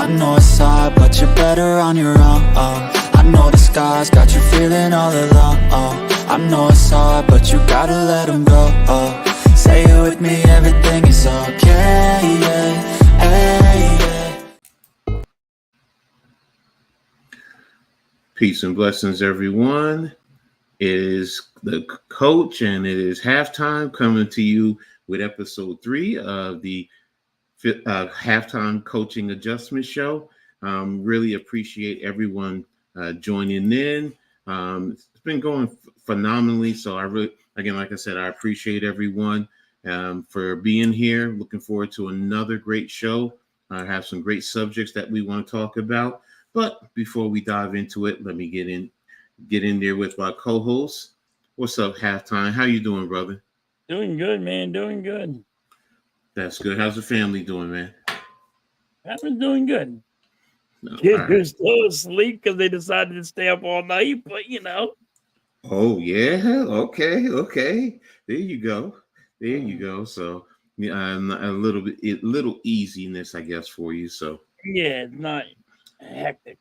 I know it's hard, but you're better on your own. I know the scars got you feeling all alone. I know it's hard, but you gotta let them go. Say it with me, everything is okay, yeah, hey, yeah. Peace and blessings, everyone. It is the coach, and it is halftime coming to you with episode 3 of the halftime coaching adjustment show. Really appreciate everyone joining in. It's been going phenomenally. So I really, again, like I said, I appreciate everyone for being here. Looking forward to another great show. I have some great subjects that we want to talk about. But before we dive into it, let me get in there with my co-host. What's up, halftime? How you doing, brother? Doing good, man. Doing good. That's good. How's the family doing, man? Family's doing good. No, Kids all right. are still asleep because they decided to stay up all night, but you know. Oh yeah. Okay. There you go. So yeah, a little easiness, I guess, for you. So Yeah, it's not hectic.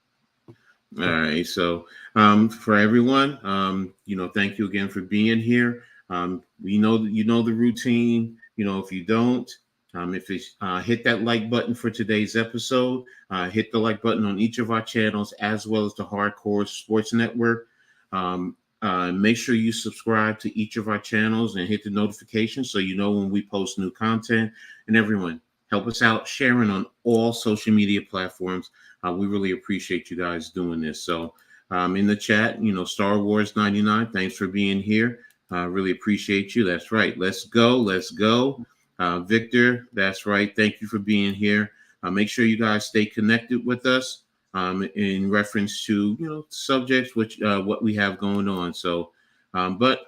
all right. So for everyone, thank you again for being here. We know that you know the routine. If you don't, if it's hit that like button for today's episode, hit the like button on each of our channels as well as the Hardcore Sports Network. Make sure you subscribe to each of our channels and hit the notification so you know when we post new content. And everyone, help us out sharing on all social media platforms. We really appreciate you guys doing this. So in the chat, Star Wars 99, thanks for being here. Really appreciate you. That's right. Let's go. Victor, that's right. Thank you for being here. Make sure you guys stay connected with us in reference to, subjects, which what we have going on. So, but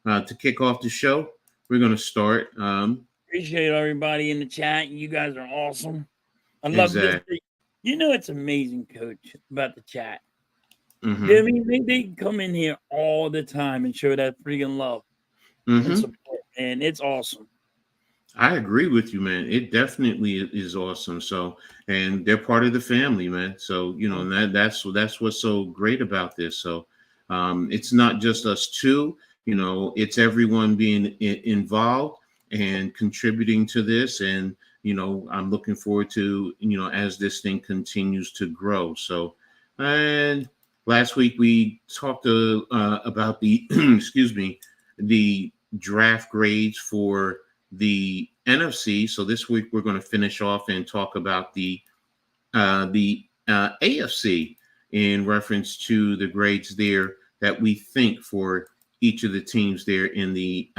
to kick off the show, we're going to start. Appreciate everybody in the chat. You guys are awesome. I love this. It's amazing, Coach, about the chat. Mm-hmm. I mean, they come in here all the time and show that freaking love and support, and it's awesome. I agree with you, man. It definitely is awesome. So, and they're part of the family, man. So, that's what's so great about this. So, it's not just us two. It's everyone being involved and contributing to this. And I'm looking forward to as this thing continues to grow. So, and last week we talked about the the draft grades for the NFC. So this week we're going to finish off and talk about the AFC in reference to the grades there that we think for each of the teams there in the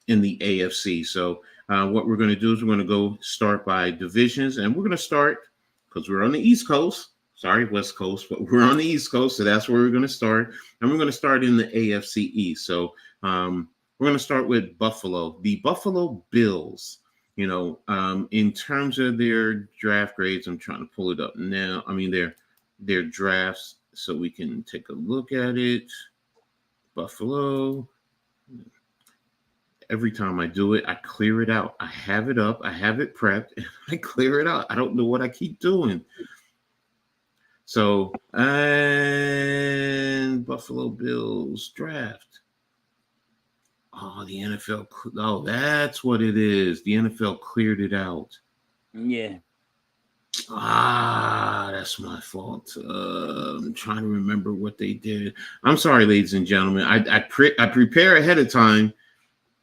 AFC. So what we're going to do is we're going to go start by divisions, and we're going to start because we're on the East Coast. Sorry, West Coast, but we're on the East Coast, so that's where we're going to start. And we're going to start in the AFC East. So we're going to start with Buffalo. The Buffalo Bills, in terms of their draft grades, I'm trying to pull it up now. I mean, their drafts, so we can take a look at it. Buffalo. Every time I do it, I clear it out. I have it up. I have it prepped. And I clear it out. I don't know what I keep doing. So, and Buffalo Bills draft. Oh, the NFL. Oh, that's what it is. The NFL cleared it out. Yeah. That's my fault. I'm trying to remember what they did. I'm sorry, ladies and gentlemen. I prepare ahead of time,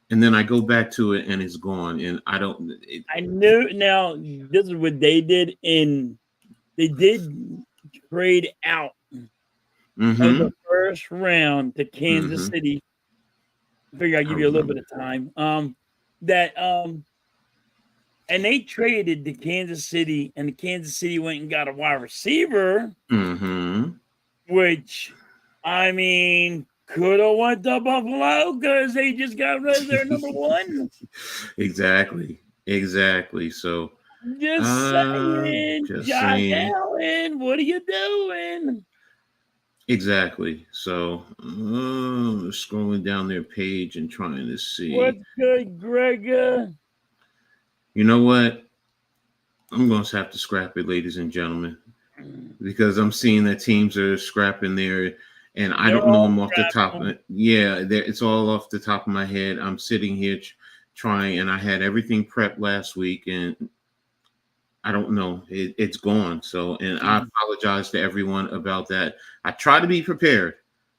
and then I go back to it, and it's gone. And I don't. I knew. Now this is what they did. They did trade out of the first round to Kansas City. I figure I'll give you a little bit of time. And they traded to Kansas City, and the Kansas City went and got a wide receiver, which, I mean, could have went to Buffalo because they just got rid of their number one. Exactly. So just saying, Josh Allen, what are you doing? Exactly. So scrolling down their page and trying to see. What's good, Greg? You know what? I'm going to have to scrap it, ladies and gentlemen, because I'm seeing that teams are scrapping there, and I They're don't know all them off the top of scrapping. it. Yeah, it's all off the top of my head. I'm sitting here trying, and I had everything prepped last week, and I don't know. It's gone. So, and I apologize to everyone about that. I try to be prepared.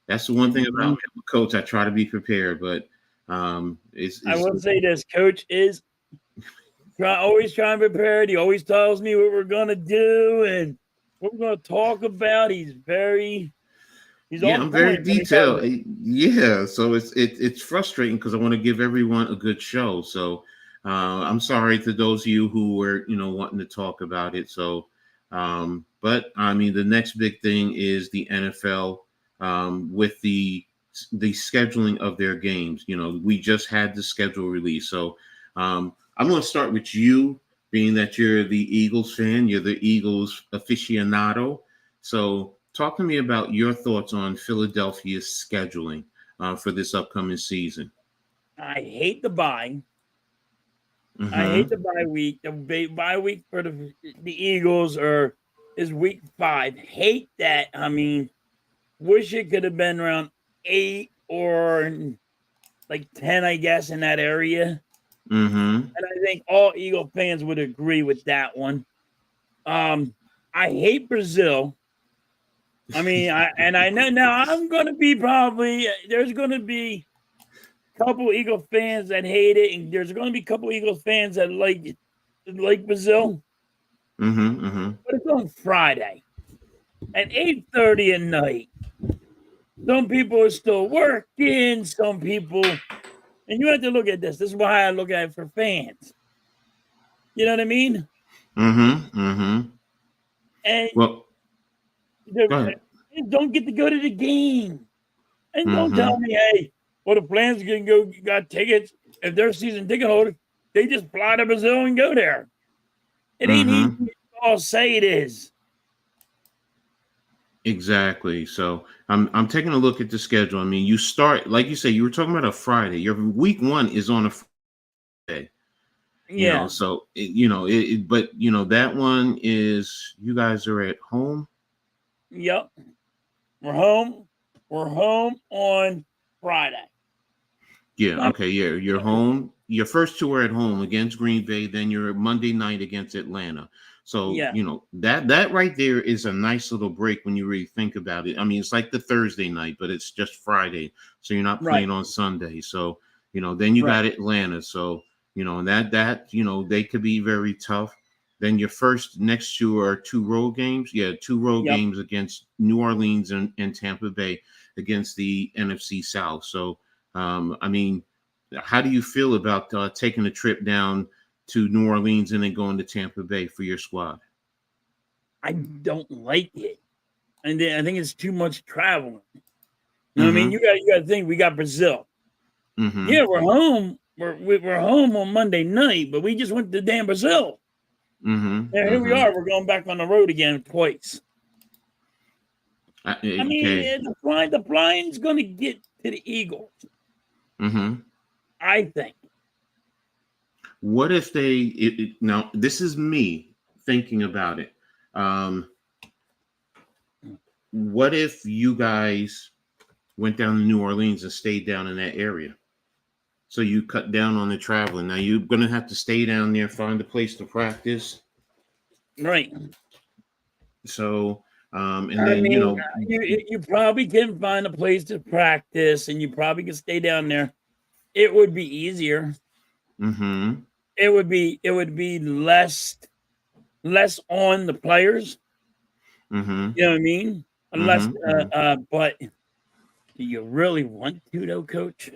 That's the one thing about me, I'm a coach. I try to be prepared, but I it's will say this: Coach is always trying to prepare. He always tells me what we're gonna do and what we're gonna talk about. He's yeah, on I'm very point when he does detailed. it. Yeah, so it's frustrating because I want to give everyone a good show. So I'm sorry to those of you who were wanting to talk about it. So, but I mean, the next big thing is the NFL with the scheduling of their games. We just had the schedule release. So I'm going to start with you, being that you're the Eagles fan, you're the Eagles aficionado. So talk to me about your thoughts on Philadelphia's scheduling for this upcoming season. I hate the bye. I hate Mm-hmm. the bye week. The bye week for the Eagles is week 5. Hate that. I mean, wish it could have been around 8 or like 10, I guess, in that area. Mm-hmm. And I think all Eagle fans would agree with that one. I hate Brazil. I mean, I know now I'm gonna be there's gonna be a couple Eagle fans that hate it, and there's gonna be a couple Eagle fans that like Brazil, Mm-hmm. Mm-hmm. but it's on Friday at 8:30 at night. Some people are still working, some people, and you have to look at this. This is why I look at it for fans. You know what I mean? Mm-hmm. Mm-hmm. And Well, the go ahead. fans don't get to go to the game. And don't tell Mm-hmm. me, hey, well, the plans can got tickets. If they're season ticket holders, they just fly to Brazil and go there. It ain't easy Mm-hmm. as all say it is. Exactly. So I'm taking a look at the schedule. I mean, you start, like you say, you were talking about a Friday. Your week 1 is on a Friday. Yeah. So but that one is, you guys are at home. Yep. We're home. We're home on Friday. Yeah, I okay, yeah, you're home. Your first 2 are at home against Green Bay, then you're Monday night against Atlanta. So, yeah. that right there is a nice little break when you really think about it. I mean, it's like the Thursday night, but it's just Friday. So you're not Right. playing on Sunday. So, then you Right. got Atlanta. So, and they could be very tough. Then your first next 2 are 2 road games. Yeah, 2 road Yep. games against New Orleans and Tampa Bay against the NFC South. So, I mean, how do you feel about taking a trip down to New Orleans and then going to Tampa Bay for your squad? I don't like it. And then I think it's too much traveling. You know what I mean? Mm-hmm. You got to think we got Brazil. Mm-hmm. Yeah, we're home. We're home on Monday night, but we just went to damn Brazil. Mm-hmm. Yeah, here we Mm-hmm. are. We're going back on the road again twice. I mean, Okay. the flying's going to get to the Eagles, Mm-hmm. I think. What if now this is me thinking about it. Um, what if you guys went down to New Orleans and stayed down in that area? So you cut down on the traveling. Now you're gonna have to stay down there, find a place to practice. Right. So, and I then mean, you probably can find a place to practice, and you probably can stay down there. It would be easier. mm-hmm. It would be less on the players. Mm-hmm. You know what I mean? Less, Mm-hmm. Mm-hmm. but do you really want to, though, Coach?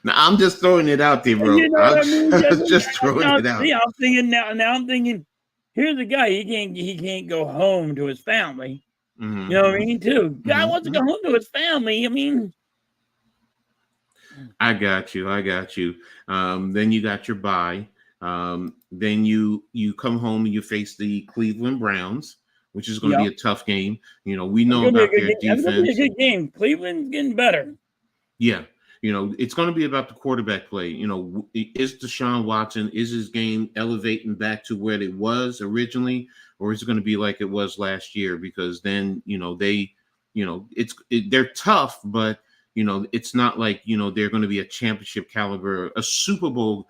Now I'm just throwing it out there, You bro. know what I'm I mean? just throwing Now, it out. see, I'm thinking now. Now I'm thinking, here's a guy. He can't go home to his family. You know what I Mm-hmm. mean? Too. Guy wants to Mm-hmm. go home to his family. I mean, I got you. I got you. Then you got your bye. Then you come home and you face the Cleveland Browns, which is going to yeah, be a tough game. We it's know gonna be a about good their game. It's gonna be a defense. good game. Cleveland's getting better. Yeah. it's going to be about the quarterback play. Is Deshaun Watson, is his game elevating back to where it was originally, or is it going to be like it was last year? Because then, they're tough, but it's not like they're going to be a championship caliber, a Super Bowl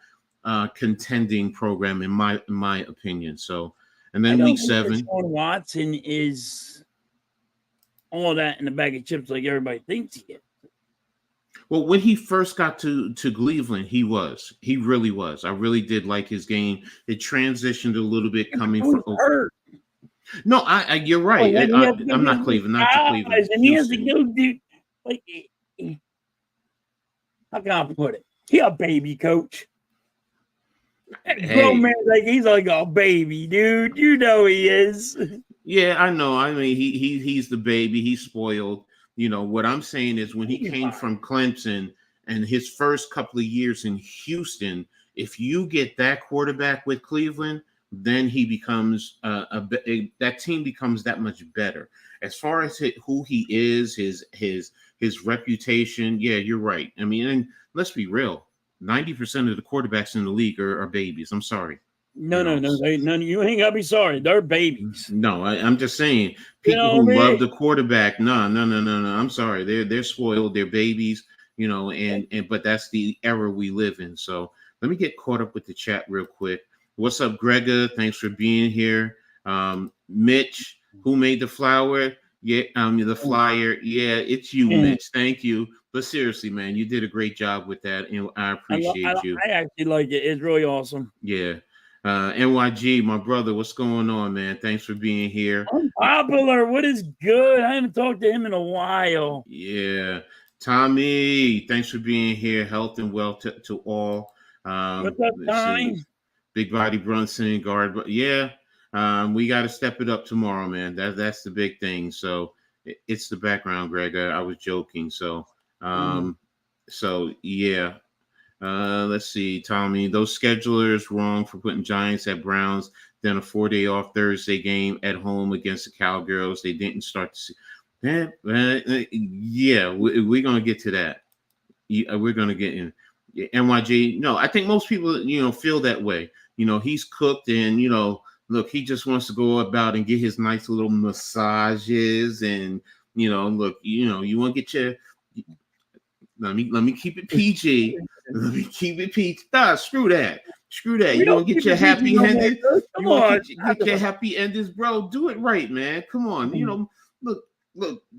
contending program in my opinion. So, and then week 7, Deshaun Watson is all that in a bag of chips like everybody thinks he is. Well, when he first got to Cleveland, he really was. I really did like his game. It transitioned a little bit coming from hurt. No, you're right. I'm not Cleveland, not to Cleveland. And he has to go do like, how can I put it? He a baby coach. Grown man, he's like a baby, dude. You know he is. Yeah, I know. I mean, he's the baby. He's spoiled. What I'm saying is when he came from Clemson and his first couple of years in Houston, if you get that quarterback with Cleveland, then he becomes that team becomes that much better. As far as who he is, his reputation, yeah, you're right. I mean, and let's be real, 90% of the quarterbacks in the league are babies. I'm sorry. No, you ain't gotta be sorry. They're babies. No, I'm just saying people who love the quarterback. No. I'm sorry. They're spoiled. They're babies. But that's the era we live in. So let me get caught up with the chat real quick. What's up, Grega? Thanks for being here. Mitch, who made the flower? Yeah, the flyer. Yeah, it's you, Mitch. Thank you. But seriously, man, you did a great job with that, and I appreciate you. I actually like it. It's really awesome. Yeah. NYG, my brother, what's going on, man? Thanks for being here. Unpopular, what is good? I haven't talked to him in a while. Yeah. Tommy, thanks for being here. Health and wealth to all. What's up, Tommy? Big Body Brunson, guard. But yeah, we got to step it up tomorrow, man. That's the big thing. So it's the background, Greg. I was joking. So, so yeah. Let's see, Tommy. Those schedulers wrong for putting Giants at Browns, then a 4-day off Thursday game at home against the Cowgirls. They didn't start to see. Yeah, we're gonna get to that. We're gonna get in. NYG. No, I think most people, feel that way. He's cooked, and look, he just wants to go about and get his nice little massages, and look, you want to get your. Let me keep it PG. Let me keep it PG. Nah, screw that. You don't get your happy ended. You want to get your happy endings, bro. Do it right, man. Come on. Look,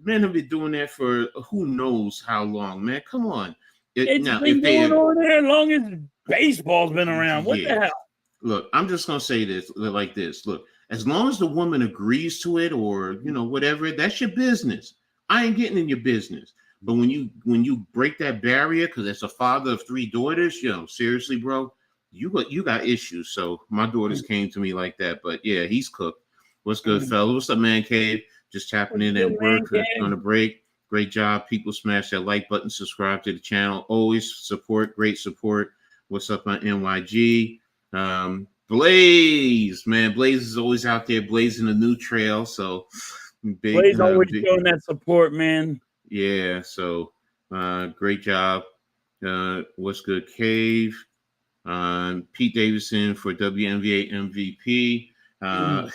men have been doing that for who knows how long, man. Come on. It's been going on there as long as baseball's been around. What the hell? Look, I'm just gonna say this like this. Look, as long as the woman agrees to it, or whatever, that's your business. I ain't getting in your business. But when you break that barrier, because as a father of 3 daughters, seriously, bro, you got issues. So my daughters came to me like that. But yeah, he's cooked. What's good, fella? What's up, Man Cave? Just tapping in at work on a break. Great job. People smash that like button, subscribe to the channel. Always support, great support. What's up on NYG? Blaze, man. Blaze is always out there blazing a new trail. So Blaze always showing that support, man. Yeah, so great job. What's good, Cave? Pete Davidson for WNBA MVP. Yeah,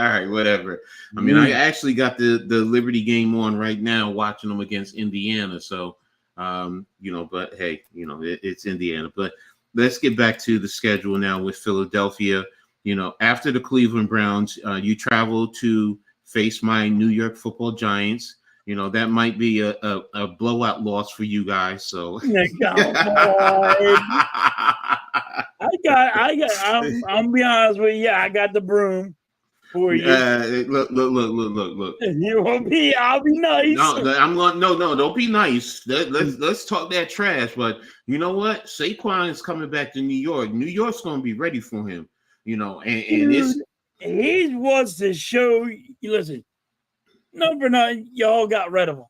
all right, whatever. I mean, I actually got the Liberty game on right now, watching them against Indiana. So, but hey, it's Indiana. But let's get back to the schedule now with Philadelphia. After the Cleveland Browns, you travel to face my New York Football Giants. That might be a blowout loss for you guys. So I'll be honest with you. I got the broom for you. Look. You won't be. I'll be nice. No. Don't be nice. Let's talk that trash. But you know what? Saquon is coming back to New York. New York's going to be ready for him. And he wants to show. Listen. No, for nothing, y'all got rid of him.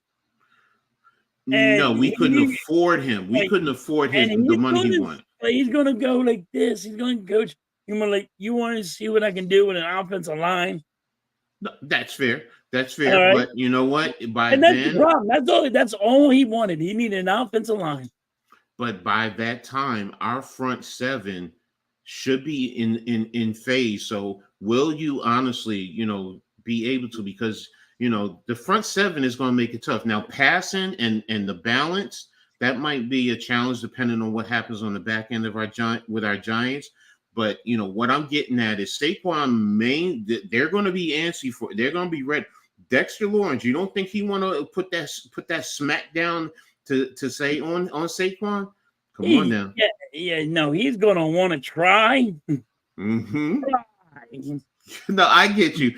No, we couldn't afford him. We couldn't afford the money he wanted. He's gonna go like this. He's gonna coach. You want to see what I can do with an offensive line? No, that's fair. That's fair. All right. But you know what? By And that's then, the problem. That's all he wanted. He needed an offensive line. but by that time, our front seven should be in phase. So will you honestly, be able to, because the front seven is going to make it tough. Now passing and the balance, that might be a challenge depending on what happens on the back end of our Giants. But what I'm getting at is Saquon they're going to be antsy for, they're going to be ready. Dexter Lawrence, you don't think he want to put that smack down to say on Saquon? Come on now. No, he's gonna want to try. Mm-hmm. Try. No, I get you.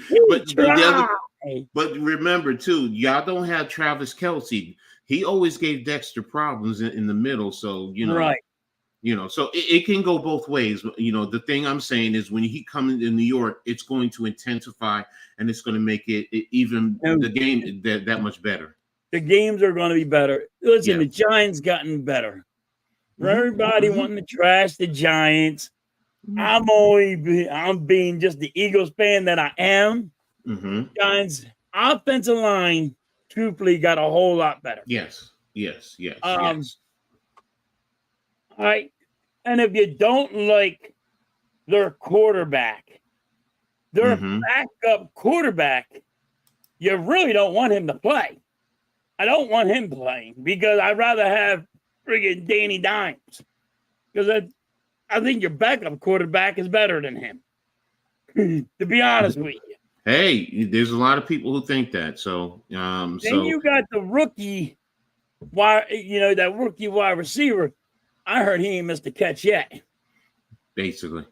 But remember too, y'all don't have Travis Kelce. He always gave Dexter problems in the middle. So right. So it can go both ways. The thing I'm saying is when he comes into New York, it's going to intensify and it's going to make it even the game that much better. The games are going to be better. Listen, The Giants gotten better. For everybody wanting to trash the Giants, I'm being just the Eagles fan that I am. Giants offensive line, truthfully, got a whole lot better. Yes. All right. And if you don't like their quarterback, their backup quarterback, you really don't want him to play. I don't want him playing because I'd rather have friggin' Danny Dimes. Because I think your backup quarterback is better than him. To be honest with you. Hey, there's a lot of people who think that. So, then you got the rookie, that rookie wide receiver. I heard he ain't missed a catch yet. Basically.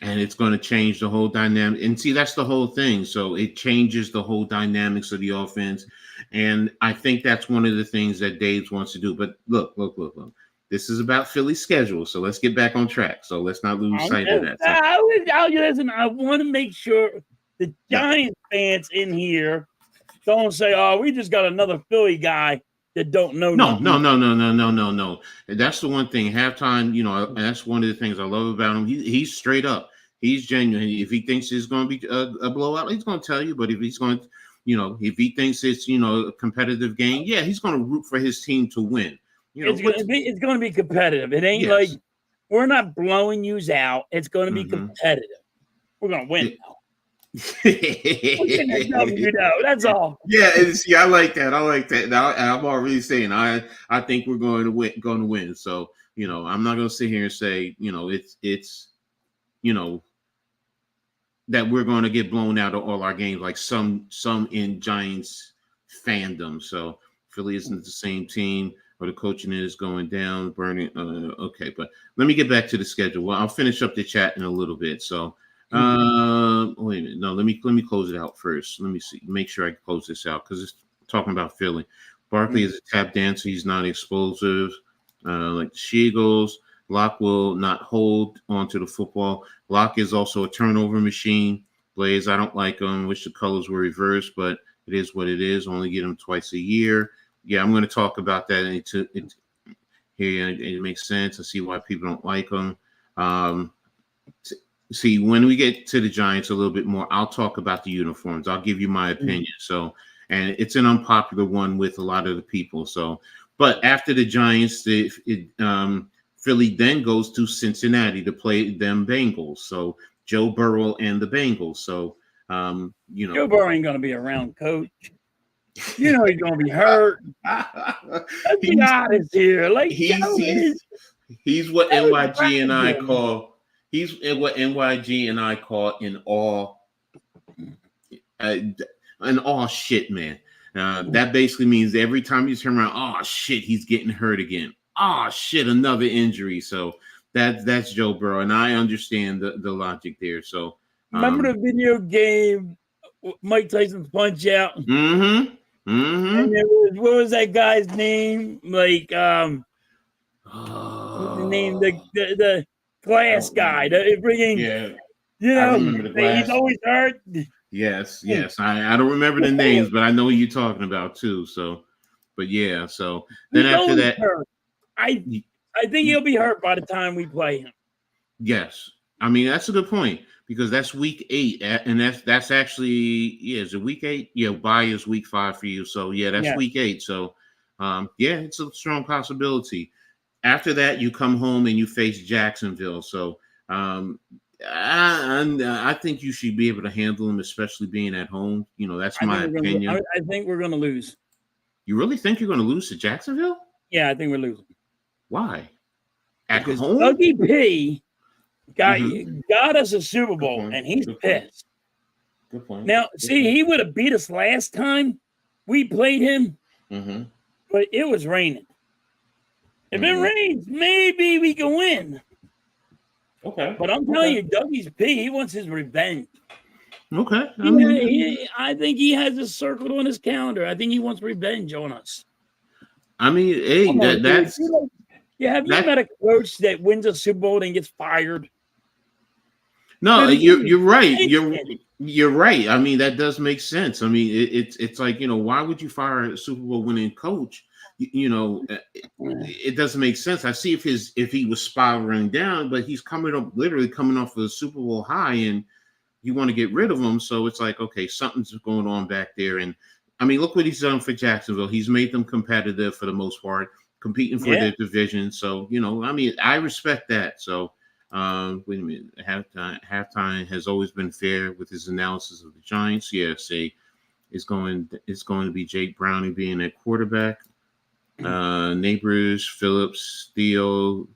And it's going to change the whole dynamic. And see, that's the whole thing. So it changes the whole dynamics of the offense. And I think that's one of the things that Dave wants to do. But look. This is about Philly's schedule. So let's get back on track. So let's not lose sight of that. Listen, I want to make sure the Giants fans in here don't say, oh, we just got another Philly guy that don't know. No. That's the one thing. Halftime, that's one of the things I love about him. He's straight up. He's genuine. If he thinks it's going to be a blowout, he's going to tell you. But if he's going to, if he thinks it's, a competitive game, he's going to root for his team to win. It's going to be competitive. It ain't like we're not blowing you out. It's going to be competitive. We're going to win. That's all. Yeah, see, I like that. Now, I'm already saying I think we're going to win. So I'm not going to sit here and say it's that we're going to get blown out of all our games like some in Giants fandom. So Philly isn't the same team. Or the coaching is going down, burning. Okay, but let me get back to the schedule. Well, I'll finish up the chat in a little bit. So, wait a minute. No, let me close it out first. Let me see. Make sure I close this out because it's talking about Philly. Barkley is a tap dancer. He's not explosive like the She-Eagles. Locke will not hold onto the football. Locke is also a turnover machine. Blaze, I don't like him. Wish the colors were reversed, but it is what it is. Only get him twice a year. Yeah, I'm going to talk about that. Here, it makes sense. I see why people don't like them. See, when we get to the Giants a little bit more, I'll talk about the uniforms. I'll give you my opinion. So, and it's an unpopular one with a lot of the people. So, but after the Giants, Philly then goes to Cincinnati to play them Bengals. So Joe Burrow and the Bengals. So, Joe Burrow ain't going to be around, Coach. He's gonna be hurt. Let's be honest here. Like he's what NYG and I call. He's what NYG and I call an all shit man. That basically means every time you turn around, oh shit, he's getting hurt again. Oh shit, another injury. So that's Joe Burrow, and I understand the logic there. So remember the video game Mike Tyson's Punch Out? And what was that guy's name? Like, the name, the glass guy, the bringing, he's always hurt. Yes. I don't remember the names, but I know who you're talking about too. So, but yeah. So then after that, I think he'll be hurt by the time we play him. Yes. I mean, that's a good point because that's week 8, and that's actually is it week 8? Yeah, bye is week 5 for you. So yeah, that's Yeah. week 8. So yeah, it's a strong possibility. After that, you come home and you face Jacksonville. So I think you should be able to handle them, especially being at home. That's my opinion. I think we're going to lose. You really think you're going to lose to Jacksonville? Yeah, I think we're losing. Why? At Because home? Dougie P got us a Super Bowl, and he's pissed. Good point. Now, he would have beat us last time we played him, but it was raining. If it rains, maybe we can win. Okay. But I'm telling you, Dougie's P, he wants his revenge. Okay. I think he has it circled on his calendar. I think he wants revenge on us. I mean, hey, that's... Have you met a coach that wins a Super Bowl and gets fired? No, you're right. You're right. I mean, that does make sense. I mean, it's like, why would you fire a Super Bowl winning coach? It doesn't make sense. I see if he was spiraling down, but he's literally coming off of a Super Bowl high, and you want to get rid of him. So it's like, okay, something's going on back there. And I mean, look what he's done for Jacksonville. He's made them competitive for the most part, competing for their division. So, I mean, I respect that. So, wait a minute. Halftime has always been fair with his analysis of the Giants. Yeah, it's going to be Jake Browning being at quarterback. Neighbors, Phillips, Theo,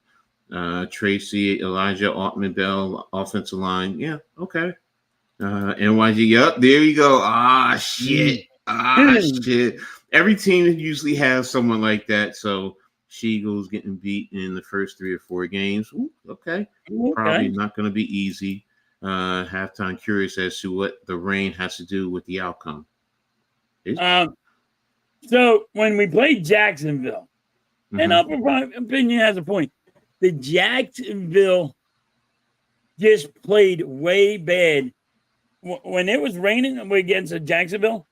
Tracy, Elijah, Altman, Bell, offensive line. Yeah, okay. NYG, yep, there you go. Shit. Shit. Every team usually has someone like that. So Eagles getting beat in the first 3 or 4 games. Ooh, okay. Probably not going to be easy. Halftime curious as to what the rain has to do with the outcome. So when we played Jacksonville, and my opinion has a point, the Jacksonville just played way bad. When it was raining against Jacksonville,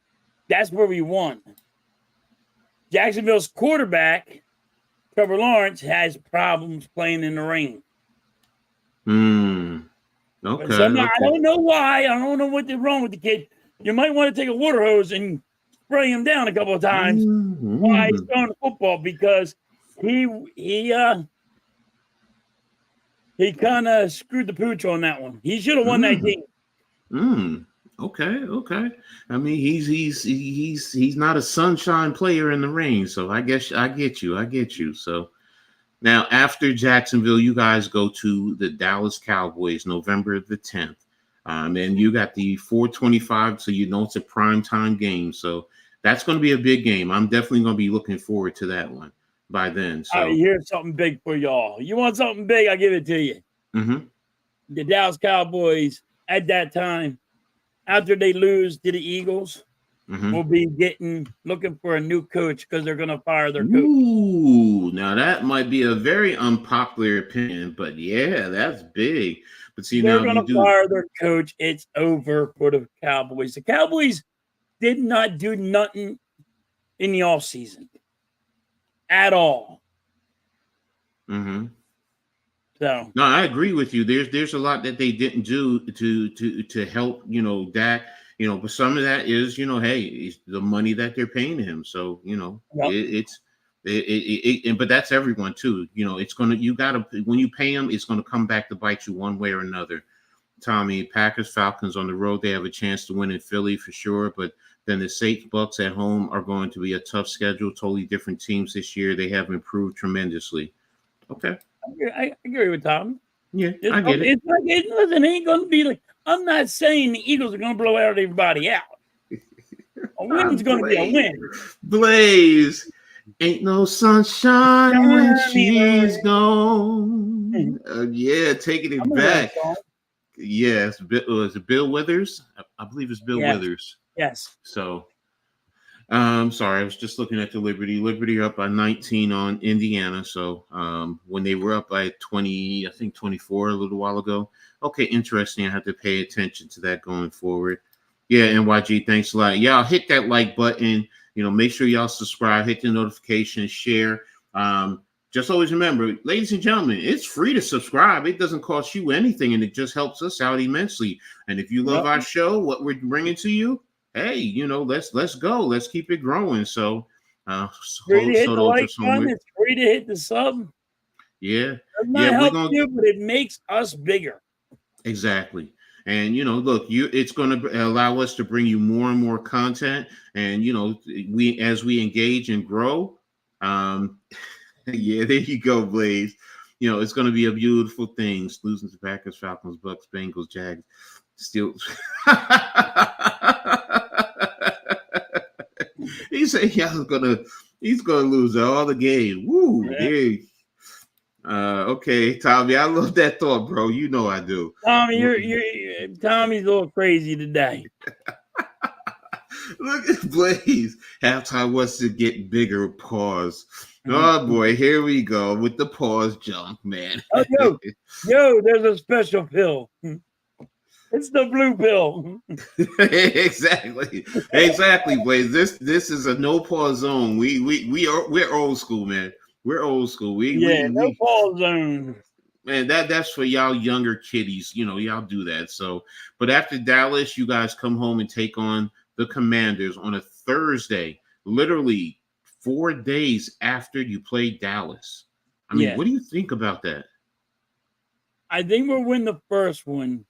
that's where we won. Jacksonville's quarterback, Trevor Lawrence, has problems playing in the rain. Okay. So I don't know why. I don't know what's wrong with the kid. You might want to take a water hose and spray him down a couple of times while he's throwing the football, because he kind of screwed the pooch on that one. He should have won that game. Okay. I mean, he's not a sunshine player in the rain, so I guess I get you. So now after Jacksonville, you guys go to the Dallas Cowboys, November the 10th. And you got the 4:25, so it's a primetime game. So that's going to be a big game. I'm definitely going to be looking forward to that one by then. So here's something big for y'all. You want something big? I'll give it to you. The Dallas Cowboys at that time, after they lose to the Eagles, will be looking for a new coach because they're going to fire their coach. Ooh, now that might be a very unpopular opinion, but yeah, that's big. But see, they're going to fire their coach. It's over for the Cowboys. The Cowboys did not do nothing in the offseason at all. So no, I agree with you. There's a lot that they didn't do to help, Dak, but some of that is, hey, it's the money that they're paying him. So, but that's everyone too. When you pay them, it's going to come back to bite you one way or another. Tommy, Packers, Falcons on the road, they have a chance to win in Philly for sure. But then the Saints, Bucks at home are going to be a tough schedule. Totally different teams this year. They have improved tremendously. Okay. I agree with Tom. Yeah, I get it. It ain't going to be like, I'm not saying the Eagles are going to blow everybody out. A win's going to be a win. Blaze, ain't no sunshine when she's gone. Yeah, taking it back. Yes, was it Bill Withers? I believe it's Bill Withers. Yes. So, sorry, I was just looking at the Liberty. Liberty up by 19 on Indiana. So, when they were up by 20, I think 24 a little while ago. Okay, interesting. I have to pay attention to that going forward. Yeah, NYG, thanks a lot. Y'all hit that like button. Make sure y'all subscribe, hit the notification, share. just always remember, ladies and gentlemen, it's free to subscribe. It doesn't cost you anything, and it just helps us out immensely. And if you love our show, what we're bringing to you, hey, let's go. Let's keep it growing. So, free to hit the like button. It's free to hit the sub. Yeah. It might help you, but it makes us bigger. Exactly. And look, it's going to allow us to bring you more and more content. And as we engage and grow, yeah, there you go, Blaze. It's going to be a beautiful thing. Losing to Packers, Falcons, Bucks, Bengals, Jags, still. He said he's gonna lose all the game. Woo! Yeah. Hey. Okay, Tommy, I love that thought, bro. You know I do. Tommy, Tommy's a little crazy today. Look at Blaze. Halftime wants to get bigger. Pause. Oh boy, here we go with the pause junk, man. Oh, yo, there's a special pill. It's the blue pill. Exactly, Blaze. This is a no pause zone. We're old school, man. We're old school. No pause zone. Man, that's for y'all younger kiddies. Y'all do that. So, but after Dallas, you guys come home and take on the Commanders on a Thursday, literally 4 days after you play Dallas. I mean, what do you think about that? I think we'll win the first one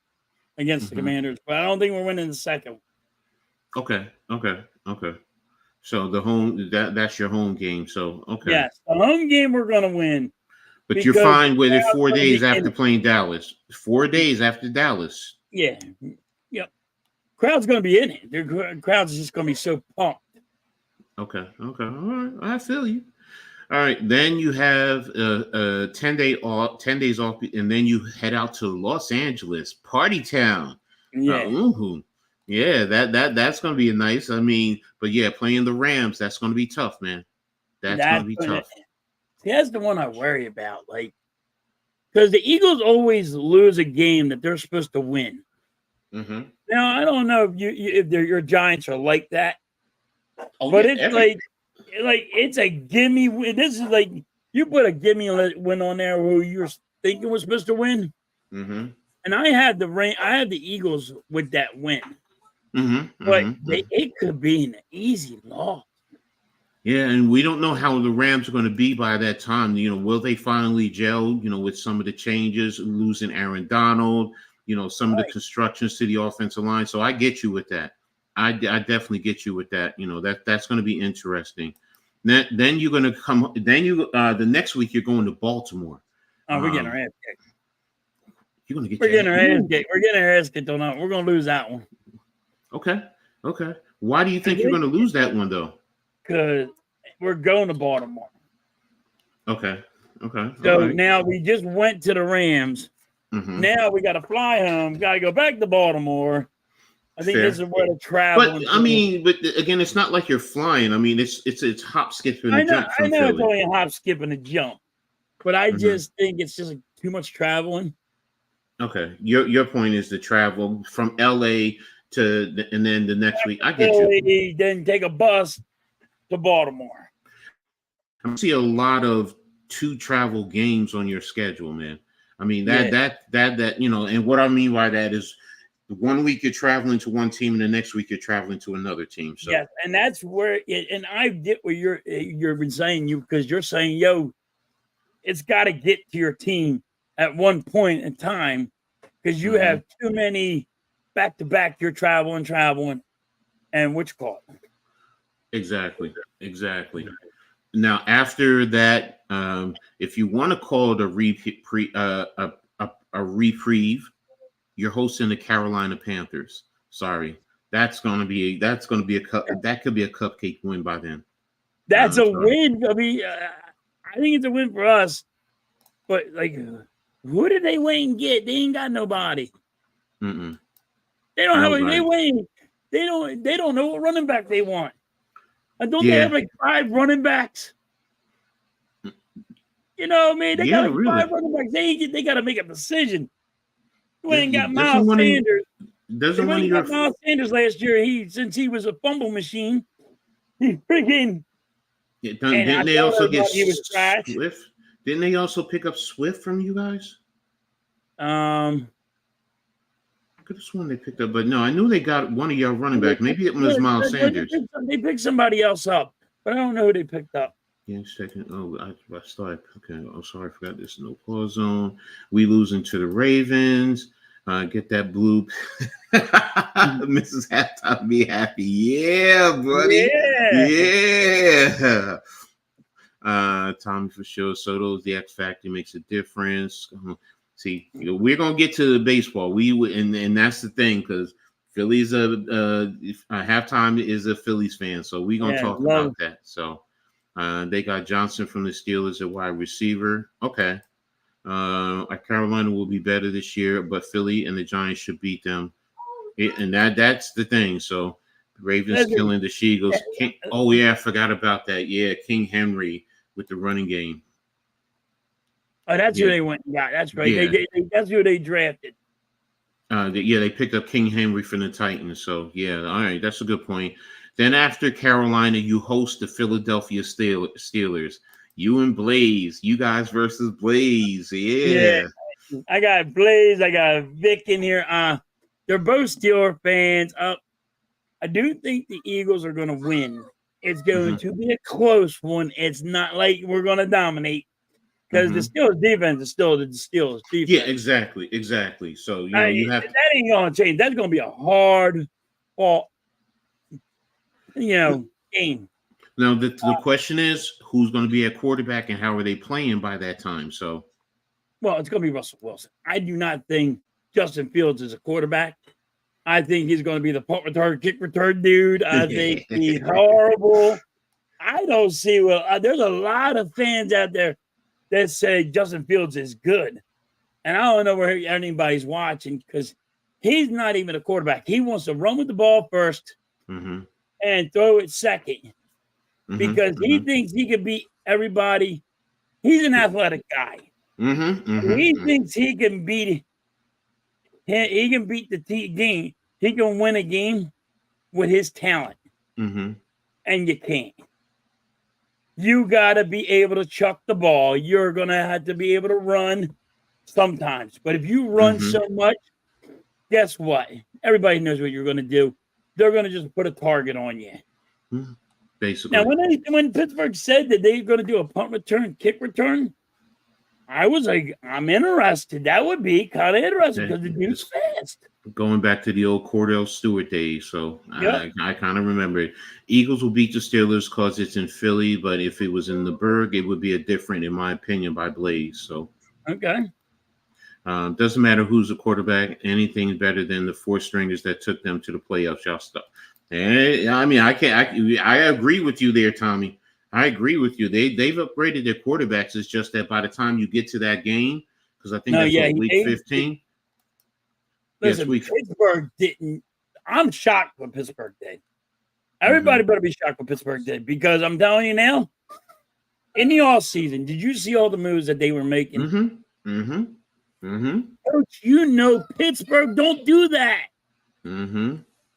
against the Commanders, but I don't think we're winning the second. Okay. So the home that's your home game. So okay. Yes, the home game we're gonna win. But you're fine with it 4 days after playing Dallas. 4 days after Dallas. Yeah. Yep. Crowd's gonna be in it. The crowd's just gonna be so pumped. Okay. All right. I feel you. All right. Then you have 10 days off, and then you head out to Los Angeles, Party Town. Yeah. Yeah, that's gonna be nice. I mean, but yeah, playing the Rams, that's gonna be tough, man. That's gonna be tough. See, that's the one I worry about, because the Eagles always lose a game that they're supposed to win. Mm-hmm. Now I don't know if your Giants are like that, but it's it's a gimme win. This is like you put a gimme win on there who you're thinking was supposed to win, and I had the Eagles with that win. But it could be an easy loss. Yeah, and we don't know how the Rams are going to be by that time. Will they finally gel, with some of the changes, losing Aaron Donald, some of the constructions to the offensive line. So I get you with that. I definitely get you with that. That's going to be interesting. Then you're going to come. Then the next week you're going to Baltimore. Oh, we're getting our ass kicked. You're going to get. We're getting our ass kicked. We're getting our ass kicked on that. We're going to lose that one. Okay. Why do you think you're going to lose that one though? Because we're going to Baltimore. Okay. So now we just went to the Rams. Now we got to fly home. Got to go back to Baltimore. I think this is where the travel. But again, it's not like you're flying. I mean, it's hop, skip, and a jump. I know it's only a hop, skip, and a jump. But I just think it's just too much traveling. Okay, your point is the travel from LA and then the next week. I get you. Then take a bus to Baltimore. I see a lot of 2 travel games on your schedule, man. I mean that and what I mean by that is 1 week you're traveling to one team and the next week you're traveling to another team. So yes, and that's where and I get what you're saying because you're saying, it's got to get to your team at one point in time because you have too many back-to-back. You're traveling, and which call? Exactly. Now, after that, if you want to call it a reprieve, you're hosting the Carolina Panthers. Sorry, that could be a cupcake win by then. That's a win. I mean, I think it's a win for us. But who did they wait and get? They ain't got nobody. They don't have They don't know what running back they want. And don't they have 5 running backs? You know what I mean? They got 5 running backs. They got to make a decision. You ain't got Miles Sanders. Miles Sanders last year. Since he was a fumble machine, he freaking. Didn't they also get Swift? Didn't they also pick up Swift from you guys? Um, I could have sworn they picked up, but no, I knew they got one of your running back. Maybe it was Miles Sanders. They picked somebody else up, but I don't know who they picked up. Yeah, second. Oh, I started. Okay. Oh, sorry, I forgot this no pause zone. We losing to the Ravens. Get that blue. Mrs. Halftime be happy. Yeah, buddy. Yeah. Tommy for sure. Soto's the X factor makes a difference. See, we're gonna get to the baseball. And that's the thing because Philly's a Halftime is a Phillies fan, so we're gonna talk about that. So they got Johnson from the Steelers at wide receiver. Okay. Carolina will be better this year, but Philly and the Giants should beat them. And that's the thing. So Ravens killing the Eagles. Oh yeah, I forgot about that. Yeah, King Henry with the running game. Oh, that's who they went and got. That's right. Yeah. That's who they drafted. They picked up King Henry from the Titans. So yeah, all right, that's a good point. Then after Carolina, you host the Philadelphia Steelers. You and Blaze, you guys versus Blaze. Yeah. I got Blaze. I got Vic in here. They're both Steelers fans. I do think the Eagles are going to win. It's going to be a close one. It's not like we're going to dominate because the Steelers defense is still the Steelers defense. Yeah, exactly. So you have that ain't going to change. That's going to be a hard fought, game. Now the question is, who's going to be at quarterback and how are they playing by that time? So, well, it's going to be Russell Wilson. I do not think Justin Fields is a quarterback. I think he's going to be the punt return, kick return dude. I think he's horrible. I don't see there's a lot of fans out there that say Justin Fields is good. And I don't know where anybody's watching because he's not even a quarterback. He wants to run with the ball first and throw it second because he thinks he can beat everybody. He's an athletic guy. He thinks he can beat he can beat the game. He can win a game with his talent. And you can't. You got to be able to chuck the ball. You're going to have to be able to run sometimes. But if you run so much, guess what? Everybody knows what you're going to do. They're going to just put a target on you. Basically. Now, when Pittsburgh said that they're going to do a punt return, kick return, I was like, I'm interested. That would be kind of interesting because the dude's fast. Going back to the old Cordell Stewart days. So I kind of remember it. Eagles will beat the Steelers because it's in Philly, but if it was in the Berg, it would be a different, in my opinion, by Blaze. So okay. Doesn't matter who's the quarterback. Anything better than the four stringers that took them to the playoffs. Y'all stuff. And I mean, I agree with you there, Tommy. I agree with you. They've upgraded their quarterbacks. It's just that by the time you get to that game, because I think that's week 15. Listen, Pittsburgh didn't. I'm shocked what Pittsburgh did. Everybody better be shocked what Pittsburgh did because I'm telling you now, in the offseason, did you see all the moves that they were making? Coach, Pittsburgh don't do that.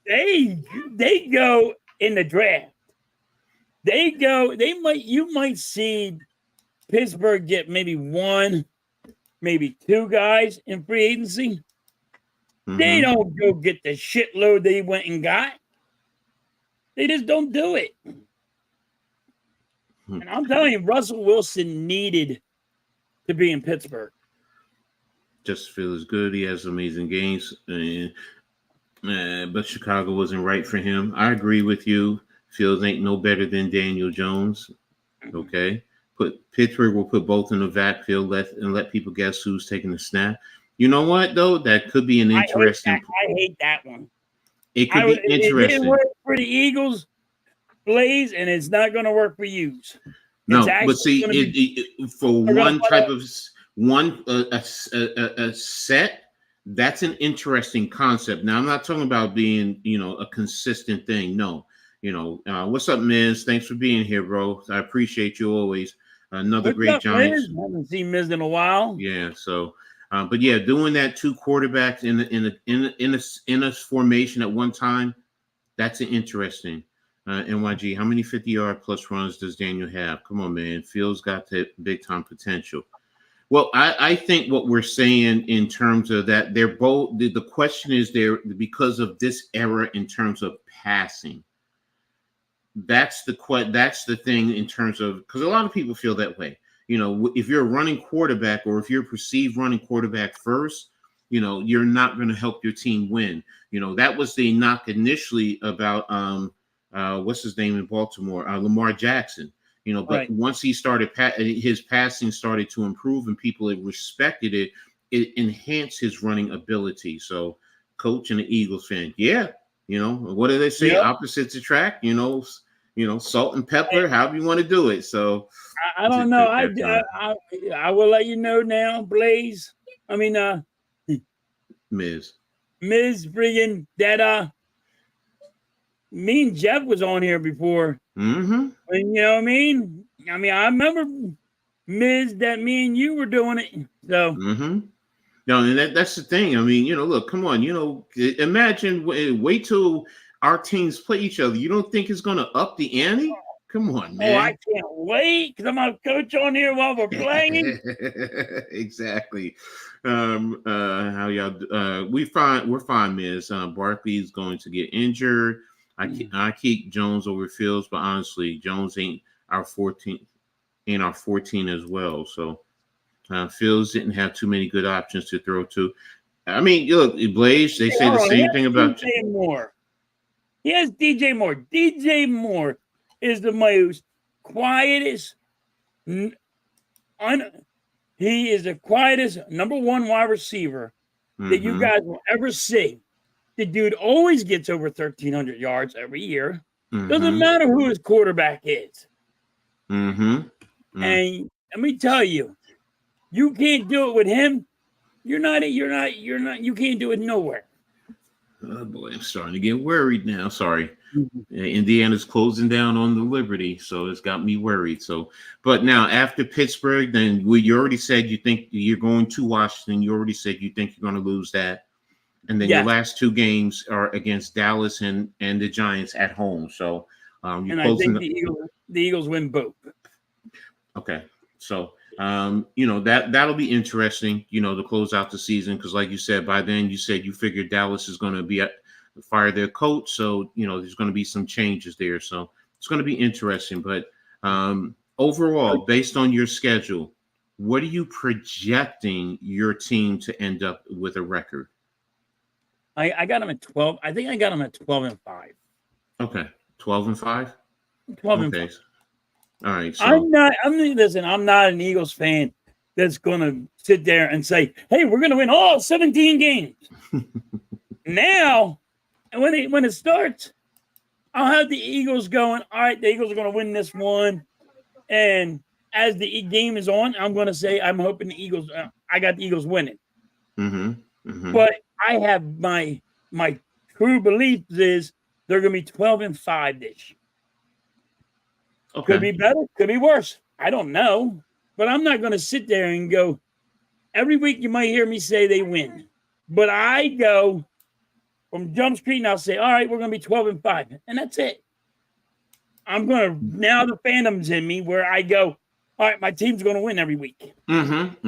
They go in the draft. You might see Pittsburgh get maybe one, maybe two guys in free agency. They don't go get the shitload they went and got. They just don't do it. And I'm telling you, Russell Wilson needed to be in Pittsburgh. Just feels good. He has amazing games. But Chicago wasn't right for him. I agree with you. Fields ain't no better than Daniel Jones. Okay. Pittsburgh will put both in the backfield and let people guess who's taking the snap. You know what, though? That could be an interesting. I hate that one. It could be interesting. It didn't work for the Eagles, Blaze, and it's not going to work for you. No, but see, for one type of a set, that's an interesting concept. Now, I'm not talking about being, a consistent thing. No, what's up, Miz? Thanks for being here, bro. I appreciate you always. Another great Giants. I haven't seen Miz in a while. Yeah, so. But yeah, doing that two quarterbacks in a formation at one time, that's interesting. NYG, how many 50-yard plus runs does Daniel have? Come on, man. Fields got that big time potential. Well, I think what we're saying in terms of that, they're both, the question is there because of this era in terms of passing. That's the thing in terms of, because a lot of people feel that way. If you're a running quarterback or if you're a perceived running quarterback first, you're not going to help your team win. That was the knock initially about what's his name in Baltimore, Lamar Jackson. But Right. once he started, his passing started to improve and people had respected it. It enhanced his running ability. So, coach and the Eagles fan, yeah, what do they say? Yep. Opposites attract. Salt and pepper, however you want to do it. So, I don't know. I will let you know now, Blaze. I mean, Miz. friggin' that me and Jeff was on here before. Mm-hmm. And you know what I mean? I remember Miz that me and you were doing it. So Mm-hmm. No, and that's the thing. Look, come on, imagine wait till our teams play each other. You don't think it's gonna up the ante? Come on, man. Oh, I can't wait because I'm gonna coach on here while we're playing. Exactly. How y'all we're fine, Miz. Barkley's going to get injured. I keep Jones over Fields, but honestly, Jones ain't our 14 as well. So Fields didn't have too many good options to throw to. Look, Blaze, they say the same thing about DJ Moore. He has DJ Moore. DJ Moore is the most quietest. He is the quietest number one wide receiver that you guys will ever see. The dude always gets over 1,300 yards every year. Doesn't matter who his quarterback is. And let me tell you, you can't do it with him. You can't do it nowhere. Oh boy, I'm starting to get worried now. Sorry. Indiana's closing down on the Liberty, so it's got me worried. So, but now after Pittsburgh, then you already said you think you're going to Washington. You already said you think you're going to lose that. And then your last two games are against Dallas and the Giants at home. So and I think the Eagles win both. Okay. So that'll be interesting, to close out the season, because like you said, by then you said you figured Dallas is going to fire their coach. So, there's going to be some changes there. So it's going to be interesting. But overall, based on your schedule, what are you projecting your team to end up with a record? I got them at 12. I think I got them at 12-5. Okay. 12-5? 12-5. All right. So I'm not an Eagles fan that's gonna sit there and say, hey, we're gonna win all 17 games. Now, when it starts, I'll have the Eagles going, all right, the Eagles are gonna win this one. And as the game is on, I'm gonna say I'm hoping the Eagles I got the Eagles winning. But I have my true belief is they're gonna be 12-5 this year. Okay. Could be better, could be worse. I don't know. But I'm not going to sit there and go, every week you might hear me say they win. But I go from Jump Street and I'll say, all right, we're going to be 12-5. And that's it. I'm going to, now the fandom's in me where I go, all right, my team's going to win every week. All like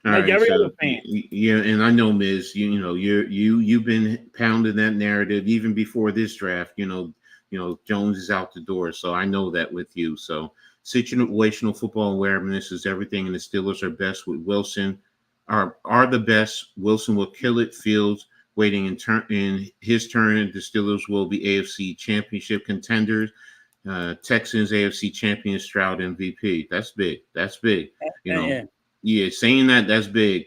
right, every other fan. Yeah, and I know, Miz, you've been pounding that narrative even before this draft. Jones is out the door, so I know that with you. So situational football awareness is everything, and the Steelers are best with Wilson. Are the best. Wilson will kill it. Fields waiting in his turn. The Steelers will be AFC Championship contenders. Texans AFC champion. Stroud MVP. That's big. Yeah, saying that's big.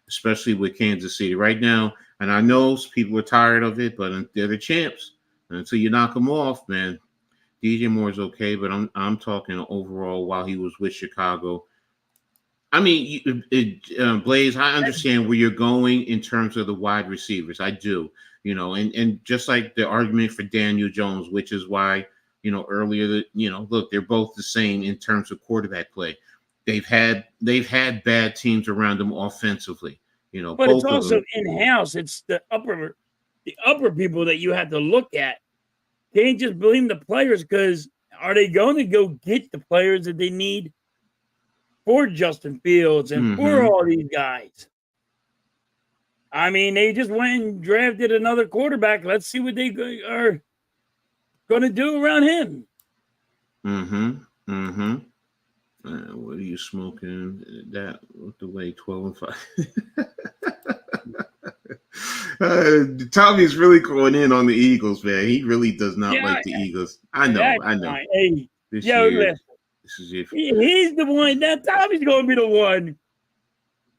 Especially with Kansas City right now. And I know people are tired of it, but they're the champs. Until you knock them off, man. DJ Moore's okay, but I'm talking overall while he was with Chicago. Blaze, I understand where you're going in terms of the wide receivers. I do, and just like the argument for Daniel Jones, which is why, earlier look, they're both the same in terms of quarterback play. They've had bad teams around them offensively, But it's also in-house. It's the upper people that you have to look at can't just blame the players because are they going to go get the players that they need for Justin Fields and for all these guys? I mean, they just went and drafted another quarterback. Let's see what they are going to do around him. What are you smoking? That with the way 12-5. Tommy's really going in on the Eagles, man. He really does not like the Eagles. I know. Hey, this year, this is it. He's the one. That Tommy's going to be the one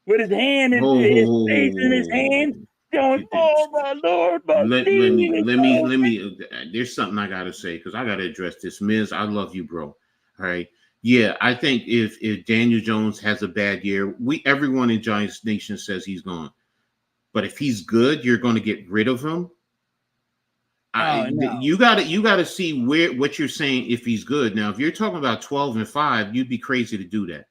with his hand in his face in his hand, going, "Oh my Lord, my let me. There's something I gotta say because I gotta address this, Miz. I love you, bro. All right. Yeah, I think if Daniel Jones has a bad year, everyone in Giants Nation says he's gone. But if he's good, you're going to get rid of him. No. You gotta see what you're saying if he's good. Now, if you're talking about 12-5, you'd be crazy to do that.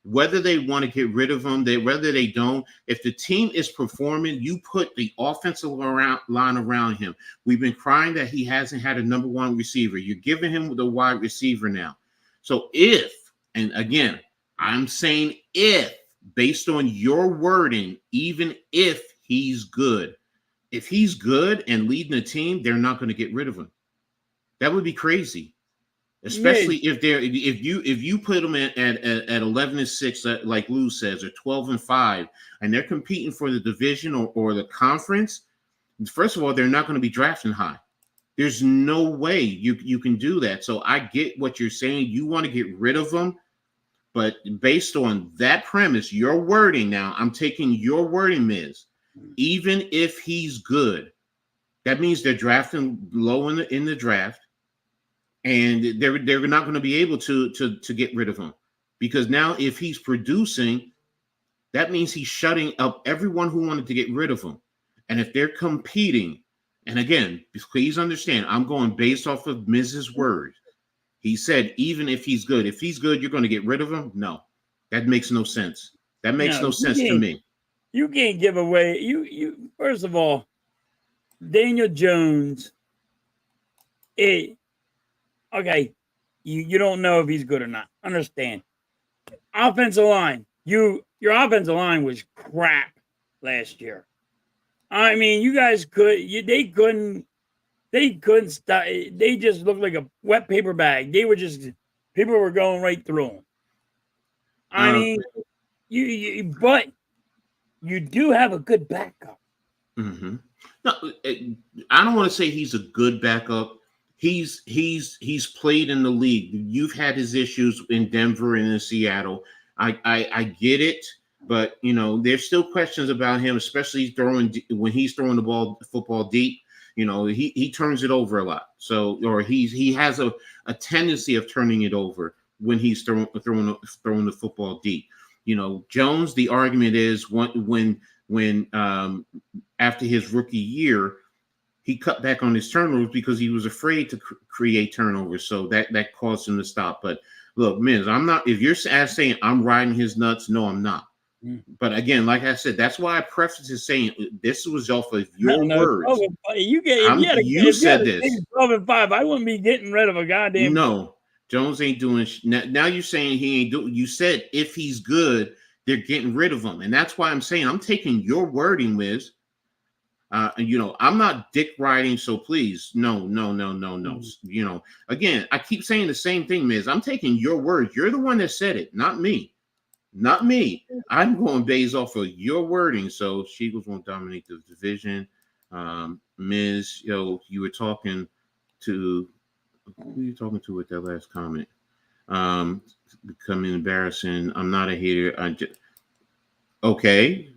Whether they want to get rid of him, whether they don't, if the team is performing, you put the offensive line around him. We've been crying that he hasn't had a number one receiver. You're giving him the wide receiver now. So and again, I'm saying if, based on your wording, even if he's good, if he's good and leading the team, they're not going to get rid of him. That would be crazy. Especially if you put them at 11-6, like Lou says, or 12-5, and they're competing for the division or the conference. First of all, they're not going to be drafting high. There's no way you can do that. So I get what you're saying. You want to get rid of them, but based on that premise, your wording. Now I'm taking your wording, Miz. Even if he's good, that means they're drafting low in the draft. And they're not going to be able to get rid of him because now if he's producing, that means he's shutting up everyone who wanted to get rid of him. And if they're competing, and again, please understand, I'm going based off of Mrs. Word. He said, even if he's good, you're going to get rid of him. No, that makes no sense. That makes no sense to me. You can't give away. You first of all, Daniel Jones. Okay, you don't know if he's good or not. Understand. Offensive line. Your offensive line was crap last year. I mean, you guys they couldn't stop. They just looked like a wet paper bag. People were going right through them. I mean, but you do have a good backup. No, I don't want to say he's a good backup. He's played in the league. You've had his issues in Denver and in Seattle. I get it, but there's still questions about him, especially when he's throwing the football deep. He turns it over a lot. So, or he has a tendency of turning it over when he's throwing the football deep. Jones. The argument is when after his rookie year, he cut back on his turnovers because he was afraid to create turnovers. So that caused him to stop. But look, Miz, I'm not. If you're saying I'm riding his nuts, no, I'm not. But again, like I said, that's why I prefaced it saying this was off of your words. You said this. 12-5. I wouldn't be getting rid of a goddamn. No, Jones ain't doing. Now you're saying he ain't doing. You said if he's good, they're getting rid of him, and that's why I'm saying I'm taking your wording, Miz. I'm not dick riding, so please, no. Again, I keep saying the same thing, Miz. I'm taking your words. You're the one that said it, not me. I'm going based off of your wording. So Eagles won't dominate the division. Miz, you were talking to who are you talking to with that last comment? Becoming embarrassing. I'm not a hater. Okay.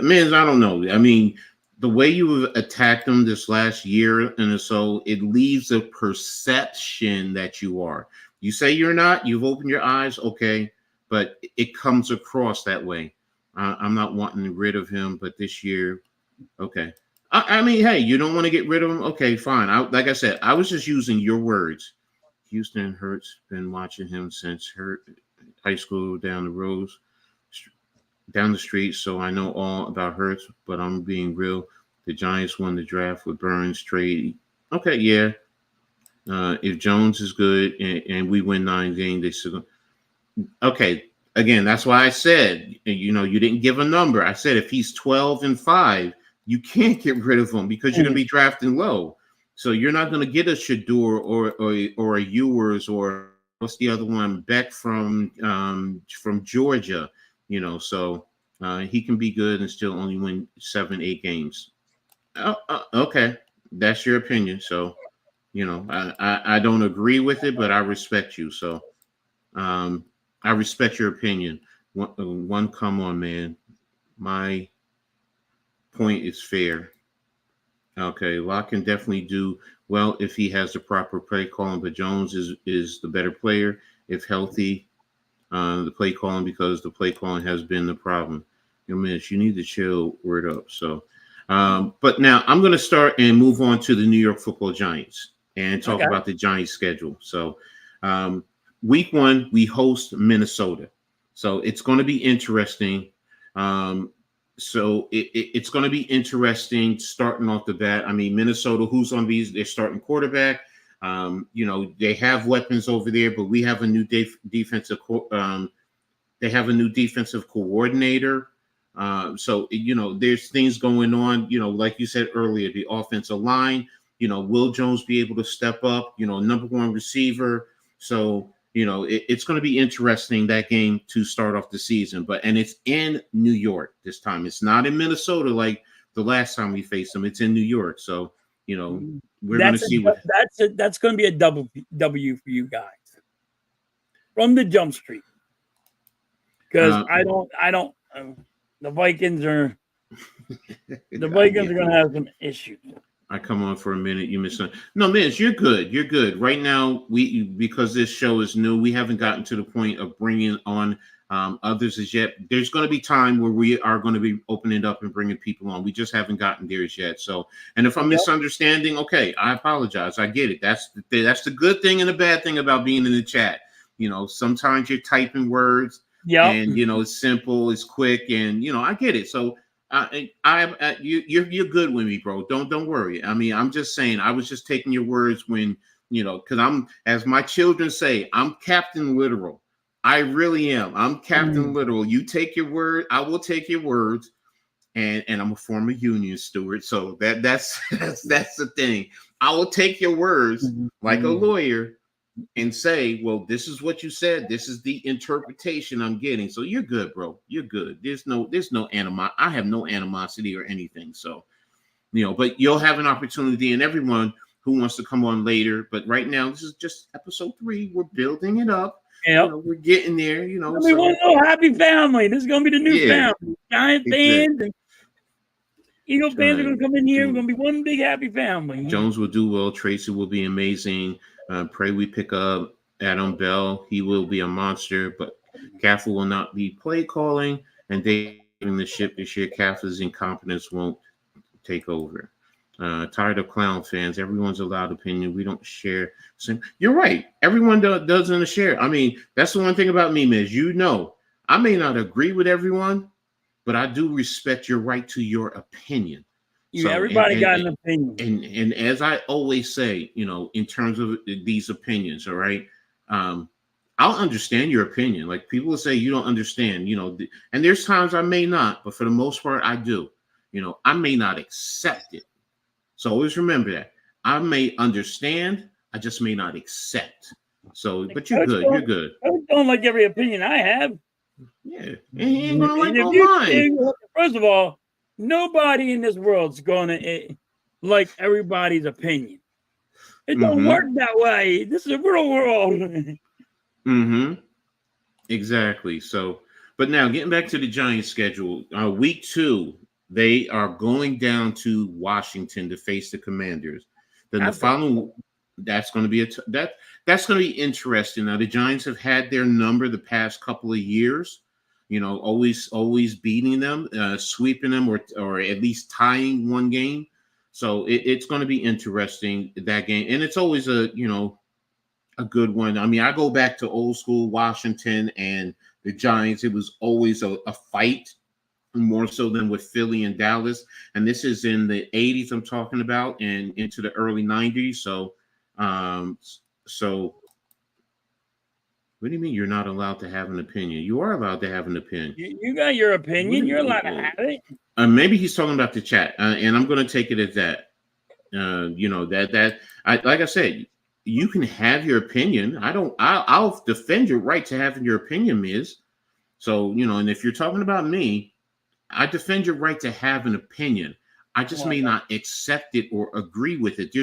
Miz, I don't know. I mean, the way you have attacked them this last year and so, it leaves a perception that you are. You say you're not. You've opened your eyes, okay, but it comes across that way. I'm not wanting rid of him, but this year, okay. I mean, hey, you don't want to get rid of him? Okay, fine. Like I said, I was just using your words. Houston Hurts been watching him since high school down the street, so I know all about Hurts, but I'm being real. The Giants won the draft with Burns trade. Okay, yeah. If Jones is good and we win 9 games, they should. Okay, again, that's why I said, you didn't give a number. I said if he's 12-5, you can't get rid of him because you're going to be drafting low. So you're not going to get a Shador or a Ewers or what's the other one, Beck from Georgia. So he can be good and still only win 7-8 games. Okay, that's your opinion. So I don't agree with it, but I respect you. So I respect your opinion. One, come on, man. My point is fair. Okay, Locke can definitely do well if he has the proper play calling, but Jones is the better player if healthy. The play calling, because the play calling has been the problem. Mitch, you need to chill. Word up. So, but now I'm going to start and move on to the New York Football Giants and talk about the Giants schedule. So, week 1 we host Minnesota, so it's going to be interesting. So it's going to be interesting starting off the bat. I mean, Minnesota, who's on these? They're starting quarterback. They have weapons over there, but we have a new defensive. They have a new defensive coordinator. So there's things going on. Like you said earlier, the offensive line. Will Jones be able to step up? Number 1 receiver. So it's going to be interesting, that game, to start off the season. And it's in New York this time. It's not in Minnesota like the last time we faced them. It's in New York. So we're going to see what that's going to be a double W for you guys from the jump street, because I don't. The Vikings are going to have some issues. I come on for a minute. You missed something. No, Mitch, you're good. You're good. Right now, because this show is new, we haven't gotten to the point of bringing on others as yet. There's going to be time where we are going to be opening it up and bringing people on. We just haven't gotten there yet. So, and if I'm misunderstanding, okay, I apologize. I get it. That's the good thing and the bad thing about being in the chat. Sometimes you're typing words, and it's simple, it's quick, and I get it. So. You're good with me, bro. Don't worry. I mean, I'm just saying. I was just taking your words when because I'm, as my children say, I'm Captain Literal. I really am. I'm Captain Literal. You take your word, I will take your words, and I'm a former union steward, so that's the thing. I will take your words like a lawyer and say, well, this is what you said. This is the interpretation I'm getting. So you're good, bro. You're good. There's no animosity. I have no animosity or anything. So, but you'll have an opportunity, and everyone who wants to come on later. But right now, this is just episode 3. We're building it up. Yeah, we're getting there. We want a happy family. This is going to be the new family. Giant fans and Eagle fans are going to come in here. We're going to be one big happy family. Jones will do well. Tracy will be amazing. Pray we pick up Adam Bell. He will be a monster, but Kaffer will not be play calling, and they in the ship this year. Kaffer's incompetence won't take over. Tired of clown fans. Everyone's allowed opinion. We don't share. You're right. Everyone doesn't share. I mean, that's the one thing about me, Miz. I may not agree with everyone, but I do respect your right to your opinion. Everybody got an opinion. And as I always say, in terms of these opinions, all right, I'll understand your opinion. Like, people will say you don't understand, and there's times I may not, but for the most part, I do. I may not accept it. So always remember that. I may understand, I just may not accept. So, but you're good. You're good. I don't like every opinion I have. Yeah. And he ain't gonna like all mine. First of all, nobody in this world's gonna like everybody's opinion. It don't work that way. This is a real world. Exactly. So, but now getting back to the Giants schedule, week 2, they are going down to Washington to face the Commanders. Then the following, that's going to be that's going to be interesting. Now, the Giants have had their number the past couple of years. Always beating them, sweeping them, or at least tying one game. So it's going to be interesting, that game, and it's always a good one. I mean, I go back to old school Washington and the Giants. It was always a fight. more so than with Philly and Dallas. And this is in the 80s I'm talking about and into the early 90s. So, so what do you mean you're not allowed to have an opinion? You are allowed to have an opinion. You got your opinion. You're allowed to have it. Maybe he's talking about the chat, and I'm going to take it as that. Like I said, you can have your opinion. I'll defend your right to having your opinion, Miz. So, and if you're talking about me, I defend your right to have an opinion. I just may not accept it or agree with it.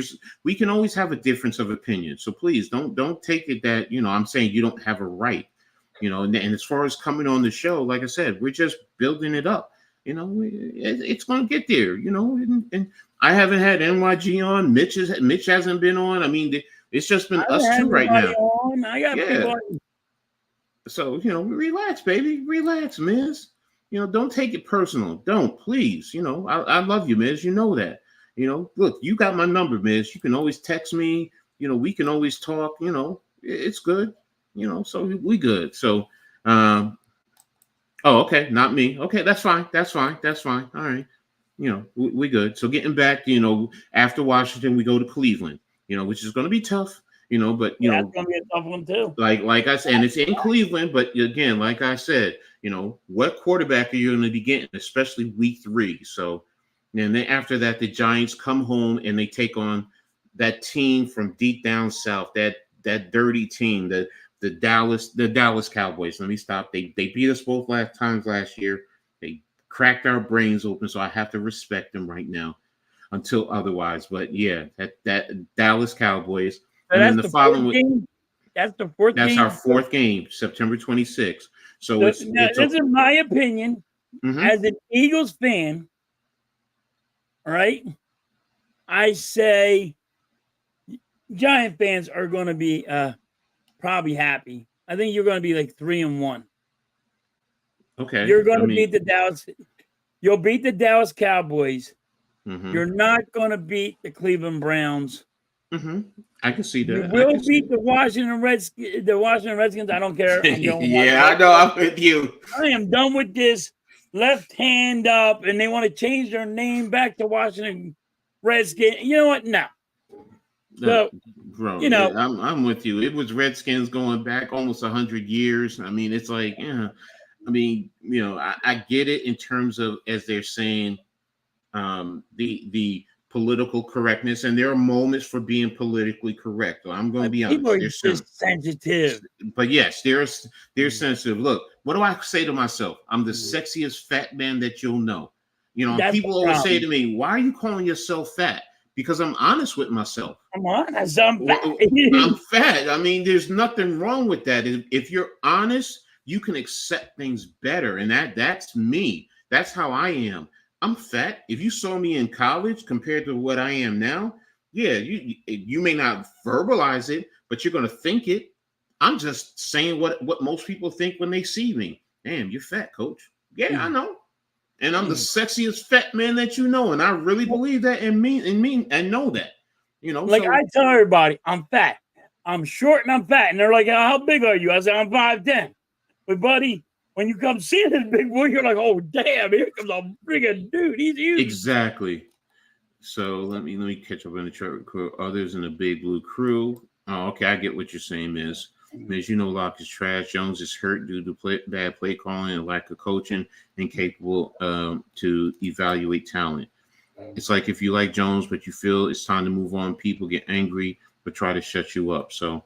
We can always have a difference of opinion. So please don't take it that, I'm saying you don't have a right, and as far as coming on the show, like I said, we're just building it up. It's going to get there, and I haven't had NYG on. Mitch hasn't been on. I mean, it's just been us two right now. I got people on. So, relax, baby. Relax, Miz. Don't take it personal. Don't, please. I love you, Miz. You know that. Look, you got my number, Miz. You can always text me. We can always talk. It's good. So we good. So, oh, okay, not me. Okay, that's fine. All right. We good. So getting back, after Washington, we go to Cleveland, which is going to be tough, but, it's going to be a tough one too. Like I said, and it's in Cleveland, but again, like I said, what quarterback are you going to be getting, especially week 3? So, and then after that, the Giants come home and they take on that team from deep down south, that dirty team, the Dallas Cowboys. Let me stop. They beat us both last year. They cracked our brains open, so I have to respect them right now until otherwise. But yeah, that Dallas Cowboys. So and then the following week. That's the fourth game. That's our fourth game, September 26th. So this is my opinion as an Eagles fan. All right, I say Giant fans are going to be probably happy. I think you're going to be like 3-1. Okay, you're going to beat the Dallas. You'll beat the Dallas Cowboys. You're not going to beat the Cleveland Browns. I can see that. You will beat the Washington Redskins. I don't care. Yeah, I know. I'm with you. I am done with this left hand up, and they want to change their name back to Washington Redskins. You know what? No. So, bro, I'm with you. It was Redskins going back almost 100 years. I mean, it's like, yeah. I mean, I get it in terms of, as they're saying, the political correctness, and there are moments for being politically correct. So I'm going to be honest. People are just sensitive. But yes, they're sensitive. Look, what do I say to myself? I'm the sexiest fat man that you'll know. People always say to me, "Why are you calling yourself fat?" Because I'm honest with myself. Come on, I'm fat. I'm fat. I mean, there's nothing wrong with that. If you're honest, you can accept things better, and that's me. That's how I am. I'm fat. If you saw me in college compared to what I am now, yeah, you may not verbalize it, but you're going to think it. I'm just saying what most people think when they see me. Damn, you're fat, coach. Yeah, I know. And I'm the sexiest fat man that you know, and I really believe that and know that. Like I tell everybody, I'm fat. I'm short and I'm fat. And they're like, how big are you? I say, I'm 5'10". But buddy, when you come see this big boy, you're like, oh damn, here comes a friggin' dude. He's huge. Exactly. So let me catch up on the chart. Others in the big blue crew. Oh, okay, I get what you're saying, Miz. Miz, Locke is trash. Jones is hurt due to bad play calling and lack of coaching, incapable to evaluate talent. It's like if you like Jones, but you feel it's time to move on, people get angry, but try to shut you up. So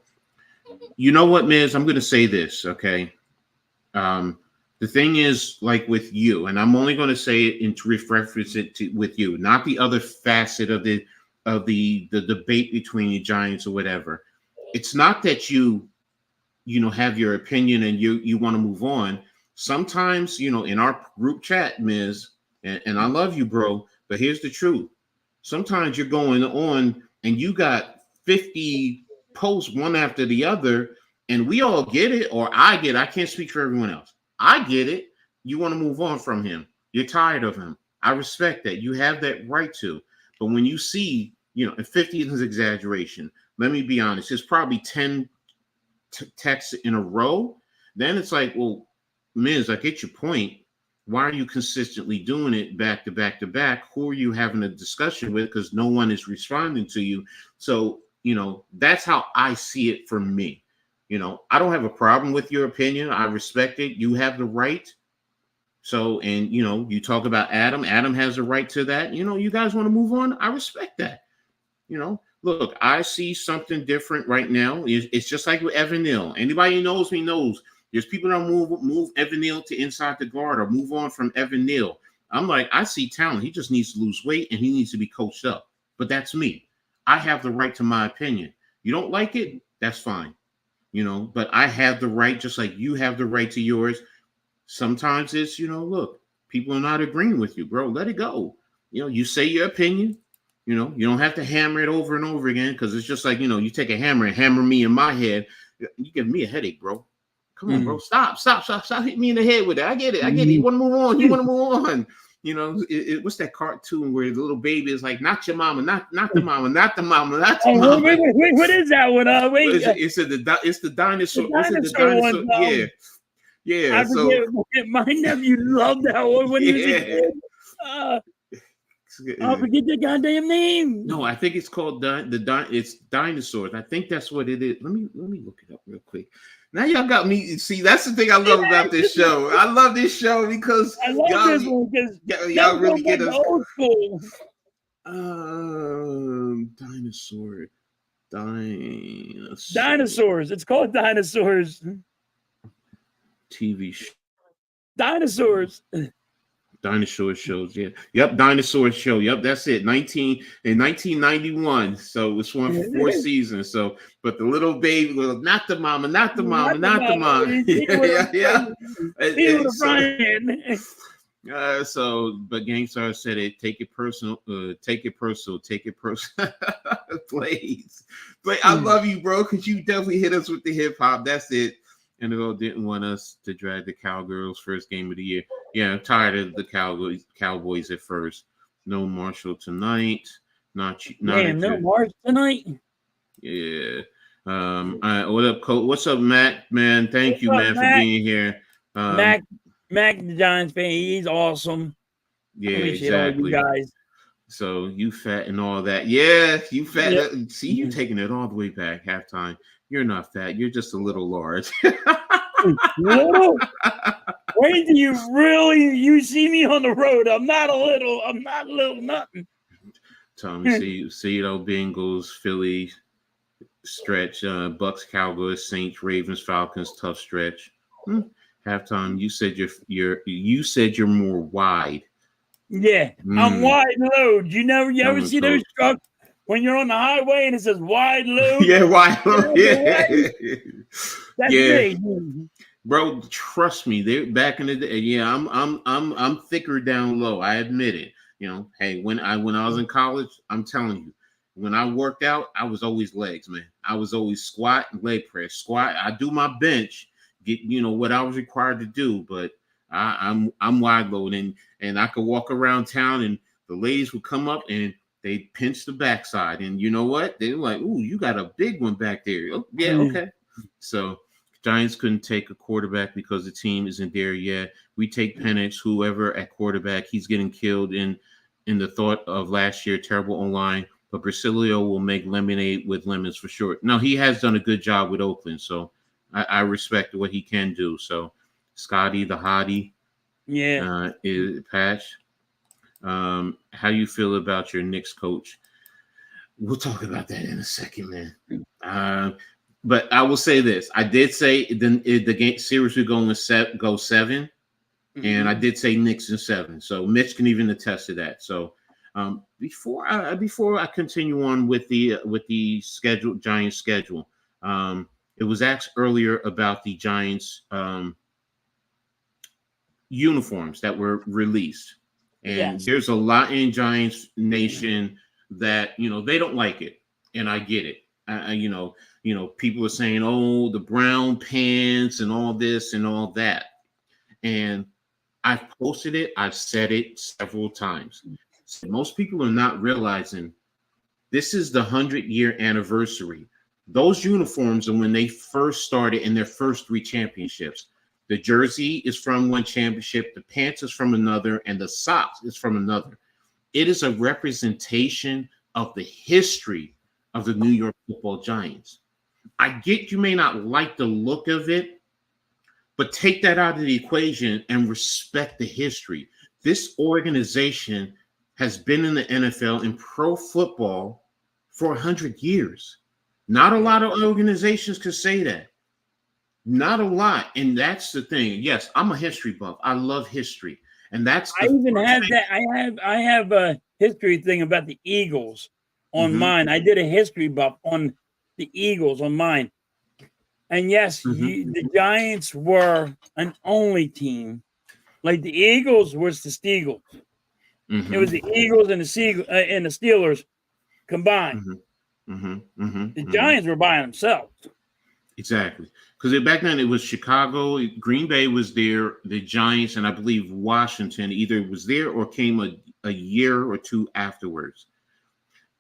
you know what, Miz? I'm going to say this, okay? The thing is, like with you, and I'm only going to say it and to reference it with you, not the other facet of the debate between the Giants or whatever. It's not that you have your opinion and you want to move on. Sometimes, in our group chat, Miz, and I love you, bro, but here's the truth. Sometimes you're going on and you got 50 posts one after the other, and we all get it, or I get it. I can't speak for everyone else. I get it. You want to move on from him. You're tired of him. I respect that. You have that right to. But when you see, and 50 is exaggeration. Let me be honest. It's probably 10 texts in a row. Then it's like, well, Miz, I get your point. why are you consistently doing it back to back to back? Who are you having a discussion with? Because no one is responding to you. So, that's how I see it for me. I don't have a problem with your opinion. I respect it. You have the right. So, and you talk about Adam. Adam has a right to that. You guys want to move on. I respect that. Look, I see something different right now. It's just like with Evan Neal. Anybody who knows me knows there's people that move Evan Neal to inside the guard or move on from Evan Neal. I'm like, I see talent. He just needs to lose weight and he needs to be coached up. But that's me. I have the right to my opinion. You don't like it? That's fine. But I have the right, just like you have the right to yours. Sometimes it's, look, people are not agreeing with you, bro. Let it go. You say your opinion. You don't have to hammer it over and over again because it's just like, you take a hammer and hammer me in my head. You give me a headache, bro. Come on, bro. Stop hitting me in the head with it. I get it. You want to move on. What's that cartoon where the little baby is like, not your mama, not the mama, not the mama, not the mama. Wait, what is that one? Wait. It's the dinosaur. The dinosaur one. Yeah. I forget, my nephew loved that one when he was a kid. I forget the goddamn name. No, I think it's called it's dinosaurs. I think that's what it is. Let me look it up real quick. Now y'all got me. See, that's the thing I love about this show. I love this show because I love this one because y'all really get us. Old school. Dinosaurs. It's called Dinosaurs. TV show. Dinosaurs. Dinosaur shows, yeah. Yep, Dinosaur show. Yep, that's it. 1991. So it's one for 4 seasons. So, but the little baby, not the mama, not the mama, not the mama. Yeah. So, but Gangstar said it. Take it personal. Take it personal. Please. But I love you, bro, because you definitely hit us with the hip hop. That's it. NFL didn't want us to drag the Cowgirls first game of the year. Yeah, I'm tired of the Cowboys at first. No Marshall tonight. No Marshall tonight. Yeah. What up, Coach? What's up, Matt? Man, thank you, man, for being here. Mac, the Giants fan, he's awesome. Yeah, exactly. You guys. So you fat and all that. Yeah, you fat. Yep. See, you taking it all the way back halftime. You're not fat. You're just a little large. Little? Wait till you see me on the road. I'm not a little nothing. Tommy, see Bengals, Philly stretch, Bucks, Cowboys, Saints, Ravens, Falcons, tough stretch. Halftime, you said you're more wide. Yeah, I'm wide load. You ever see those trucks when you're on the highway and it says wide load? Yeah, wide load. Yeah. That's big. Bro, trust me. They back in the day. Yeah, I'm thicker down low. I admit it. Hey, when I was in college, I'm telling you, when I worked out, I was always legs, man. I was always squat and leg press. Squat. I do my bench, get what I was required to do, but I'm wide load and I could walk around town and the ladies would come up and they'd pinch the backside. And you know what? They were like, ooh, you got a big one back there. Oh, yeah, okay. So Giants couldn't take a quarterback because the team isn't there yet. We take Penix, whoever at quarterback, he's getting killed in the thought of last year, terrible O-line. But Brasilio will make lemonade with lemons for sure. No, he has done a good job with Oakland, so I respect what he can do. So Scotty the Hottie, is Patch. How you feel about your Knicks coach? We'll talk about that in a second, man. But I will say this: I did say the game series would go 7, and I did say Knicks in 7. So Mitch can even attest to that. So before I continue on with the schedule, Giants schedule, it was asked earlier about the Giants uniforms that were released. And there's a lot in Giants Nation that, they don't like it. And I get it. People are saying, oh, the brown pants and all this and all that. And I've posted it. I've said it several times. So most people are not realizing this is the 100-year anniversary. Those uniforms are when they first started in their first 3 championships. The jersey is from one championship, the pants is from another, and the socks is from another. It is a representation of the history of the New York Football Giants. I get you may not like the look of it, but take that out of the equation and respect the history. This organization has been in the NFL and pro football for 100 years. Not a lot of organizations could say that. Not a lot. And that's the thing. Yes, I'm a history buff. I love history. And that's I even have that. I have a history thing about the Eagles on mine. I did a history buff on the Eagles on mine. And yes, the Giants were an only team. Like the Eagles was the Steagles. It was the Eagles and the Steelers combined. The Giants were by themselves. Exactly. Because back then it was Chicago, Green Bay was there, the Giants, and I believe Washington either was there or came a year or two afterwards.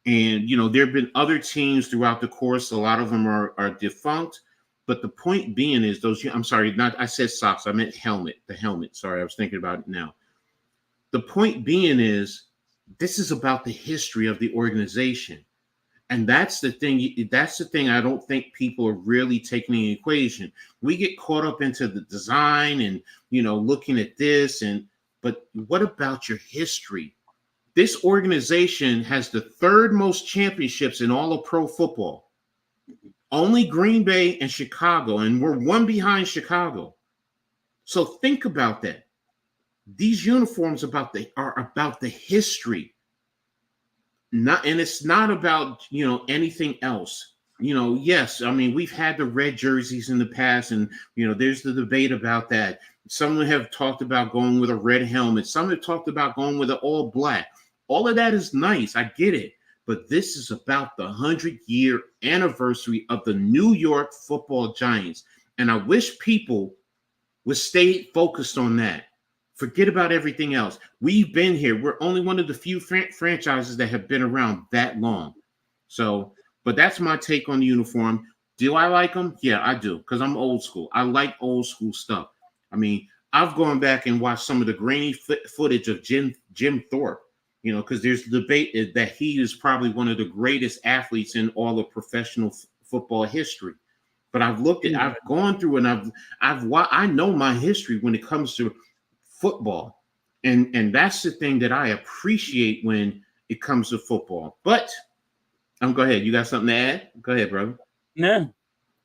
And, there have been other teams throughout the course. A lot of them are defunct. But the point being is I said socks. I meant helmet, the helmet. Sorry, I was thinking about it now. The point being is this is about the history of the organization. And that's the thing. That's the thing I don't think people are really taking in the equation. We get caught up into the design and, looking at this. But what about your history? This organization has the third most championships in all of pro football. Only Green Bay and Chicago, and we're one behind Chicago. So think about that. These uniforms are about the history. It's not about anything else. Yes, I mean we've had the red jerseys in the past, and there's the debate about that. Some have talked about going with a red helmet. Some have talked about going with an all black. All of that is nice. I get it. But this is about the 100-year anniversary of the New York Football Giants. And I wish people would stay focused on that. Forget about everything else. We've been here. We're only one of the few franchises that have been around that long. So, but that's my take on the uniform. Do I like them? Yeah, I do, because I'm old school. I like old school stuff. I mean, I've gone back and watched some of the grainy footage of Jim Thorpe. Because there's debate that he is probably one of the greatest athletes in all of professional football history. But I've gone through and I know my history when it comes to football. And that's the thing that I appreciate when it comes to football. But go ahead. You got something to add? Go ahead, brother. No.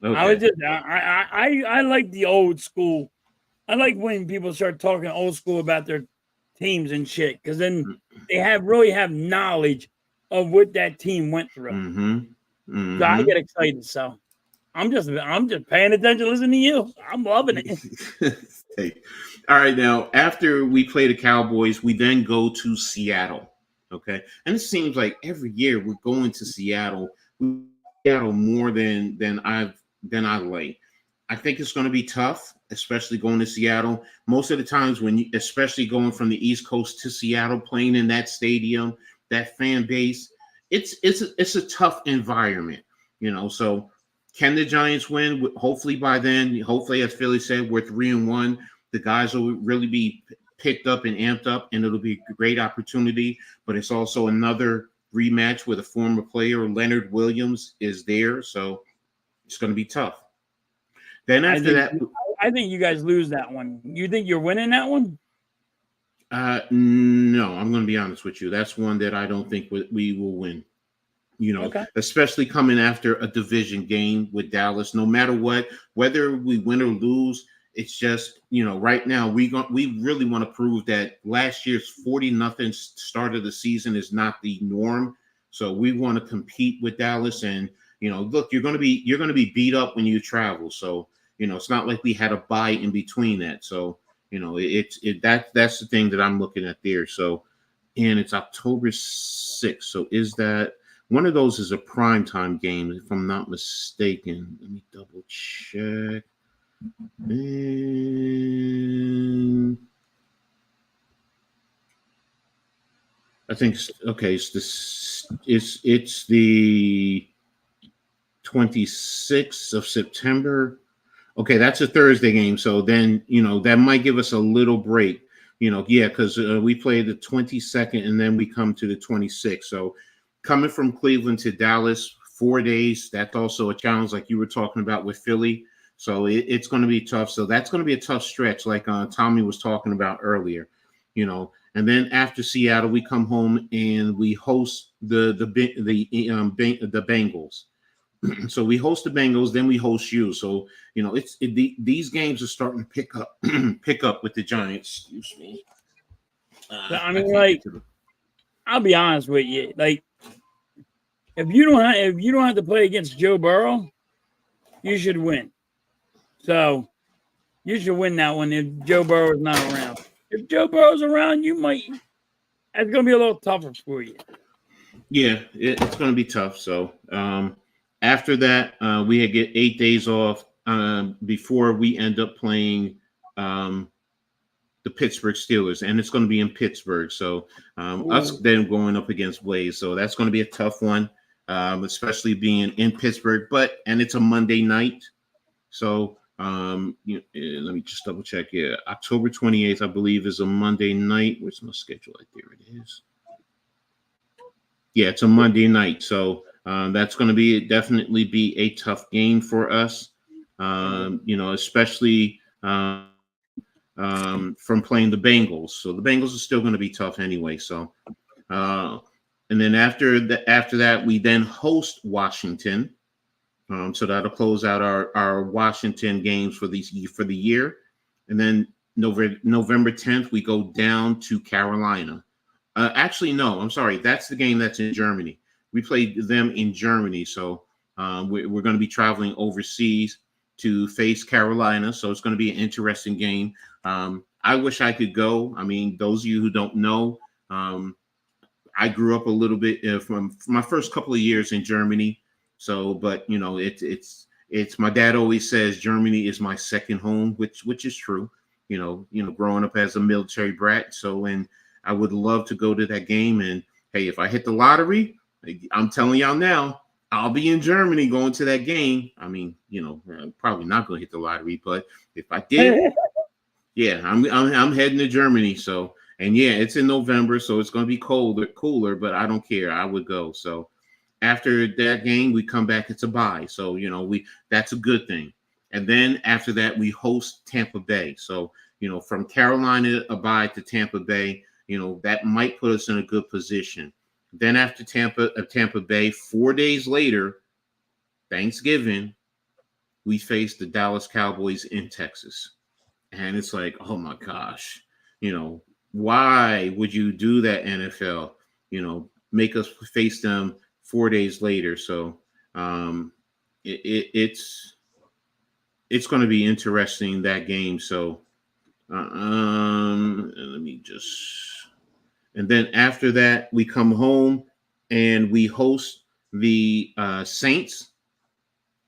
Okay. I was just I like the old school. I like when people start talking old school about their teams and shit, because then they really have knowledge of what that team went through. So I get excited. So I'm just paying attention, listening to you. I'm loving it. Hey. All right, now after we play the Cowboys, we then go to Seattle. Okay, and it seems like every year we're going to Seattle. Seattle more than I like. I think it's going to be tough, especially going to Seattle. Most of the times especially going from the East Coast to Seattle, playing in that stadium, that fan base, it's a tough environment, So can the Giants win? Hopefully by then, as Philly said, we're 3-1. The guys will really be picked up and amped up, and it'll be a great opportunity. But it's also another rematch where the former player, Leonard Williams, is there. So it's going to be tough. Then after that, I think you guys lose that one. You think you're winning that one? No, I'm going to be honest with you. That's one that I don't think we will win. Especially coming after a division game with Dallas. No matter what, whether we win or lose, it's just right now we really want to prove that last year's 40-0 start of the season is not the norm. So we want to compete with Dallas, and look, you're going to be beat up when you travel. So it's not like we had a bye in between that. So that's the thing that I'm looking at there. So, and it's October 6th. So is that one of those is a primetime game, if I'm not mistaken? Let me double check. And I think it's the 26th of September. Okay, that's a Thursday game. So then, that might give us a little break. Yeah, because we play the 22nd and then we come to the 26th. So coming from Cleveland to Dallas, 4 days, that's also a challenge like you were talking about with Philly. So it's going to be tough. So that's going to be a tough stretch like Tommy was talking about earlier, And then after Seattle, we come home and we host the Bengals. So we host the Bengals, then we host you. So these games are starting to pick up with the Giants. Excuse me. I mean, I'll be honest with you. Like, if you don't have to play against Joe Burrow, you should win. So you should win that one if Joe Burrow is not around. If Joe Burrow's around, that's going to be a little tougher for you. Yeah, it's going to be tough. So after that, we get 8 days off before we end up playing the Pittsburgh Steelers, and it's going to be in Pittsburgh. So us then going up against Blaze. So that's going to be a tough one, especially being in Pittsburgh. And it's a Monday night. So let me just double check here. October 28th, I believe, is a Monday night. Where's my schedule? There it is. Yeah, it's a Monday night. So that's going to definitely be a tough game for us, especially from playing the Bengals. So the Bengals are still going to be tough anyway. So, and then after that, we then host Washington. So that'll close out our Washington games for the year. And then November 10th, we go down to Carolina. Actually, no, I'm sorry. That's the game that's in Germany. We played them in Germany. So we're going to be traveling overseas to face Carolina. So it's going to be an interesting game. I wish I could go. I mean, those of you who don't know, I grew up a little bit from my first couple of years in Germany. So, but it's my dad always says Germany is my second home, which is true. Growing up as a military brat. So, and I would love to go to that game. And hey, if I hit the lottery, I'm telling y'all now, I'll be in Germany going to that game. I mean, I'm probably not going to hit the lottery, but if I did, yeah, I'm heading to Germany. So, and yeah, it's in November, so it's going to be cooler, but I don't care. I would go. So after that game, we come back. It's a bye. So, that's a good thing. And then after that, we host Tampa Bay. So, from Carolina, a bye to Tampa Bay, that might put us in a good position. Then after Tampa Bay, 4 days later, Thanksgiving, we face the Dallas Cowboys in Texas. And it's like, oh my gosh, why would you do that, NFL? Make us face them 4 days later. So it's going to be interesting, that game. So let me just. And then after that, we come home and we host the Saints.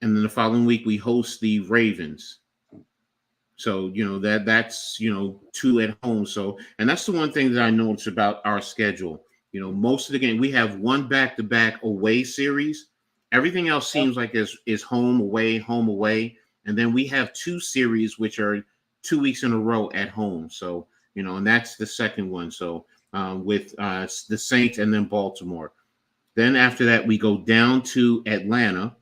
And then the following week, we host the Ravens. So, that's 2 at home. So, and that's the one thing that I noticed about our schedule. Most of the game, we have one back-to-back away series. Everything else seems like is home, away. And then we have 2 series, which are 2 weeks in a row at home. So, and that's the second one. So, with the Saints and then Baltimore. Then after that, we go down to Atlanta.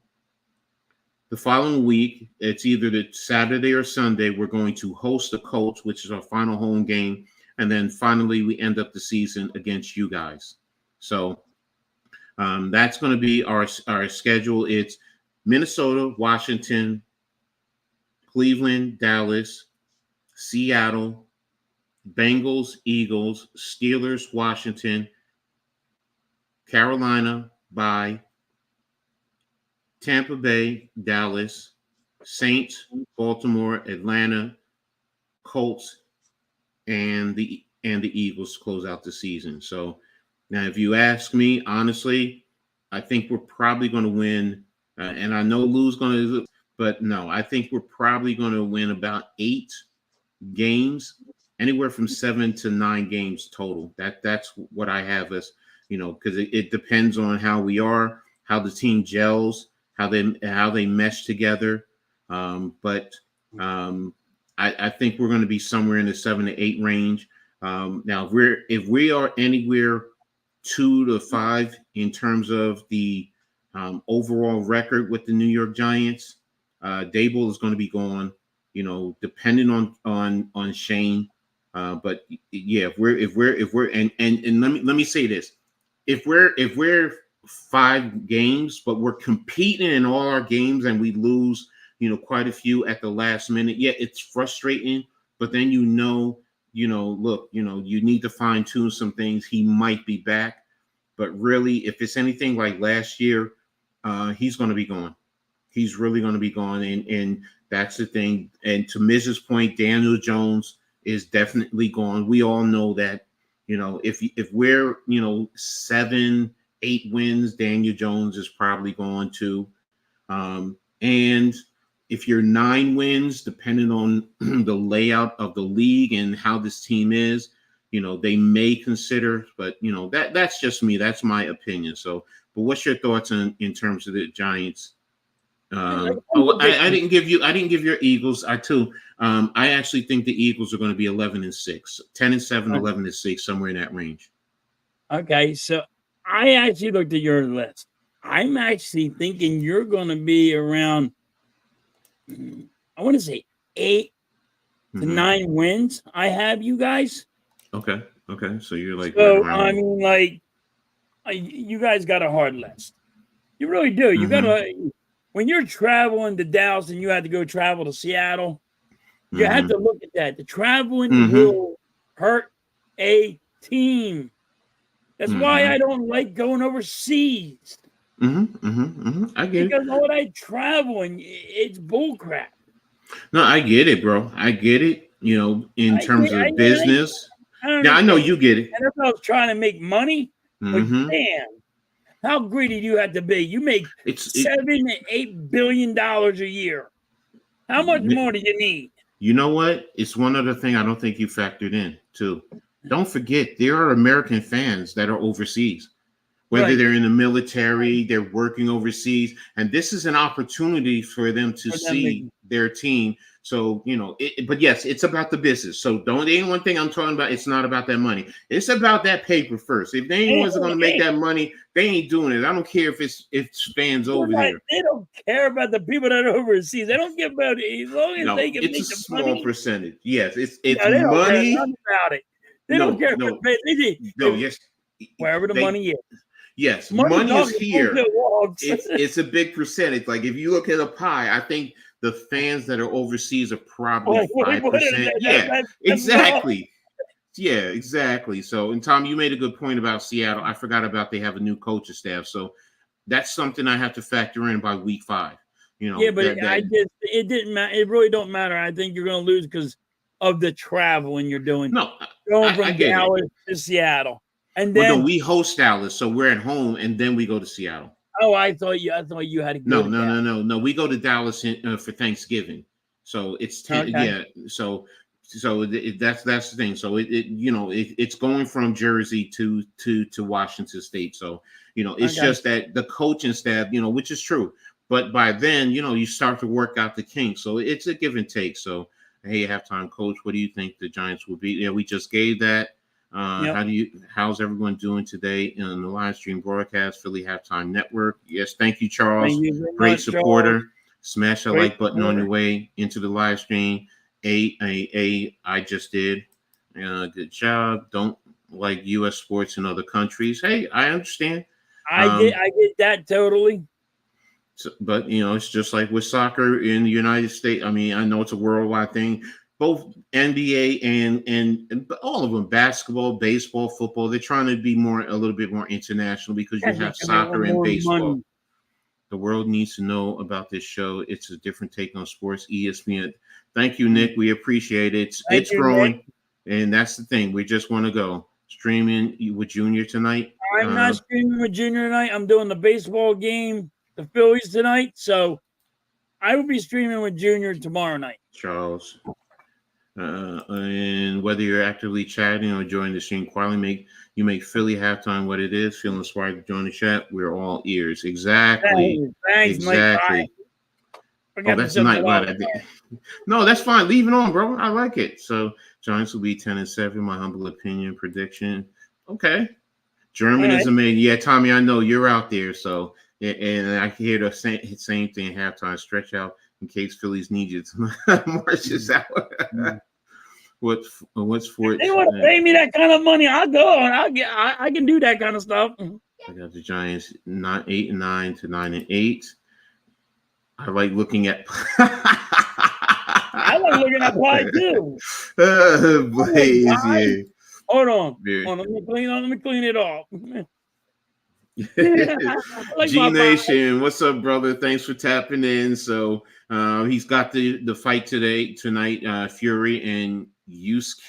The following week, it's either the Saturday or Sunday, we're going to host the Colts, which is our final home game. And then finally, we end up the season against you guys. So that's going to be our schedule. It's Minnesota, Washington, Cleveland, Dallas, Seattle, Bengals, Eagles, Steelers, Washington, Carolina, bye, Tampa Bay, Dallas, Saints, Baltimore, Atlanta, Colts, and the Eagles to close out the season. So now, if you ask me, honestly, I think we're probably going to win. And I know Lou's going to, but no, I think we're probably going to win about 8 games, anywhere from 7 to 9 games total. That's what I have as, because it depends on how we are, how the team gels, how they mesh together. But I think we're going to be somewhere in the 7 to 8 range. Now, if we are anywhere 2 to 5 in terms of the overall record with the New York Giants, Dable is going to be gone. Depending on Shane. But yeah, if we're and let me say this: if we're 5 games, but we're competing in all our games and we lose, quite a few at the last minute. Yeah, it's frustrating, but then look, you need to fine tune some things. He might be back, but really, if it's anything like last year, he's going to be gone. He's really going to be gone, and that's the thing. And to Mrs. point, Daniel Jones is definitely gone. We all know that. If we're 7, 8 wins, Daniel Jones is probably going to. And if you're 9 wins, depending on the layout of the league and how this team is, they may consider. But that's just me. That's my opinion. So, but what's your thoughts in terms of the Giants? I didn't give your Eagles. I actually think the Eagles are going to be 11-6, 10-7, 11-6, somewhere in that range. Okay, so I actually looked at your list. I'm actually thinking you're going to be around, I want to say 8 to 9 wins. I have you guys. Okay. So you're like, so right around. You guys got a hard list. You really do. You got to. When you're traveling to Dallas and you have to go travel to Seattle, you have to look at that. The traveling will hurt a team. That's why I don't like going overseas. I get it. Because all that traveling, it's bullcrap. No, I get it, bro. I get it. In terms of business. I know you get it. And if I was trying to make money, but damn. How greedy do you have to be? You make $7 to $8 billion a year. How much more do you need? You know what? It's one other thing I don't think you factored in too. Don't forget, there are American fans that are overseas, whether they're in the military, they're working overseas, and this is an opportunity for them to see their team. So, but yes, it's about the business. So ain't one thing I'm talking about. It's not about that money. It's about that paper first. If they ain't going to make that money, they ain't doing it. I don't care if it's fans over there. They don't care about the people that are overseas. They don't care about it as long as they can make the money. It's a small percentage. Yes, it's they money. Don't care nothing about it. They don't care. Yes. Wherever the money is. Yes, money is here. It's a big percentage. Like if you look at a pie, I think the fans that are overseas are probably 5%. Yeah, exactly. Yeah, exactly. So, and Tom, you made a good point about Seattle. I forgot about they have a new coaching staff. So that's something I have to factor in by week 5. Yeah, but it didn't matter. It really don't matter. I think you're going to lose because of the traveling you're doing. No, going from Dallas to Seattle. And then we host Dallas, so we're at home, and then we go to Seattle. Oh, I thought you had to go. No. We go to Dallas for Thanksgiving, so it's 10. Okay. Yeah, so that's the thing. So it's going from Jersey to Washington State. So it's just that the coaching staff, which is true, but by then you start to work out the kinks. So it's a give and take. So hey, halftime coach, what do you think the Giants will be? Yeah, we just gave that. How's everyone doing today in the live stream broadcast, Philly Halftime Network? Yes, thank you, Charles. Thank you Great supporter. Charles. Smash that like button on your way into the live stream. I just did. Good job. Don't like U.S. sports in other countries. Hey, I understand. I get that totally. So, but it's just like with soccer in the United States. I mean, I know it's a worldwide thing. Both NBA and all of them, basketball, baseball, football, they're trying to be a little bit more international because you have soccer and baseball. Money. The world needs to know about this show. It's a different take on sports. ESPN. Thank you, Nick. We appreciate it. It's growing, Nick. And that's the thing. We just want to go streaming with Junior tonight. I'm not streaming with Junior tonight. I'm doing the baseball game, the Phillies tonight. So I will be streaming with Junior tomorrow night. Charles. And whether you're actively chatting or joining the stream, quietly make Philly halftime what it is. Feel inspired to join the chat. We're all ears. Exactly. Thanks, exactly. Mike. Oh, that's Night Light. No, that's fine. Leave it on, bro. I like it. So Giants will be 10-7. My humble opinion prediction. Okay. All German is right. amazing. Yeah, Tommy, I know you're out there. So and I hear the same thing halftime. Stretch out in case Phillies need you to march this out. What's for If it? they want to pay me that kind of money, I'll go and I can do that kind of stuff. I got the Giants 8-9 to 9-8. I like looking at. I like looking at pie too. Blaze, yeah. Hold on. Yeah. Let me clean it off. Like G my pie. Nation, what's up, brother? Thanks for tapping in. So he's got the fight tonight, Fury and Usyk.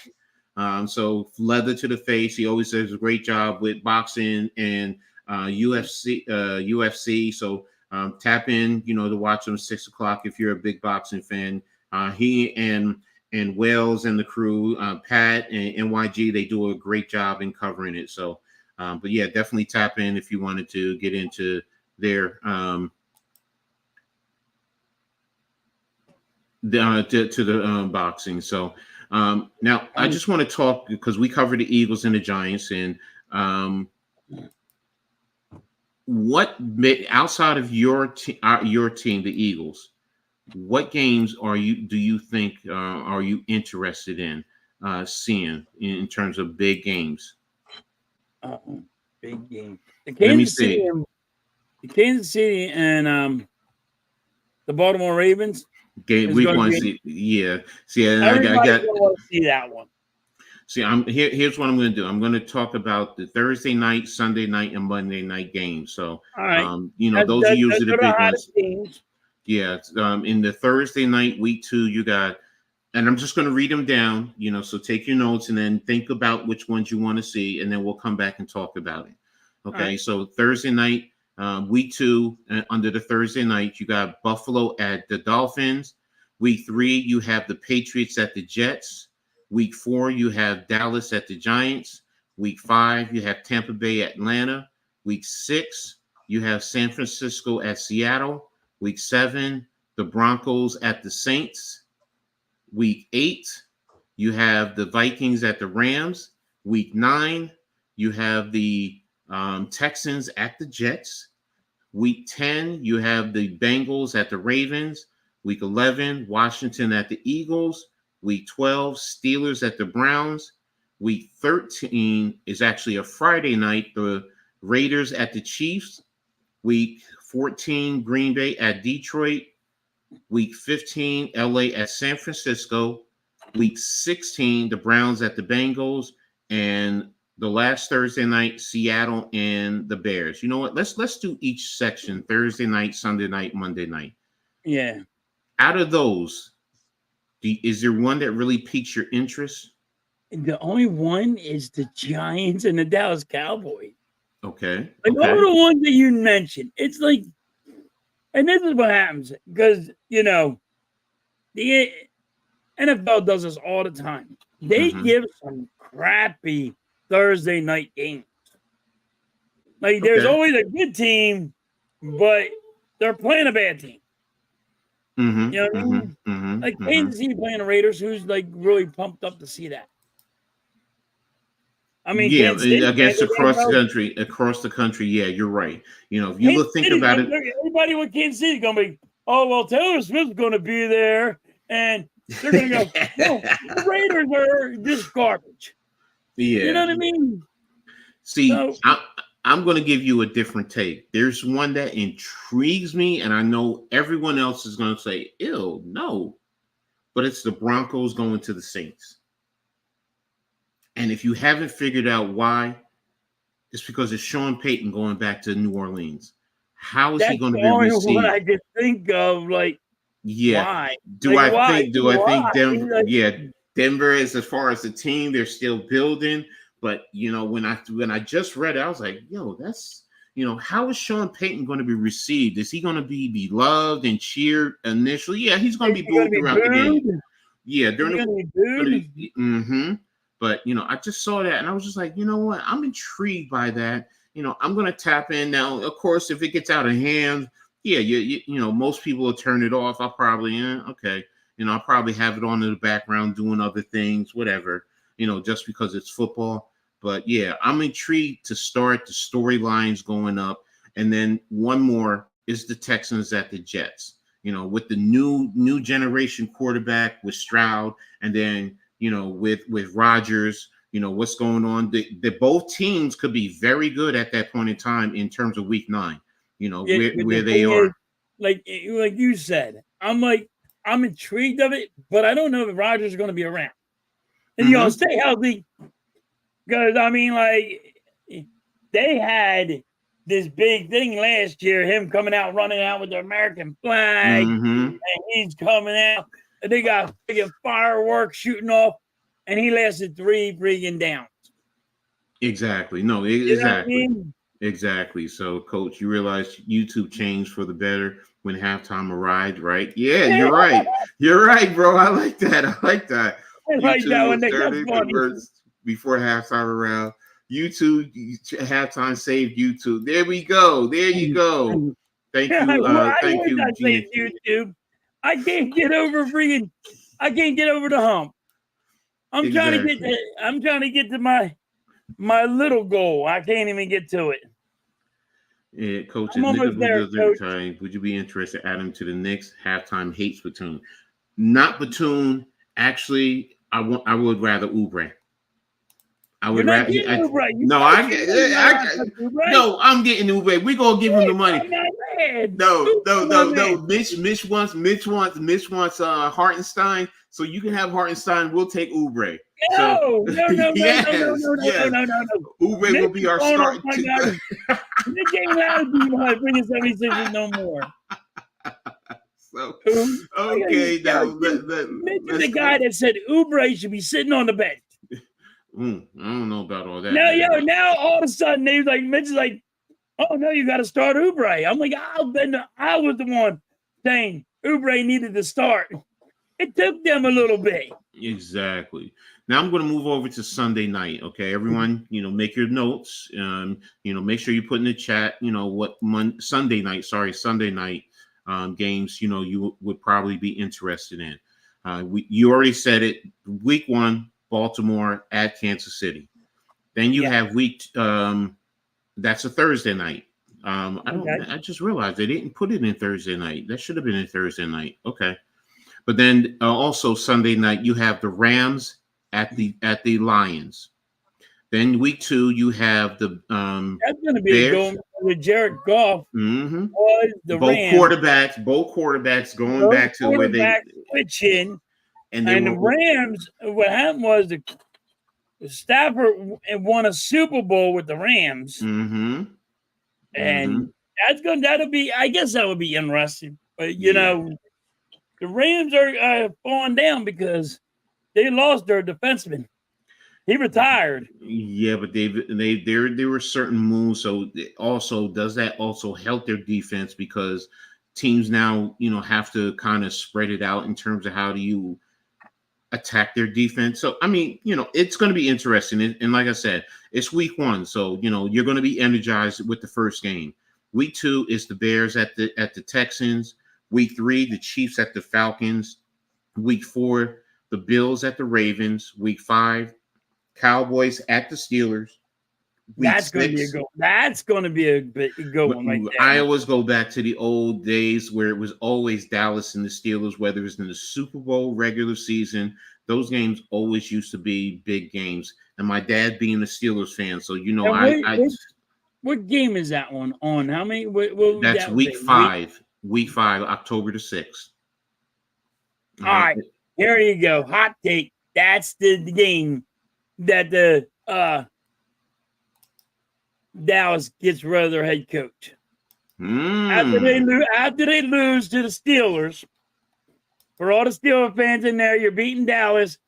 So leather to the face. He always does a great job with boxing and UFC. So tap in, to watch him 6 o'clock if you're a big boxing fan. He and Wells and the crew, Pat and NYG, they do a great job in covering it. So, but yeah, definitely tap in if you wanted to get into their to the boxing. So now I just want to talk because we covered the Eagles and the Giants, and what outside of your team, the Eagles, what games do you think are you interested in seeing in terms of big games? Big game. The Kansas City and the Baltimore Ravens. Game week 1. Yeah. See, I got want to see that one. See, here's what I'm going to do. I'm going to talk about the Thursday night, Sunday night, and Monday night games. So, all right. Those are usually the big ones. Games. Yeah. In the Thursday night, week 2, you got, and I'm just going to read them down, so take your notes and then think about which ones you want to see, and then we'll come back and talk about it. Okay. Right. So Thursday night, week 2, under the Thursday night, you got Buffalo at the Dolphins. Week 3, you have the Patriots at the Jets. Week 4, you have Dallas at the Giants. Week 5, you have Tampa Bay at Atlanta. Week 6, you have San Francisco at Seattle. Week 7, the Broncos at the Saints. Week 8, you have the Vikings at the Rams. Week 9, you have the Texans at the Jets. Week 10, you have the Bengals at the Ravens. Week 11, Washington at the Eagles. Week 12, Steelers at the Browns. Week 13 is actually a Friday night, the Raiders at the Chiefs. Week 14, Green Bay at Detroit. Week 15, LA at San Francisco. Week 16, the Browns at the Bengals. And the last Thursday night, Seattle and the Bears. You know what? Let's do each section: Thursday night, Sunday night, Monday night. Yeah. Out of those, is there one that really piques your interest? The only one is the Giants and the Dallas Cowboys. Okay. All the ones that you mentioned. It's like, and this is what happens because, the NFL does this all the time. They give some crappy Thursday night games. Like, there's always a good team, but they're playing a bad team. You know what I mean? Like Kansas City playing the Raiders, who's like really pumped up to see that. I mean, yeah, I guess across the country. Yeah, you're right. If you think about it, everybody with Kansas City is gonna be, oh well, Taylor Swift's gonna be there, and they're gonna go, no, the Raiders are just garbage. Yeah, you know what I mean. See, I'm going to give you a different take. There's one that intrigues me, and I know everyone else is going to say, ew, no. But it's the Broncos going to the Saints. And if you haven't figured out why, it's because it's Sean Payton going back to New Orleans. How is he going to be received? What I could think of, like, yeah. Why? Do I think Denver? Yeah, Denver is, as far as the team, they're still building. But when I just read it, I was like, yo, that's how is Sean Payton going to be received? Is he going to be beloved and cheered initially? Yeah, he's going to be booed throughout the game. Yeah, But I just saw that and I was just like, you know what? I'm intrigued by that. I'm going to tap in now. Of course, if it gets out of hand, yeah, most people will turn it off. I'll probably okay. I'll probably have it on in the background doing other things, whatever, just because it's football. But yeah, I'm intrigued to start the storylines going up. And then one more is the Texans at the Jets. With the new generation quarterback with Stroud, and then with Rodgers, what's going on. The both teams could be very good at that point in time in terms of Week 9. Where they are. Like you said, I'm intrigued of it, but I don't know if Rodgers is going to be around. And stay healthy, because I mean, like, they had this big thing last year, him coming out, running out with the American flag, and he's coming out, and they got freaking fireworks shooting off, and he lasted 3 freaking downs. Exactly. No, exactly. Exactly. So, Coach, you realize YouTube changed for the better when halftime arrived, right? Yeah, you're right. You're right, bro. I like that. I like that. I like that one. YouTube converts before halftime around. YouTube halftime saved YouTube. There we go. There you go. Thank you. Thank you, YouTube. I can't get over the hump. I'm trying to get to my little goal. I can't even get to it. Yeah, Coach, would you be interested in adding to the next halftime hate platoon? Not platoon. Actually, I would rather Oubre. I would rather. No, I'm getting Oubre. We gonna give him the money. No. Mitch wants Hartenstein, so you can have Hartenstein. We'll take Oubre. No. Oubre will be our start. Mitch ain't allowed to be my bringing 76ers no more. So okay, now Mitch is the guy that said Oubre should be sitting on the bench. I don't know about all that. Now all of a sudden Mitch is like, oh no, you got to start Oubre. I'm like, I was the one saying Oubre needed to start. It took them a little bit. Exactly. Now I'm going to move over to Sunday night. Okay, everyone, make your notes. Make sure you put in the chat, what Sunday night games, you would probably be interested in. You already said it. Week 1, Baltimore at Kansas City. Then you have that's a Thursday night. I just realized they didn't put it in Thursday night. That should have been in Thursday night. Okay. But then also Sunday night, you have the Rams at the Lions. Then week 2, you have the that's going to be Bears. Going with Jared Goff. Was the both quarterbacks going back to where they switching. And the Rams, what happened was the Stafford won a Super Bowl with the Rams. And that'll be, I guess that would be interesting. But, the Rams are falling down because they lost their defenseman. He retired. Yeah, but there were certain moves. So does that also help their defense, because teams now, have to kind of spread it out in terms of how do you attack their defense. So, I mean, it's going to be interesting. And like I said, it's week 1. So, you're going to be energized with the first game. Week 2 is the Bears at the Texans. Week 3, the Chiefs at the Falcons. Week 4, the Bills at the Ravens. Week 5, Cowboys at the Steelers. That's going to be a good one right there. I always go back to the old days where it was always Dallas and the Steelers, whether it was in the Super Bowl, regular season. Those games always used to be big games. And my dad being a Steelers fan, so what game is that one on? How many? That's week 5. Week 5, October the 6th. All right, here you go. Hot take. That's the game that the Dallas gets rid of their head coach. After they lose to the Steelers, for all the Steelers fans in there, you're beating Dallas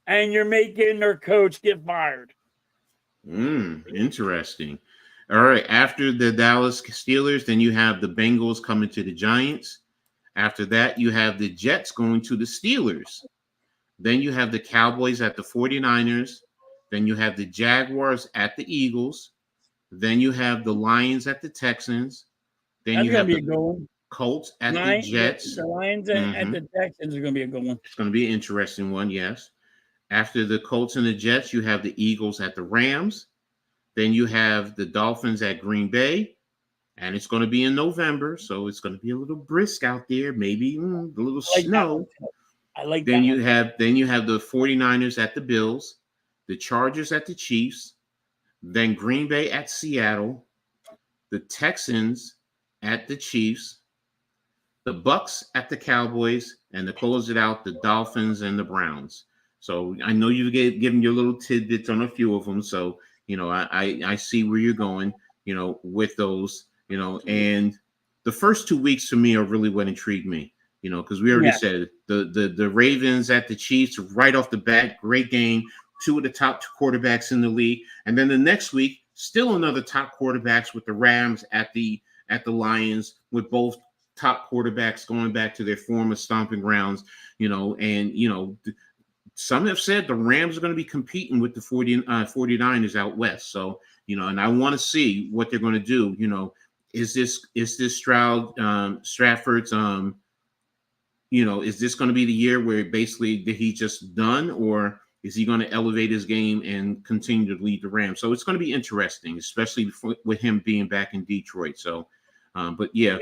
and you're making their coach get fired. Interesting. All right, after the Dallas Steelers, then you have the Bengals coming to the Giants. After that, you have the Jets going to the Steelers. Then you have the Cowboys at the 49ers. Then you have the Jaguars at the Eagles. Then you have the Lions at the Texans. Then you have Colts at the Jets. The Lions at the Texans are going to be a good one. It's going to be an interesting one, yes. After the Colts and the Jets, you have the Eagles at the Rams. Then you have the Dolphins at Green Bay. And it's going to be in November, so it's going to be a little brisk out there, maybe a little snow. I like then that. You have the 49ers at the Bills, the Chargers at the Chiefs, then Green Bay at Seattle, the Texans at the Chiefs, the Bucks at the Cowboys, and to close it out, the Dolphins and the Browns. So I know you've given your little tidbits on a few of them. So, I see where you're going, with those, and the first 2 weeks for me are really what intrigued me, because we already said the Ravens at the Chiefs right off the bat, great game, two of the top quarterbacks in the league. And then the next week, still another top quarterbacks with the Rams at the Lions, with both top quarterbacks going back to their former stomping grounds, some have said the Rams are going to be competing with the 49ers out west. So, and I want to see what they're going to do. Is this Stratford's, is this going to be the year where basically he's just done, or is he going to elevate his game and continue to lead the Rams? So it's going to be interesting, especially with him being back in Detroit. So, but yeah,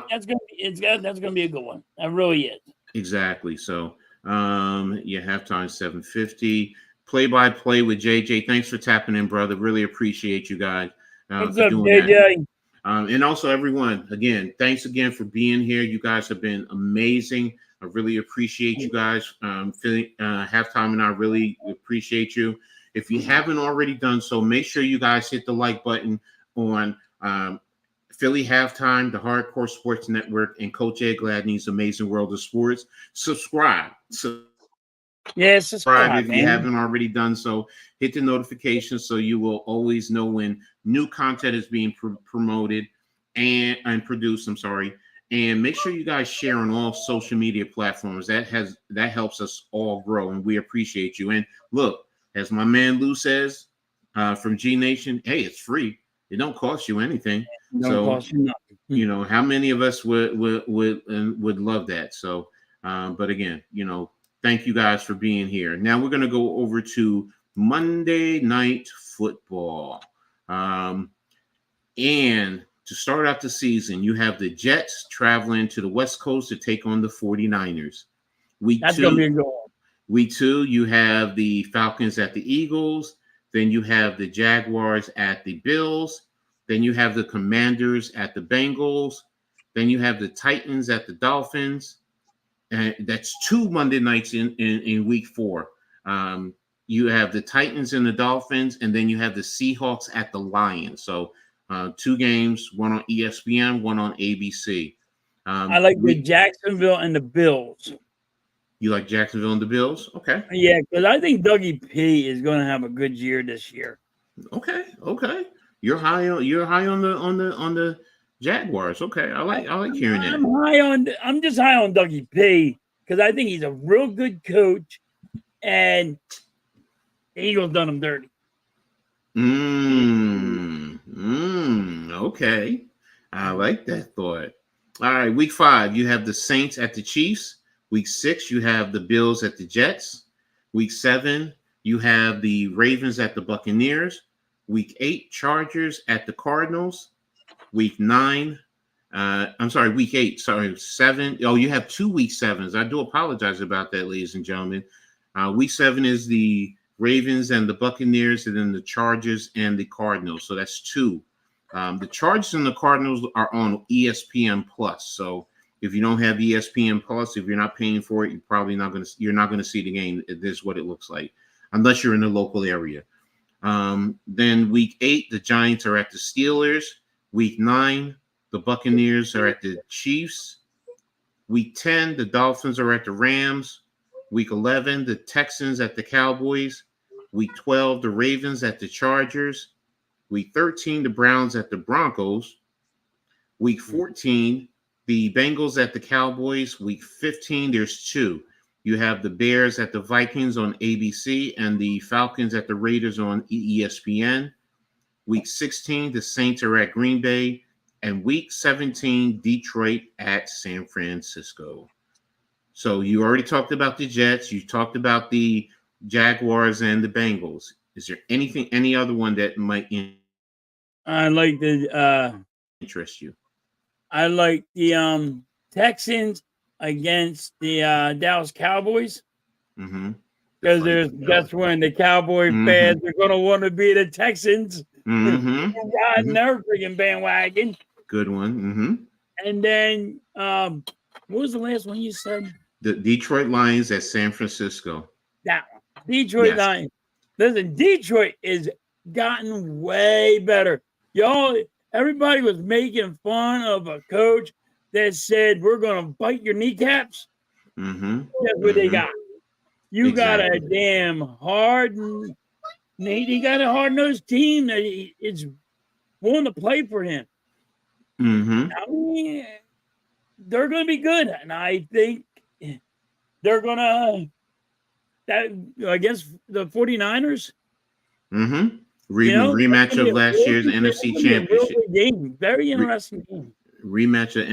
that's going to be a good one. That really is. Exactly. So, halftime 7:50. Play-by-play with JJ. Thanks for tapping in, brother. Really appreciate you guys. What's up, JJ? And also everyone, again, thanks again for being here. You guys have been amazing. I really appreciate you guys. Halftime and I really appreciate you. If you haven't already done so, make sure you guys hit the like button on Philly Halftime, the Hardcore Sports Network, and Coach Ed Gladney's Amazing World of Sports. Subscribe if you haven't already done so. Hit the notifications so you will always know when new content is being promoted and produced. And make sure you guys share on all social media platforms. That helps us all grow, and we appreciate you. And look, as my man Lou says from G Nation, hey, it's free. It don't cost you anything. Cost you nothing. How many of us would love that? So, but again, thank you guys for being here. Now we're going to go over to Monday Night Football. And to start out the season, you have the Jets traveling to the West Coast to take on the 49ers. That's going to be a good one. Week 2, you have the Falcons at the Eagles. Then you have the Jaguars at the Bills. Then you have the Commanders at the Bengals. Then you have the Titans at the Dolphins. And that's 2 Monday nights in week 4. You have the Titans and the Dolphins, and then you have the Seahawks at the Lions. So 2 games, one on ESPN, one on ABC. I like the Jacksonville and the Bills. You like Jacksonville and the Bills? Okay. Yeah, because I think Dougie P is going to have a good year this year. Okay. You're high on the Jaguars. Okay, I like hearing that. I'm just high on Dougie P because I think he's a real good coach, and the Eagles done him dirty. Okay, I like that thought. All right, week 5, you have the Saints at the Chiefs. Week 6, you have the Bills at the Jets. Week 7, you have the Ravens at the Buccaneers. Week 8, Chargers at the Cardinals. Week 8. Sorry, 7. Oh, you have 2 week 7s. I do apologize about that, ladies and gentlemen. Week 7 is the Ravens and the Buccaneers, and then the Chargers and the Cardinals. So that's 2. The Chargers and the Cardinals are on ESPN Plus. So if you don't have ESPN Plus, if you're not paying for it, you're not going to see the game. This is what it looks like, unless you're in the local area. Then week 8, the Giants are at the Steelers. Week 9, the Buccaneers are at the Chiefs. Week 10, the Dolphins are at the Rams. Week 11, the Texans at the Cowboys. Week 12, the Ravens at the Chargers. Week 13, the Browns at the Broncos. Week 14, the Bengals at the Cowboys. Week 15, there's 2. You have the Bears at the Vikings on ABC and the Falcons at the Raiders on ESPN. Week 16, the Saints are at Green Bay. and Week 17, Detroit at San Francisco. So you already talked about the Jets. You talked about the Jaguars and the Bengals. Is there any other one that might I like the interest you? Texans against the Dallas Cowboys. Mm-hmm. Because that's when the Cowboy fans are going to want to be the Texans. Mm-hmm. Riding their freaking bandwagon. Good one. Mm-hmm. And then, what was the last one you said? The Detroit Lions at San Francisco. That one. Detroit Lions. Listen, Detroit has gotten way better. Everybody was making fun of a coach that said, we're going to bite your kneecaps. Mm-hmm. That's what they got. You got a damn he got a hard-nosed team that is willing to play for him. Mm-hmm. I mean, they're going to be good, and I think they're going to against the 49ers. Mm-hmm. Rematch of last year's NFC Championship game. Very interesting game. Rematch of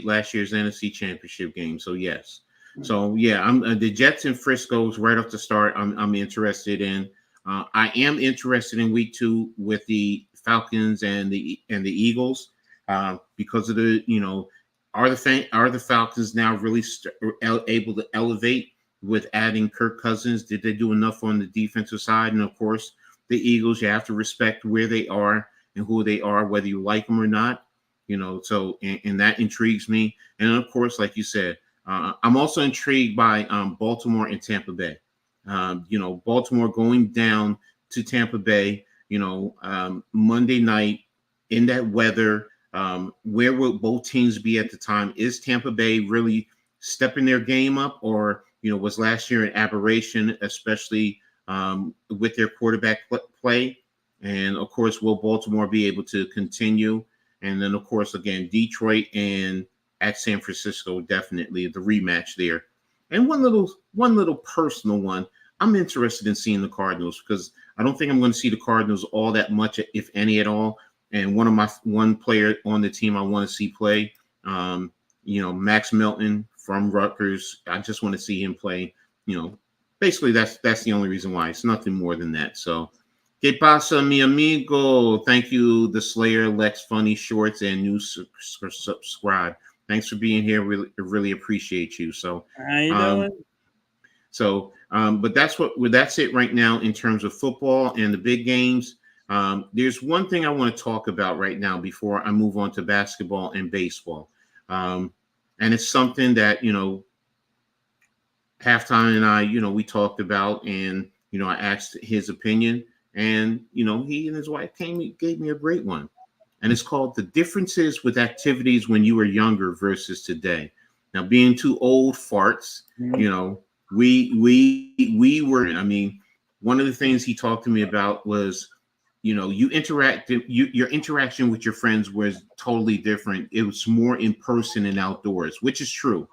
last year's NFC Championship game. So yes. So yeah, I'm the Jets and Frisco's right off the start. I'm interested in. I am interested in Week 2 with the Falcons and the Eagles because of the are the Falcons now really able to elevate with adding Kirk Cousins? Did they do enough on the defensive side? And of course, the Eagles, you have to respect where they are and who they are, whether you like them or not. So and that intrigues me. And of course, like you said. I'm also intrigued by Baltimore and Tampa Bay. Baltimore going down to Tampa Bay, Monday night in that weather. Where will both teams be at the time? Is Tampa Bay really stepping their game up, or was last year an aberration, especially with their quarterback play? And of course, will Baltimore be able to continue? And then, of course, again, Detroit and at San Francisco, definitely the rematch there. And one little personal one, I'm interested in seeing the Cardinals because I don't think I'm going to see the Cardinals all that much, if any at all. And one player on the team I want to see play, Max Melton from Rutgers. I just want to see him play. Basically that's the only reason why. It's nothing more than that. So, ¿Qué pasa, mi amigo? Thank you, the Slayer, Lex, Funny Shorts, and new subscribe. Thanks for being here. Really appreciate you. So, how you doing? So, but that's it right now in terms of football and the big games. There's one thing I want to talk about right now before I move on to basketball and baseball. And it's something that, Halftime and I, we talked about, and, I asked his opinion, and, he and his wife gave me a great one. And it's called The Differences with Activities When You Were Younger Versus Today. Now, being two old farts, we were, one of the things he talked to me about was, your interaction with your friends was totally different. It was more in person and outdoors, which is true.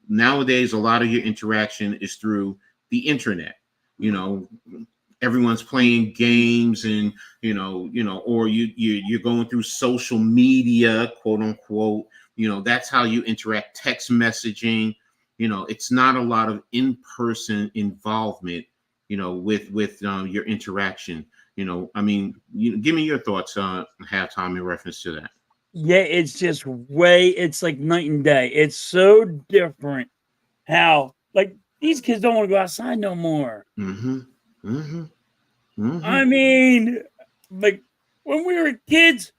Nowadays, a lot of your interaction is through the internet. Everyone's playing games and, or you're going through social media, quote unquote, that's how you interact, text messaging, it's not a lot of in-person involvement, with your interaction, give me your thoughts Halftime in reference to that. Yeah, it's like night and day. It's so different how, like, these kids don't want to go outside no more. Mm-hmm. Mm-hmm. Mm-hmm. Like when we were kids,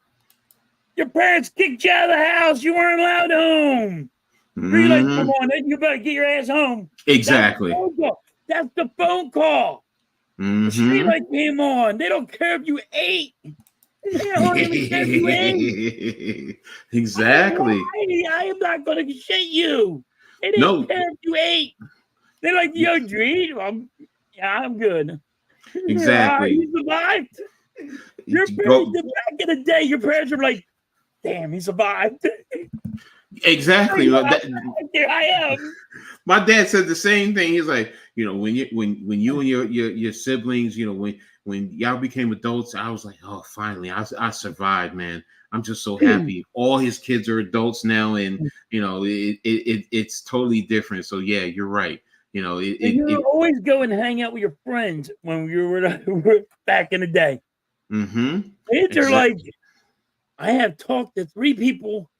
your parents kicked you out of the house. You weren't allowed home. Mm-hmm. You're like, come on, you better get your ass home. Exactly. That's the phone call. Mm-hmm. The street light came on. They don't care if you ate. They don't even care if you ate. Exactly. I am not going to shit you. They didn't care if you ate. They're like, yo, you eat? I'm good. Exactly. You survived. Your parents, back in the day, your parents were like, damn, he survived. Exactly. Here I am. My dad said the same thing. He's like, when you and your siblings, when y'all became adults, I was like, oh, finally, I survived, man. I'm just so happy. All his kids are adults now, and it's totally different. So yeah, you're right. You always go and hang out with your friends when you were back in the day. Mm-hmm. Kids are like, I have talked to 3 people,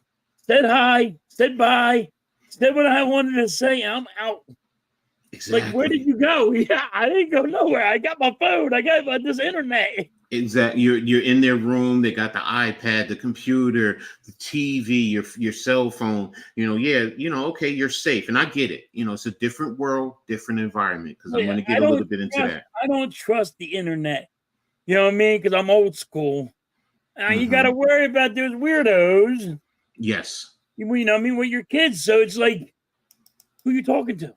said hi, said bye, said what I wanted to say. I'm out. Exactly. Like, where did you go? Yeah, I didn't go nowhere. I got my phone. I got this internet. Exactly. You're in their room. They got the iPad, the computer, the TV, your cell phone. Okay, you're safe, and I get it. It's a different world, different environment. Because I'm going to get a little bit into that. I don't trust the internet. You know what I mean? Because I'm old school. You got to worry about those weirdos. Yes. You know what I mean? With your kids. So it's like, who you talking to?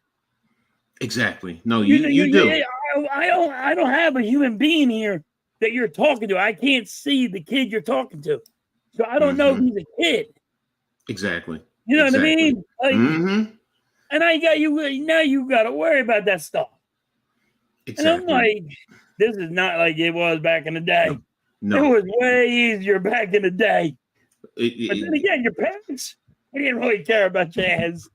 Exactly. No, you do. I don't have a human being here that you're talking to. I can't see the kid you're talking to. So I don't know if he's a kid. Exactly. You know what I mean? Like, and now you got to worry about that stuff. Exactly. And I'm like, this is not like it was back in the day. No. It was way easier back in the day. But then again, your parents, they didn't really care about jazz.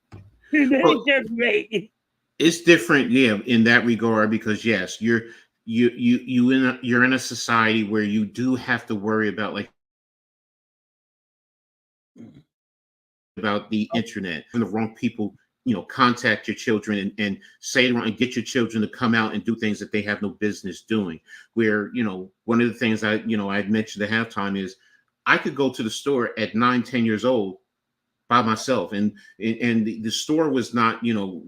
They didn't care for me. It's different, yeah, in that regard, because yes, you're in a society where you do have to worry about the internet and the wrong people, contact your children and say and get your children to come out and do things that they have no business doing. Where, one of the things I mentioned at halftime is I could go to the store at 9, 10 years old by myself, and the store was not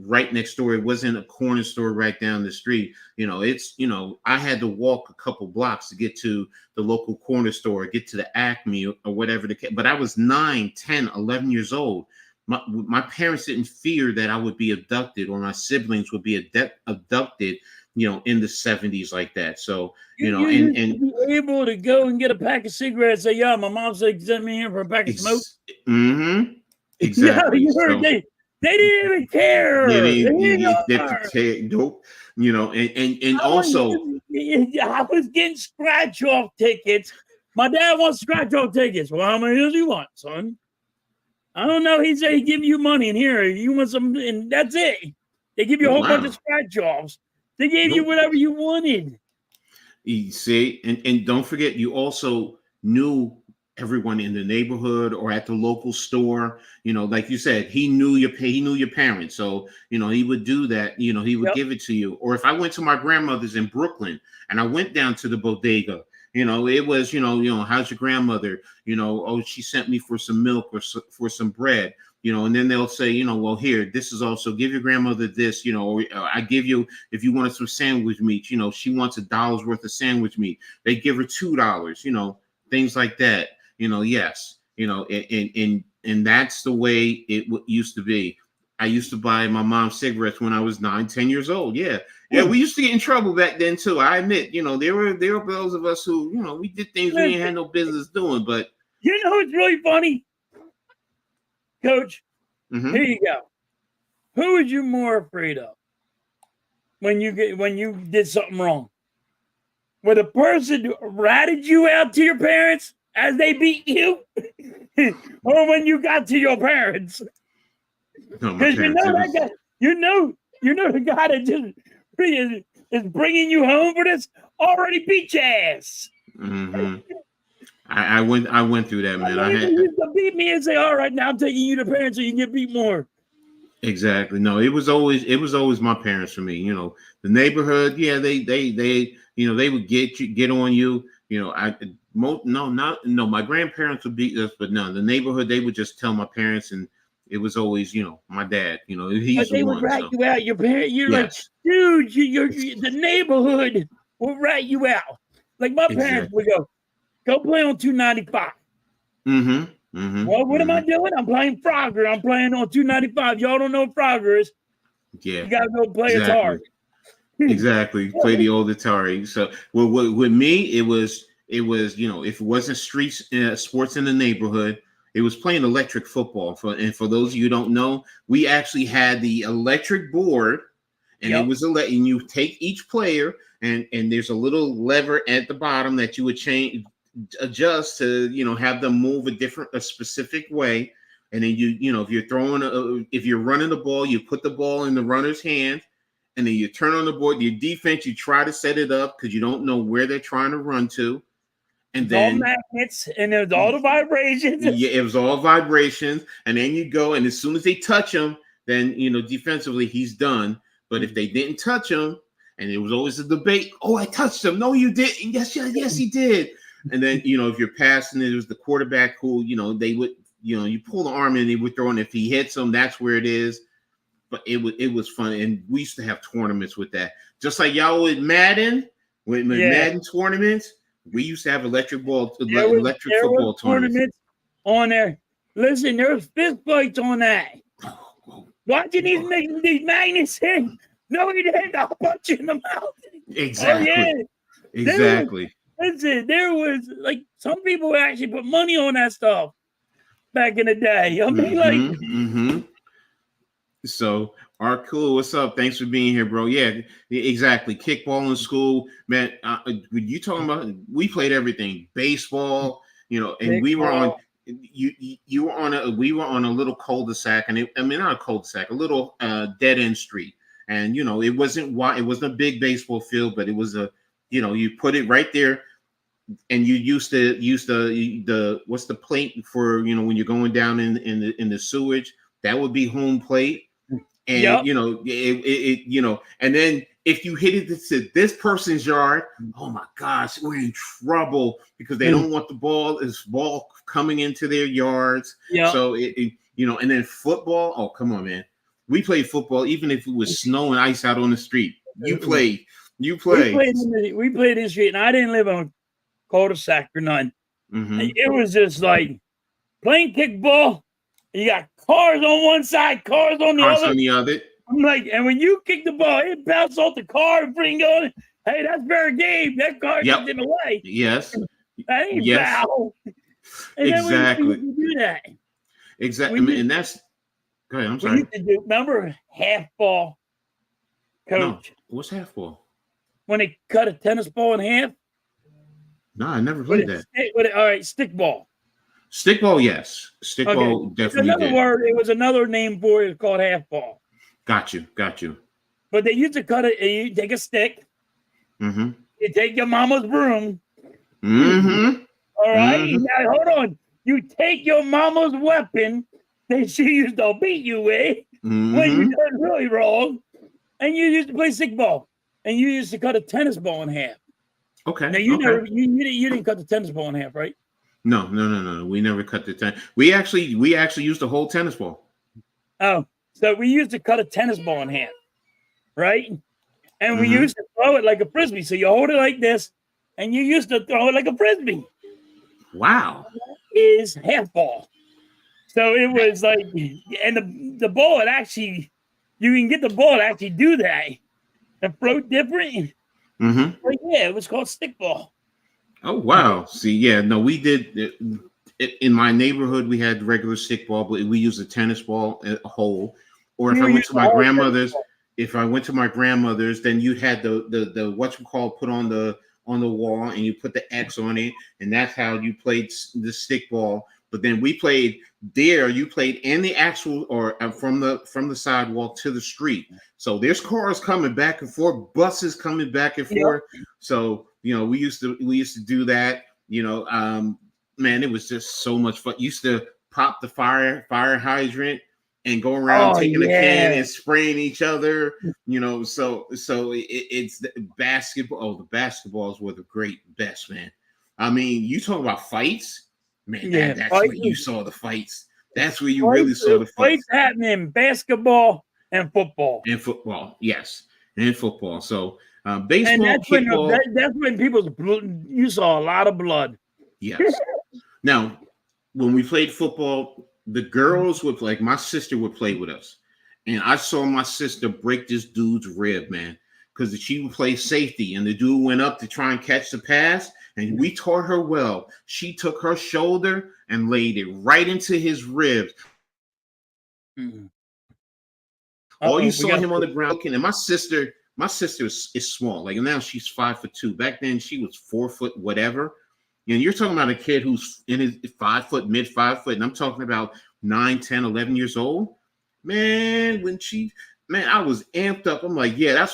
right next door. It wasn't a corner store right down the street. I had to walk a couple blocks to get to the local corner store, get to the Acme or whatever but I was 9, 10, 11 years old. My parents didn't fear that I would be abducted or my siblings would be abducted in the 70s like that. So and be able to go and get a pack of cigarettes. Say, yeah, my mom said send me here for a pack of smoke. Exactly. Yeah, they didn't even care. They didn't care. Nope. And also, I was getting scratch off tickets. My dad wants scratch off tickets. Well, how many does he want, son? I don't know. He said he give you money, and here you want some, and that's it. They give you a whole bunch of scratch offs. They gave you whatever you wanted. You see, and don't forget, you also knew everyone in the neighborhood or at the local store. Like you said, he knew your parents, so he would do that. He would give it to you. Or if I went to my grandmother's in Brooklyn and I went down to the bodega, it was how's your grandmother? Oh, she sent me for some milk or for some bread. And then they'll say, well, here, this is also, give your grandmother this, or I give you, if you wanted some sandwich meat, she wants $1 worth of sandwich meat. They give her $2, things like that. Yes, and that's the way it used to be. I used to buy my mom cigarettes when I was 9, 10 years old. Yeah. We used to get in trouble back then too. I admit, there were those of us who, we did things we didn't have no business doing. But it's really funny, Coach. Here you go. Who was you more afraid of when you did something wrong? When the person ratted you out to your parents as they beat you, or when you got to your parents? Because that guy, the guy that just is bringing you home for this already beat your ass. I went through that, man. He used to beat me and say, "All right, now I'm taking you to parents so you can get beat more." Exactly. No, it was always my parents for me. The neighborhood, yeah, they would get on you. My grandparents would beat us, but no, the neighborhood, they would just tell my parents, and it was always, my dad. He's they would rat you out. Your parents, you're like, dude, the neighborhood will rat you out. Like my parents would go play on 295. Well, what am I doing? I'm playing Frogger. I'm playing on 295. Y'all don't know what Frogger is. Yeah, you gotta go play Atari. Exactly, play the old Atari. So, with me, it was if it wasn't sports in the neighborhood, it was playing electric football. For those of you who don't know, we actually had the electric board, and it was and you take each player, and there's a little lever at the bottom that you would change adjust to, have them move a specific way. And then if you're if you're running the ball, you put the ball in the runner's hand, and then you turn on the board. Your defense, you try to set it up because you don't know where they're trying to run to. And it's then all magnets, and there's all the vibrations. Yeah, it was all vibrations. And then you go, and as soon as they touch him, then defensively he's done. But if they didn't touch him, and it was always a debate, oh, I touched him. No, you didn't. Yes, he did. And then if you're passing it was the quarterback who they would you pull the arm and they would throw, and if he hits him, that's where it is. But it was fun, and we used to have tournaments with that, just like y'all with Madden, with Madden tournaments. We used to have electric football tournaments on there. Listen, there's fist fights on that. Watching these magnets in. No, he didn't. I'll punch you in the mouth. Exactly. Oh, yeah. Exactly. There was like some people actually put money on that stuff back in the day. I mean, So, Cool, what's up? Thanks for being here, bro. Yeah, exactly. Kickball in school, man. You talking about? We played everything, baseball, and we were on. You were on we were on a little cul-de-sac, and not a cul-de-sac, a little dead end street, and it wasn't a big baseball field, but it was you put it right there, and you used to use the what's the plate for when you're going down in the sewage, that would be home plate. And and then if you hit it to this person's yard, oh my gosh, we're in trouble because they don't want the ball coming into their yards. Yeah. So and then football. Oh, come on, man. We played football even if it was snow and ice out on the street. You played. We played in the street, and I didn't live on a cul-de-sac or nothing. It was just like playing kickball. You got cars on one side, cars on the other. I'm like, and when you kick the ball, it bounces off the car and bring on. Hey, that's fair game. That car gets in the way. Yes. That ain't foul. Exactly. Then we do that. Exactly. And that's. Go ahead. I'm sorry. Remember half ball, coach? No. What's half ball? When they cut a tennis ball in half. No, I never played that. All right, stick ball. Stickball, yes. Stickball, definitely. Another word. It was another name for it. It's called half ball. Got you. But they used to cut it. You take a stick. You take your mama's broom. All right. Now hold on. You take your mama's weapon that she used to beat you with when you done really wrong, and you used to play stickball, and you used to cut a tennis ball in half. Okay. Now you didn't cut the tennis ball in half, right? No. We never cut the tennis. We actually used the whole tennis ball. Oh, so we used to cut a tennis ball in half, right? And we used to throw it like a frisbee. So you hold it like this, and you used to throw it like a frisbee. Wow. That is half ball. So it was like, and the ball, you can get the ball to actually do that and float different. But yeah, it was called stickball. Oh, wow. See, yeah, no, we did. In my neighborhood, we had regular stickball, but we used a tennis ball, a hole. Or if I went to my grandmother's, then you had the put on the wall, and you put the X on it, and that's how you played the stickball. But then we played there. You played in the actual, or from the sidewalk to the street. So there's cars coming back and forth, buses coming back and forth. So we used to do that. Man, it was just so much fun. Used to pop the fire hydrant and go around taking a can and spraying each other. So it's the basketball. Oh, the basketballs were the best, man. I mean, you talk about fights. Man, that's where you saw the fights. That's where you really saw the fights. Fights happening in basketball and football. And football, yes. And football. So baseball, and that's kickball. That's when you saw a lot of blood. Yes. Now, when we played football, the girls would like my sister would play with us. And I saw my sister break this dude's rib, man. Because she would play safety, and the dude went up to try and catch the pass. And we taught her well. She took her shoulder and laid it right into his ribs. All you saw him on the ground. And my sister is small. Like now she's 5'2". Back then she was 4 foot whatever. you're talking about a kid who's in his 5 foot, mid 5 foot, and I'm talking about 9, 10, 11 years old. Man, I was amped up. I'm like, yeah,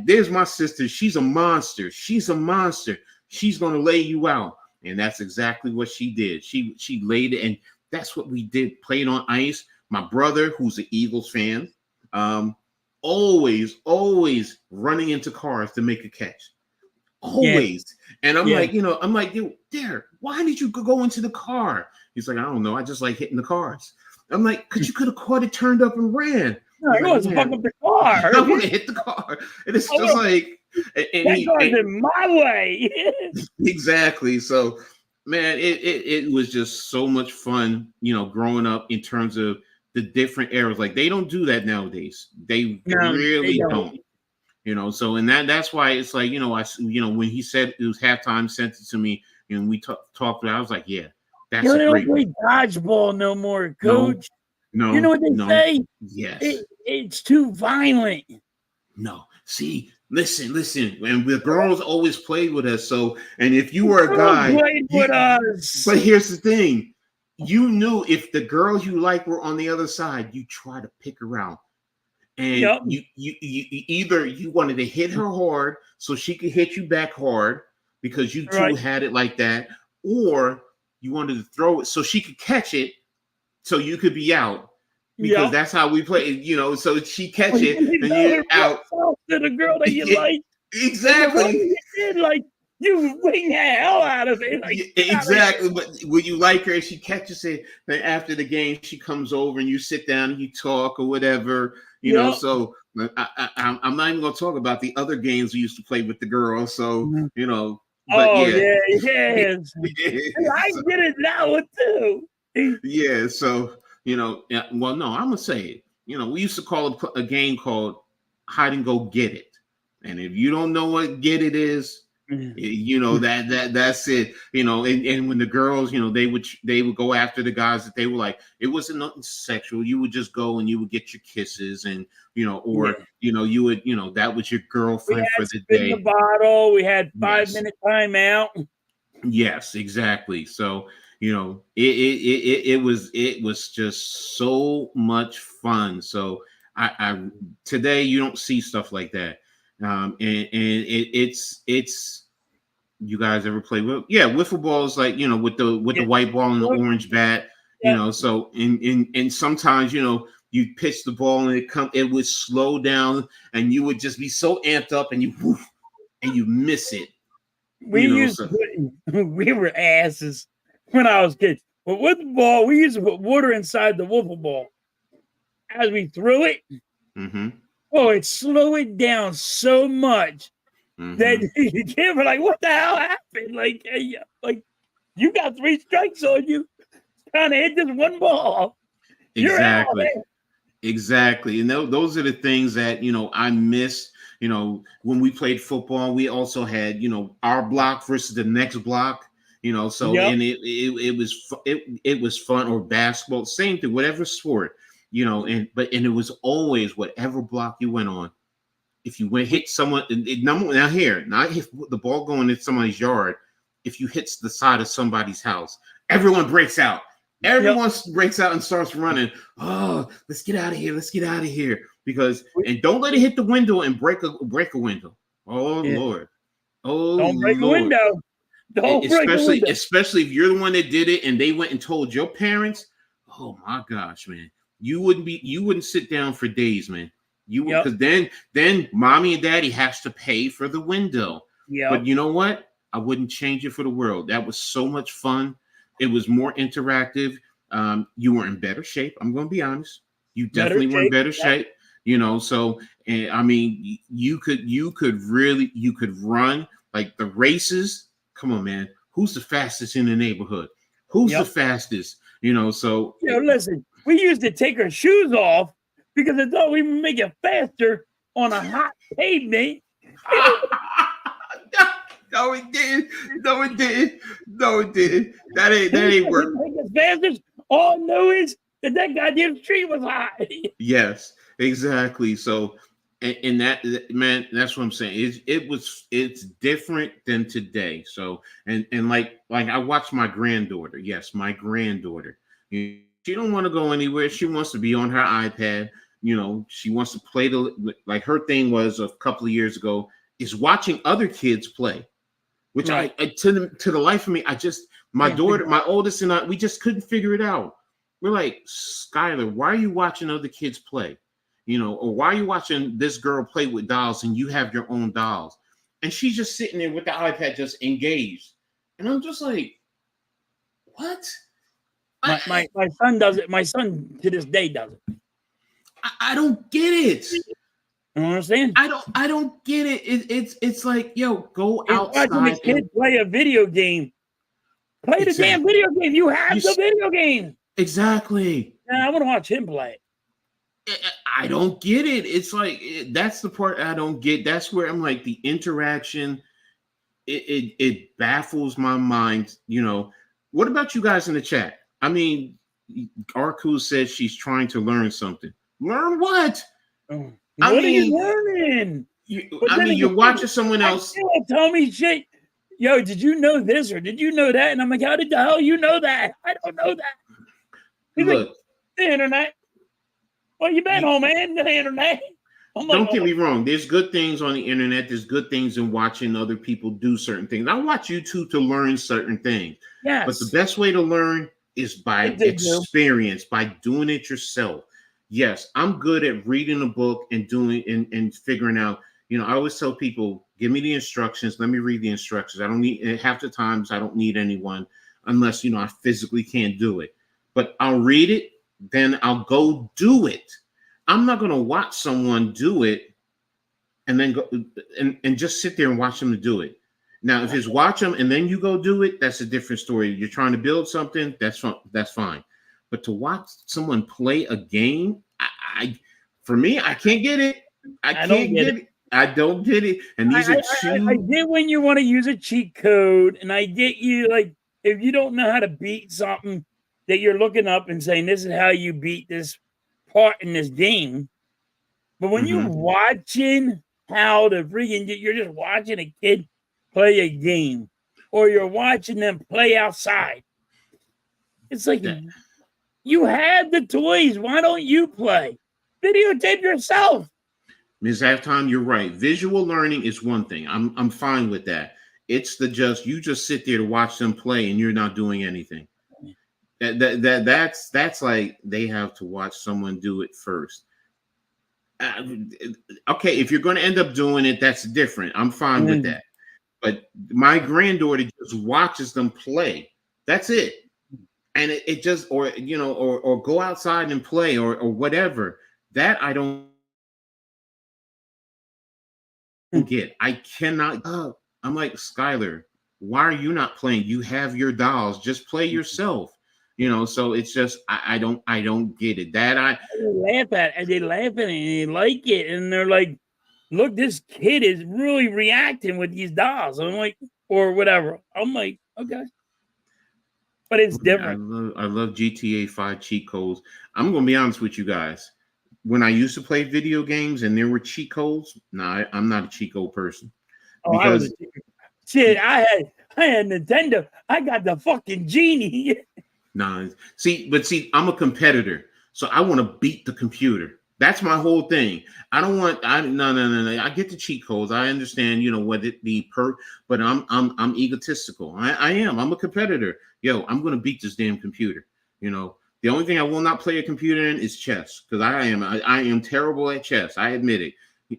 there's my sister. She's a monster. She's a monster. She's gonna lay you out. And that's exactly what she did. She laid it, and that's what we did. Played on ice. My brother, who's an Eagles fan, always running into cars to make a catch. Always. Yeah. And I'm like, dude, Derek, why did you go into the car? He's like, I don't know. I just like hitting the cars. I'm like, because you could have caught it, turned up, and ran. No, he wants to fuck up the car. I want to hit the car. And it's just like, that car's in my way. Exactly. So, man, it was just so much fun, growing up in terms of the different eras. Like, they don't do that nowadays. They really don't. So, and that's why it's like, when he said it was halftime, sent it to me, and we talked about it, I was like, yeah, that's a great one. They don't play dodgeball no more, Coach. No. You know what they say? Yes. It's too violent. No. See, listen, and the girls always played with us. So, and if you were a guy, played with us. But here's the thing. You knew if the girls you like were on the other side, you try to pick her out. And you either you wanted to hit her hard so she could hit you back hard because you two had it like that, or you wanted to throw it so she could catch it so you could be out. Because that's how we play, so she catch it and you're out. To the girl that you like. Exactly. You wing the hell out of it. Exactly. But when you like her and she catches it, then after the game, she comes over and you sit down and you talk or whatever, so I'm not even going to talk about the other games we used to play with the girls. So, but yes. I get it now too. Yeah. So, well, no, I'm going to say it. We used to call a game called hide and go get it. And if you don't know what get it is, that's it. And when the girls, they would go after the guys that they were like, it wasn't nothing sexual. You would just go and you would get your kisses and, you would, that was your girlfriend for the day. The bottle. We had 5-minute timeout. Yes, exactly. So, it was just so much fun. So I today you don't see stuff like that. And it's you guys ever play with wiffle balls, like with the white ball and the orange bat, so and sometimes you pitch the ball and it would slow down and you would just be so amped up and you miss it. We were asses when I was kids. But with the ball, we used to put water inside the wiffle ball. As we threw it, it slowed it down so much that you were like, what the hell happened? Like you got 3 strikes on you trying to hit this one ball. Exactly. And those are the things that, I miss. When we played football, we also had, our block versus the next block, so and it was fun, or basketball, same thing, whatever sport. And it was always whatever block you went on. If you hit someone, not hit the ball going in somebody's yard. If you hit the side of somebody's house, everyone breaks out. Everyone breaks out and starts running. Oh, let's get out of here! Let's get out of here! And don't let it hit the window and break a window. Oh Lord! Oh, don't break a window. Especially if you're the one that did it and they went and told your parents. Oh my gosh, man! You wouldn't sit down for days, man. Because then mommy and daddy has to pay for the window. Yeah. But you know what? I wouldn't change it for the world. That was so much fun. It was more interactive. You were in better shape. I'm going to be honest. You definitely were in better shape. So I mean, you could run like the races. Come on, man. Who's the fastest in the neighborhood? Who's the fastest? So listen. We used to take our shoes off because I thought we would make it faster on a hot pavement. No, it didn't. That ain't work. All I know is that goddamn street was hot. Yes, exactly. So And that, man, that's what I'm saying. It's different than today. So and like I watch my granddaughter. Yes, my granddaughter. She don't want to go anywhere. She wants to be on her iPad. She wants to play like her thing was a couple of years ago is watching other kids play, which Right. I to the life of me, my daughter, my oldest and I, we just couldn't figure it out. We're like, Skylar, why are you watching other kids play? Or why are you watching this girl play with dolls and you have your own dolls? And she's just sitting there with the iPad just engaged. And I'm just like, what? My son does it. My son to this day does it. I don't get it. You understand? I don't get it. It's like, yo, go outside. Watching the kid play a video game. Play the damn video game. You have the video game. Exactly. I want to watch him play it. I don't get it. It's like that's the part I don't get. That's where I'm like the interaction. It baffles my mind. What about you guys in the chat? I mean, Arku says she's trying to learn something. Learn what? What are you learning? You're watching someone else. Tell me shit. Yo, did you know this or did you know that? And I'm like, how did the hell you know that? I don't know that. He's Look, like, the internet. Well, you been home, man? The internet. Don't get me wrong. There's good things on the internet. There's good things in watching other people do certain things. I watch YouTube to learn certain things. Yes. But the best way to learn is by experience, by doing it yourself. Yes, I'm good at reading a book and doing and figuring out. I always tell people, give me the instructions. Let me read the instructions. I don't need half the times. I don't need anyone unless I physically can't do it. But I'll read it. Then I'll go do it. I'm not going to watch someone do it and then go and just sit there and watch them do it. Now, if it's watch them and then you go do it, that's a different story. You're trying to build something, that's fine. But to watch someone play a game, for me, I can't get it. I can't get it. I don't get it. And these are two. I get when you want to use a cheat code, and I get you like if you don't know how to beat something that you're looking up and saying this is how you beat this part in this game. But when you're watching how to you're just watching a kid play a game, or you're watching them play outside. It's like you have the toys. Why don't you play? Videotape yourself. Ms. Halftime, you're right. Visual learning is one thing. I'm fine with that. It's you just sit there to watch them play and you're not doing anything. That's like they have to watch someone do it first. Okay, if you're going to end up doing it, that's different. I'm fine with that. But my granddaughter just watches them play. That's it. And it just or go outside and play or whatever. That I don't get. I cannot. I'm like, Skylar, why are you not playing? You have your dolls. Just play yourself. So it's just I don't get it. That they laugh at it, and they laugh at it and they like it, and they're like, look, this kid is really reacting with these dolls. I'm like, or whatever. I'm like, okay. But it's different. I love GTA 5 cheat codes. I'm gonna be honest with you guys. When I used to play video games and there were cheat codes, I'm not a cheat code person. Because I had Nintendo. I got the fucking genie. See, I'm a competitor, so I want to beat the computer. That's my whole thing. I don't want. No. I get the cheat codes. I understand, what it be but I'm egotistical. I am. I'm a competitor. Yo, I'm gonna beat this damn computer. The only thing I will not play a computer in is chess because I am terrible at chess. I admit it.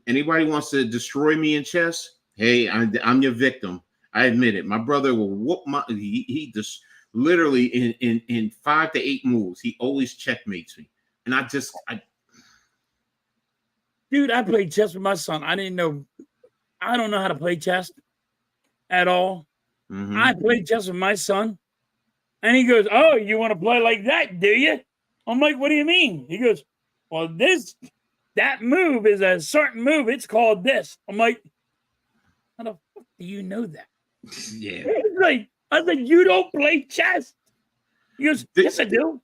Anybody wants to destroy me in chess? Hey, I'm your victim. I admit it. My brother will whoop he just literally in 5 to 8 moves. He always checkmates me, and Dude, I played chess with my son. I don't know how to play chess at all. I played chess with my son. And he goes, oh, you want to play like that, do you? I'm like, what do you mean? He goes, well, that move is a certain move. It's called this. I'm like, how the fuck do you know that? Yeah. I was like, you don't play chess. He goes, yes, I do.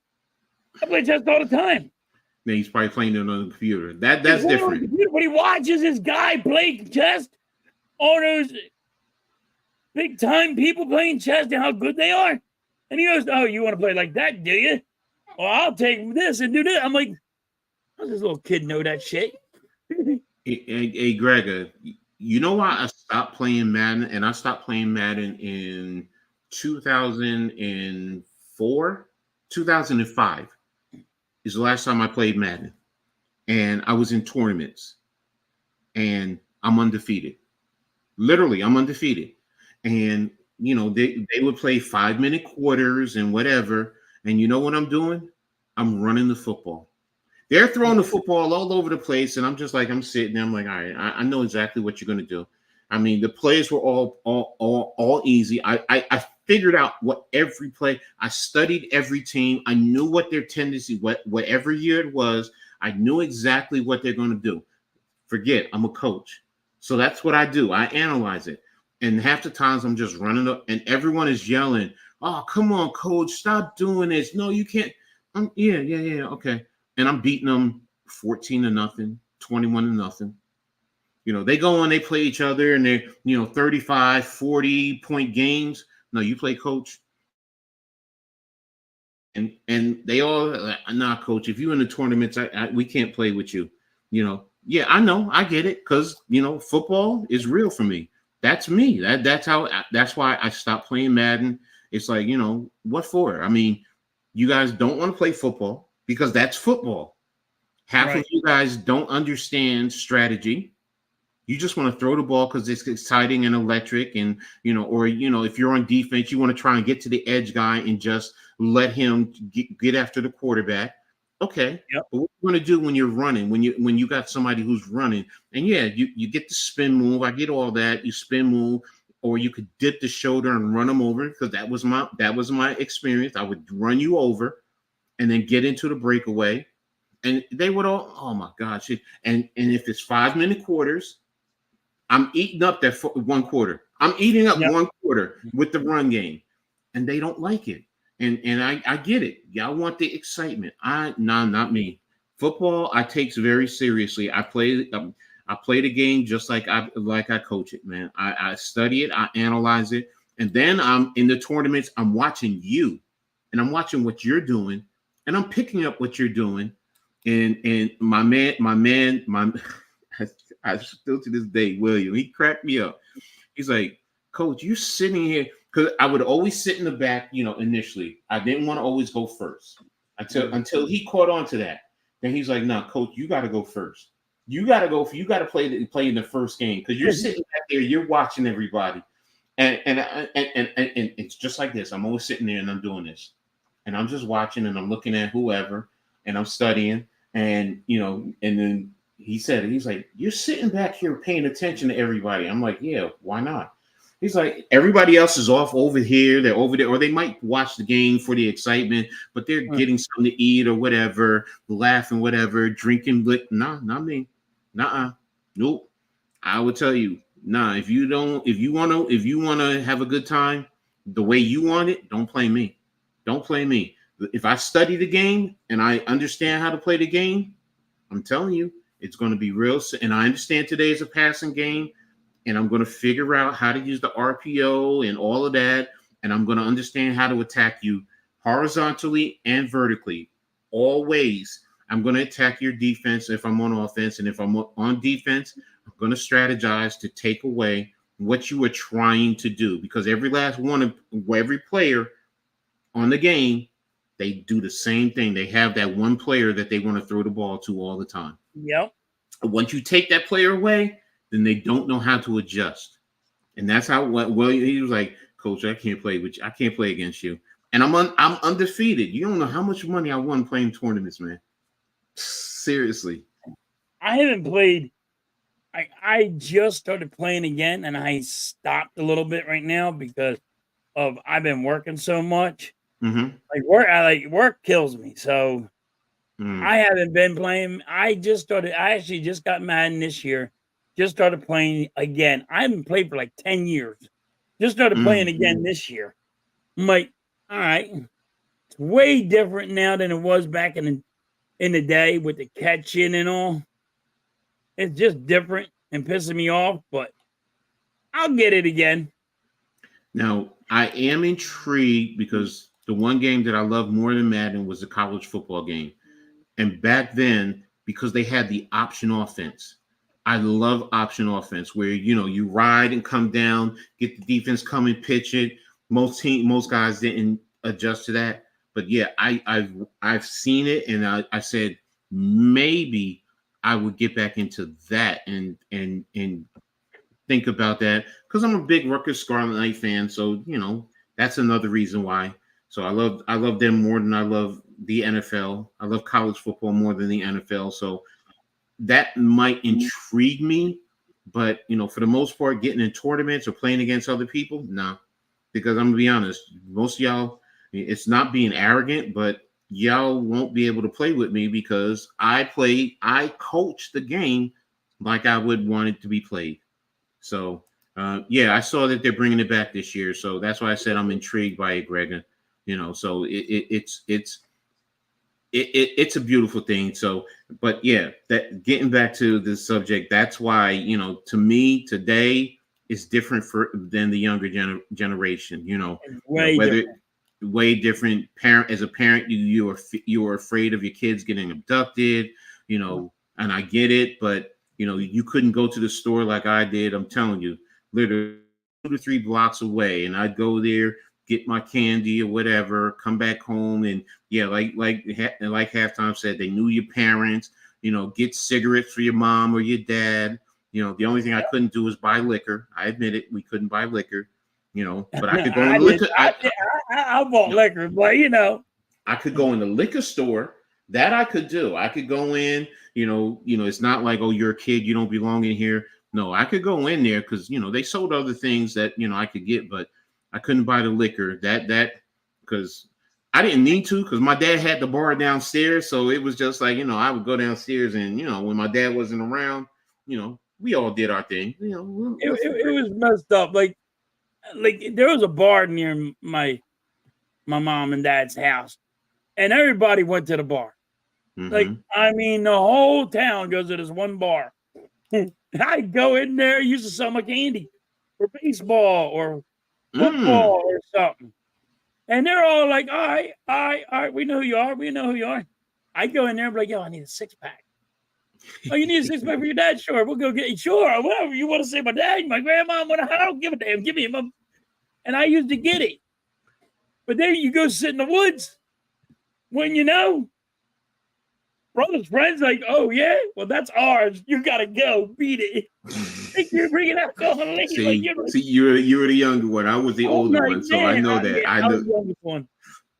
I play chess all the time. Then he's probably playing it on the computer. That's different. But he watches this guy play chess. All those big time people playing chess and how good they are. And he goes, "Oh, you want to play like that, do you? Well, I'll take this and do this." I'm like, how does this little kid know that shit? Hey, Gregor, you know why I stopped playing Madden? And I stopped playing Madden in 2004, 2005 is the last time I played Madden. And I was in tournaments. And I'm undefeated. Literally, I'm undefeated. And, you know, they would play 5-minute quarters and whatever. And you know what I'm doing? I'm running the football. They're throwing the football all over the place. And I'm just like, I'm sitting there. I'm like, all right, I know exactly what you're going to do. I mean, the plays were all easy. I figured out what every play. I studied every team. I knew what their tendency, whatever year it was. I knew exactly what they're going to do. Forget, I'm a coach. So that's what I do. I analyze it. And half the times I'm just running up and everyone is yelling, "Oh, come on, coach, stop doing this. No, you can't." Yeah, okay. And I'm beating them 14-0, 21-0. You know, they go on, they play each other and they're, 35, 40 point games. No, you play coach. And they all, "Nah, coach, if you're in the tournaments, we can't play with you." Yeah, I know, I get it, because football is real for me. That's me. That's why I stopped playing Madden. It's like, what for? I mean, you guys don't want to play football because that's football. Half of you guys don't understand strategy. You just want to throw the ball because it's exciting and electric, and if you're on defense, you want to try and get to the edge guy and just let him get after the quarterback. Okay. Yep. But what you want to do when you're running, when you got somebody who's running, and you get the spin move. I get all that. You spin move, or you could dip the shoulder and run them over, because that was my experience. I would run you over and then get into the breakaway, and they would all, oh my gosh. And if it's 5-minute quarters, I'm eating up that one quarter. I'm eating up one quarter with the run game, and they don't like it. And I get it. Y'all want the excitement. Not me. Football, I take very seriously. I play the game just like I coach it, man. I study it, I analyze it, and then I'm in the tournaments. I'm watching you, and I'm watching what you're doing, and I'm picking up what you're doing. And my man, I still to this day, William, he cracked me up. He's like, "Coach, you sitting here," because I would always sit in the back, initially. I didn't want to always go first until he caught on to that. Then he's like, "No, coach, you got to go first. You got to go. You got to play in the first game, because you're sitting back there, you're watching everybody." And it's just like this. I'm always sitting there and I'm doing this, and I'm just watching and I'm looking at whoever, and I'm studying, and and then he's like, "You're sitting back here paying attention to everybody." I'm like, "Yeah, why not?" He's like, "Everybody else is off over here. They're over there, or they might watch the game for the excitement, but they're getting something to eat or whatever, laughing, whatever, drinking." But nah, not me. Nope. I would tell you, nah. If you wanna have a good time the way you want it, don't play me. Don't play me. If I study the game and I understand how to play the game, I'm telling you, it's going to be real. And I understand today is a passing game, and I'm going to figure out how to use the RPO and all of that. And I'm going to understand how to attack you horizontally and vertically. Always, I'm going to attack your defense if I'm on offense. And if I'm on defense, I'm going to strategize to take away what you are trying to do. Because every player on the game, they do the same thing. They have that one player that they want to throw the ball to all the time. Yep. Once you take that player away, then they don't know how to adjust. And that's how he was like, "Coach, I can't play with you. I can't play against you." And I'm undefeated. You don't know how much money I won playing tournaments, man. Seriously. I haven't played. I just started playing again, and I stopped a little bit right now because I've been working so much. Mm-hmm. Work kills me. So I haven't been playing. I actually just got Madden this year. Just started playing again. I haven't played for like 10 years. Just started playing again this year. I'm like, all right. It's way different now than it was back in in the day with the catching and all. It's just different and pissing me off, but I'll get it again. Now, I am intrigued because the one game that I love more than Madden was the college football game. And back then, because they had the option offense, I love option offense where you ride and come down, get the defense come and pitch it. Most guys didn't adjust to that, but yeah, I've seen it, and I said maybe I would get back into that and think about that because I'm a big Rutgers Scarlet Knight fan, so that's another reason why. So I love them more than I love the NFL. I love college football more than the NFL. So that might intrigue me, but for the most part, getting in tournaments or playing against other people, nah. Because I'm gonna be honest, most of y'all, it's not being arrogant, but y'all won't be able to play with me because I coach the game like I would want it to be played. So yeah, I saw that they're bringing it back this year, so that's why I said I'm intrigued by it, Greg. So it's a beautiful thing. So, but yeah, that getting back to the subject, that's why to me today is different than the younger generation. Way different. As a parent, you are afraid of your kids getting abducted. And I get it, but you couldn't go to the store like I did. I'm telling you, literally 2 to 3 blocks away, and I'd go there, get my candy or whatever, come back home, and yeah, like Halftime said, they knew your parents. Get cigarettes for your mom or your dad. The only thing I couldn't do was buy liquor. I admit it, we couldn't buy liquor. But I could go in the liquor. I bought liquor, but I could go in the liquor store. That I could do. I could go in. It's not like, oh, you're a kid, you don't belong in here. No, I could go in there because they sold other things that I could get, but I couldn't buy the liquor. That because I didn't need to, because my dad had the bar downstairs, so it was just like I would go downstairs, and when my dad wasn't around, we all did our thing. It was messed up. Like there was a bar near my mom and dad's house, and everybody went to the bar. Mm-hmm. The whole town goes to this one bar. I'd go in there, used to sell my candy for baseball or football or something. And they're all like, all right, we know who you are. I'd go in there and be like, yo, I need a 6-pack. Oh, you need a 6-pack for your dad? Sure, we'll go get it. Sure, whatever you want to say, my dad, my grandma, I don't give a damn. Give me him. And I used to get it. But then you go sit in the woods when brother's friends like, oh yeah, well that's ours. You gotta go beat it. You're bringing alcohol. See, you were the younger one. I was the older one, so I know that. I was the youngest one.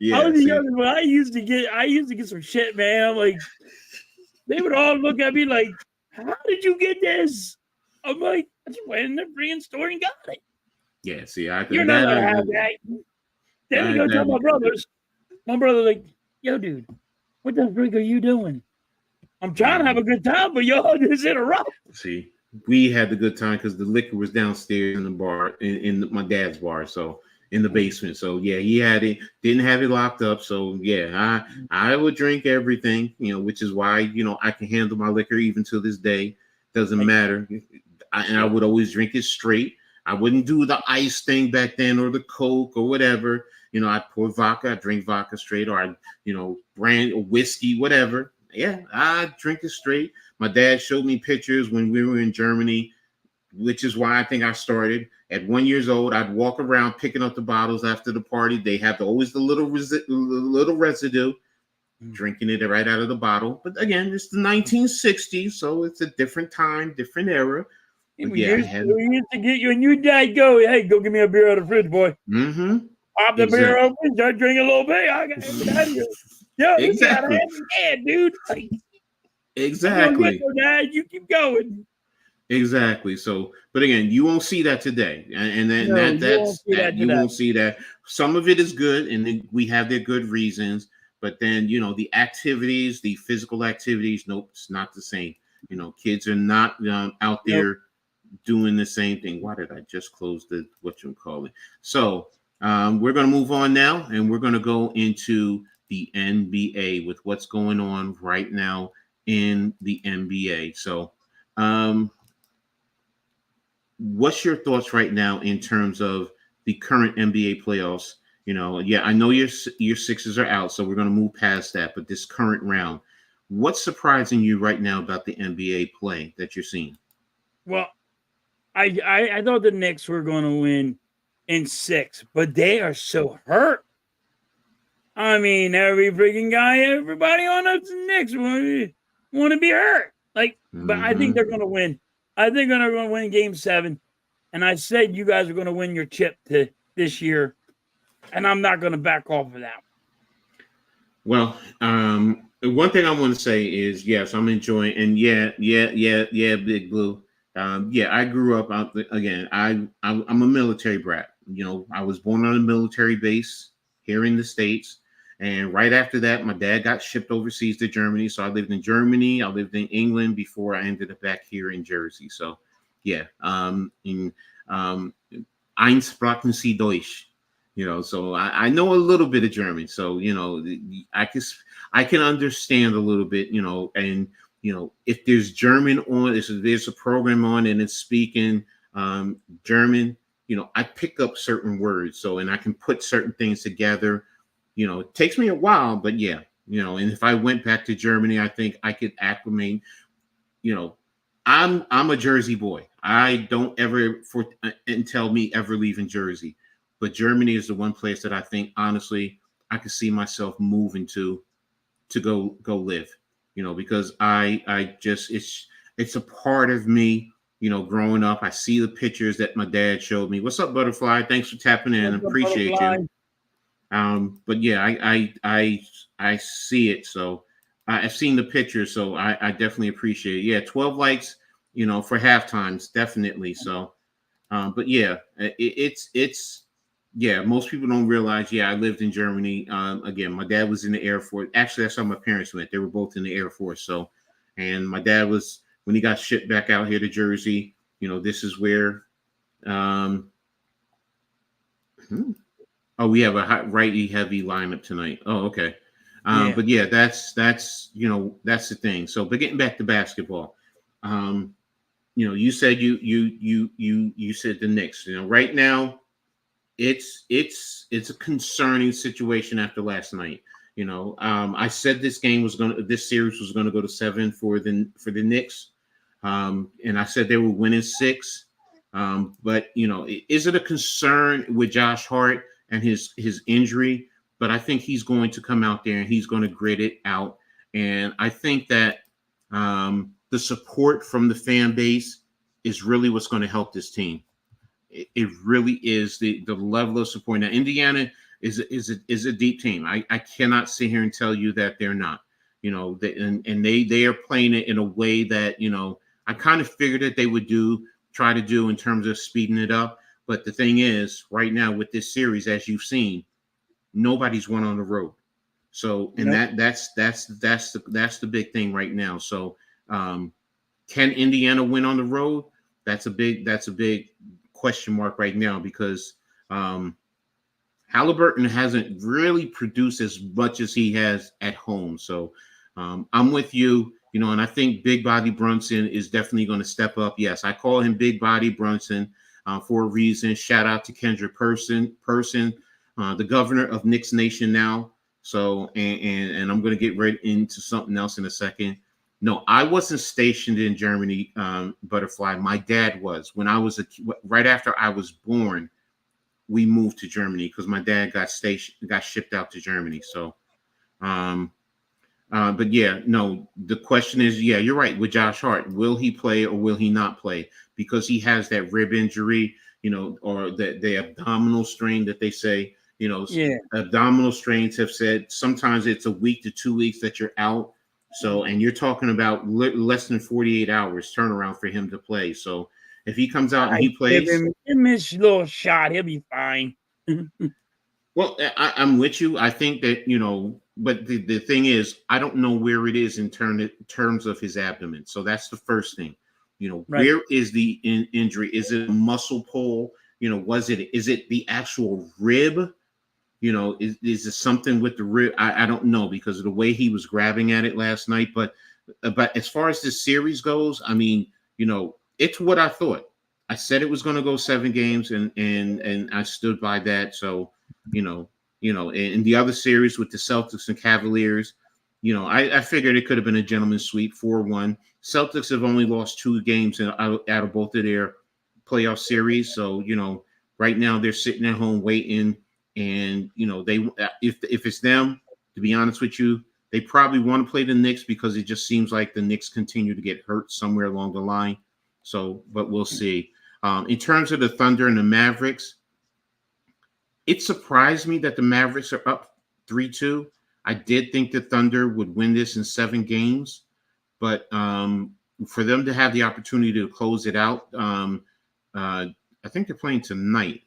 Yeah, I was the youngest one. I used to get some shit, man. I'm like, they would all look at me like, how did you get this? I'm like, I just went in the freaking store and got it. Yeah, see, you're not gonna have that. Then we go tell my brothers. My brother's like, yo, dude, what the freak are you doing? I'm trying to have a good time, but y'all just interrupt. See, we had the good time because the liquor was downstairs in the bar, in my dad's bar, so in the basement. So yeah, he had it, didn't have it locked up. So yeah, I would drink everything, which is why I can handle my liquor even to this day. Doesn't matter, and I would always drink it straight. I wouldn't do the ice thing back then or the Coke or whatever. I'd pour vodka, I'd drink vodka straight, or I'd, brand or whiskey, whatever. Yeah, I drink it straight. My dad showed me pictures when we were in Germany, which is why I think I started. At 1 year old, I'd walk around picking up the bottles after the party. They have always the little residue, drinking it right out of the bottle. But again, it's the 1960s, so it's a different time, different era. We used to get you and your dad go, hey, go give me a beer out of the fridge, boy. Mm-hmm. Pop the beer open, start drinking a little bit. I got to get out of here. Yo, exactly. You got to have it, dude. Like, exactly. Dad, you keep going. Exactly. So, but again, you won't see that today, and then you won't see that. Some of it is good, and then we have their good reasons. But then the activities, the physical activities, nope, it's not the same. Kids are not out there doing the same thing. Why did I just close what you call it? So we're going to move on now, and we're going to go into the NBA with what's going on right now in the NBA. So, what's your thoughts right now in terms of the current NBA playoffs? I know your Sixers are out, so we're going to move past that. But this current round, what's surprising you right now about the NBA play that you're seeing? Well, I thought the Knicks were going to win in 6, but they are so hurt. I mean, everybody on the Knicks want to be hurt. But I think they're going to win. I think they're going to win Game 7. And I said you guys are going to win your chip this year, and I'm not going to back off of that. Well, one thing I want to say is, yes, I'm enjoying, and yeah, Big Blue. I grew up again. I'm a military brat. I was born on a military base here in the States, and right after that, my dad got shipped overseas to Germany. So I lived in Germany. I lived in England before I ended up back here in Jersey. So, yeah, Eins sprachen Sie Deutsch. So I know a little bit of German. So, I can understand a little bit, and, if there's German on, if there's a program on and it's speaking German, I pick up certain words. So, and I can put certain things together. It takes me a while, but yeah, and if I went back to Germany, I think I could acclimate, I'm a Jersey boy. I don't ever tell me ever leaving Jersey. But Germany is the one place that I think, honestly, I could see myself moving to go live, because I just, it's a part of me, growing up. I see the pictures that my dad showed me. What's up, Butterfly? Thanks for tapping in. Appreciate you. But yeah, I see it. So I've seen the pictures, so I definitely appreciate it. Yeah, 12 likes, for half times, definitely. So, but yeah, it's yeah, most people don't realize. Yeah, I lived in Germany. Again, my dad was in the Air Force. Actually, that's how my parents went. They were both in the Air Force. So, and my dad was, when he got shipped back out here to Jersey, this is where, we have a righty heavy lineup tonight. Oh, okay. But yeah, that's that's the thing. So, but getting back to basketball, you said you said the Knicks. Right now, it's a concerning situation after last night. I said this series was gonna go to 7 for the Knicks, and I said they were winning 6. But is it a concern with Josh Hart and his injury? But I think he's going to come out there and he's going to grit it out. And I think that the support from the fan base is really what's going to help this team. It really is the level of support. Now, Indiana is a deep team. I cannot sit here and tell you that they're not. They are playing it in a way that I kind of figured that they would try to do in terms of speeding it up. But the thing is, right now with this series, as you've seen, nobody's won on the road. So, and that's the big thing right now. So, can Indiana win on the road? That's a big question mark right now, because Halliburton hasn't really produced as much as he has at home. So I'm with you, and I think Big Body Brunson is definitely going to step up. Yes, I call him Big Body Brunson for a reason. Shout out to Kendrick Person, the governor of Knicks Nation now. So, and I'm going to get right into something else in a second. No, I wasn't stationed in Germany, Butterfly. My dad was. When I was right after I was born, we moved to Germany because my dad got shipped out to Germany. So, but yeah, no, the question is, yeah, you're right. With Josh Hart, will he play or will he not play? Because he has that rib injury, or the abdominal strain that they say, abdominal strains have said sometimes it's a week to 2 weeks that you're out. So, and you're talking about less than 48 hours turnaround for him to play. So, if he comes out and he plays, give him his little shot, he'll be fine. Well, I'm with you. I think that but the thing is, I don't know where it is in terms of his abdomen. So that's the first thing. Right. Where is the injury? Is it a muscle pull? Is it the actual rib? is this something with the rib? I don't know because of the way he was grabbing at it last night. But as far as this series goes, I mean, it's what I thought. I said it was going to go 7 games, and I stood by that. So, in the other series with the Celtics and Cavaliers, I figured it could have been a gentleman's sweep, 4-1. Celtics have only lost 2 games out of both of their playoff series. So, right now they're sitting at home waiting. And, they if it's them, to be honest with you, they probably want to play the Knicks because it just seems like the Knicks continue to get hurt somewhere along the line. So, but we'll see. In terms of the Thunder and the Mavericks, it surprised me that the Mavericks are up 3-2. I did think the Thunder would win this in 7 games, but for them to have the opportunity to close it out, I think they're playing tonight.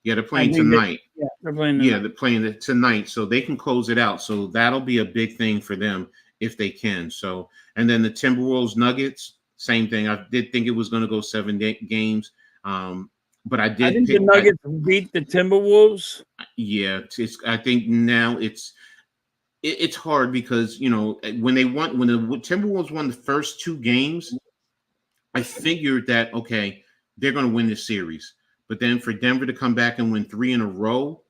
Yeah, they're playing tonight. They're playing tonight. Yeah, they're playing tonight, so they can close it out. So that'll be a big thing for them if they can. So, and then the Timberwolves Nuggets, same thing. I did think it was going to go 7 games, but I think the Nuggets beat the Timberwolves. Yeah, I think now it's hard because when the Timberwolves won the first 2 games, I figured that okay, they're going to win this series. But then for Denver to come back and win 3 in a row,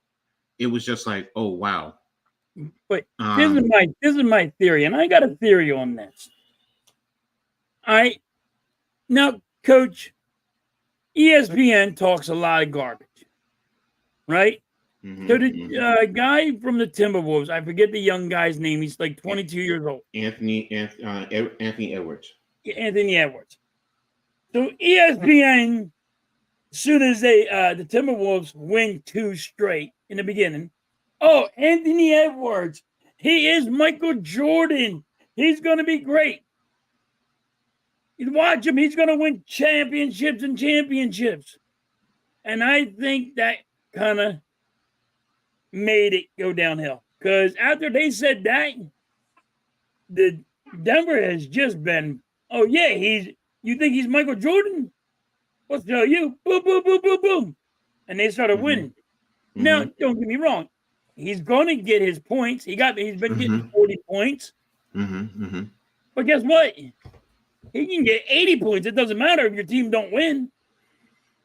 it was just like, oh wow. But this is my theory, and I got a theory on this. Now, Coach, ESPN talks a lot of garbage, right? Mm-hmm, So the guy from the Timberwolves, I forget the young guy's name. He's like 22 years old. Anthony Edwards. Anthony Edwards. So ESPN, as soon as the Timberwolves win 2 straight in the beginning, oh, Anthony Edwards, he is Michael Jordan. He's going to be great. You watch him, he's going to win championships and championships. And I think that kind of made it go downhill. Because after they said that, the Denver has just been, oh yeah, you think he's Michael Jordan? Let's tell you, boom, boom, boom, boom, boom. And they started winning. Mm-hmm. Now, don't get me wrong. He's going to get his points. He's been getting 40 points. But guess what? He can get 80 points. It doesn't matter if your team don't win.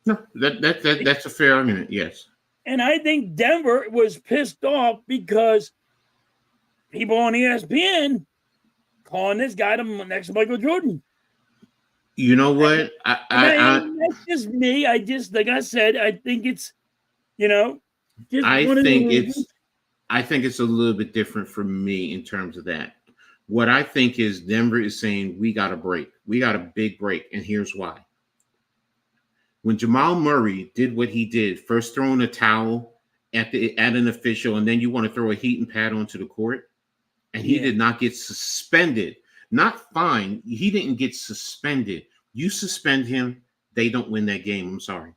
No, that's a fair argument, yes. And I think Denver was pissed off because people on ESPN calling this guy the next Michael Jordan. You know what? That's just me. Like I said, I think it's, I think it's a little bit different for me in terms of that. What I think is Denver is saying we got a break. We got a big break, and here's why. When Jamal Murray did what he did, first throwing a towel at an official, and then you want to throw a heating pad onto the court, and he did not get suspended. Not fined. He didn't get suspended. You suspend him, they don't win that game. I'm sorry.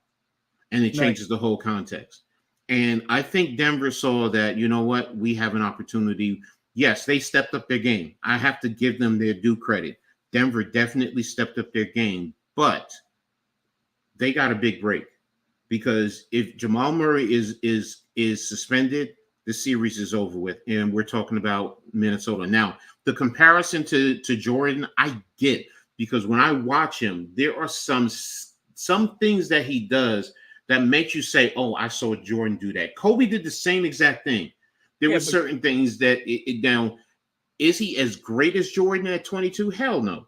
And it changes the whole context. And I think Denver saw that, you know what, we have an opportunity. Yes, they stepped up their game. I have to give them their due credit. Denver definitely stepped up their game, but they got a big break because if Jamal Murray is suspended, the series is over with. And we're talking about Minnesota. Now, the comparison to Jordan, I get because when I watch him, there are some things that he does that makes you say, oh, I saw Jordan do that. Kobe did the same exact thing. There were certain things that now, is he as great as Jordan at 22? Hell no.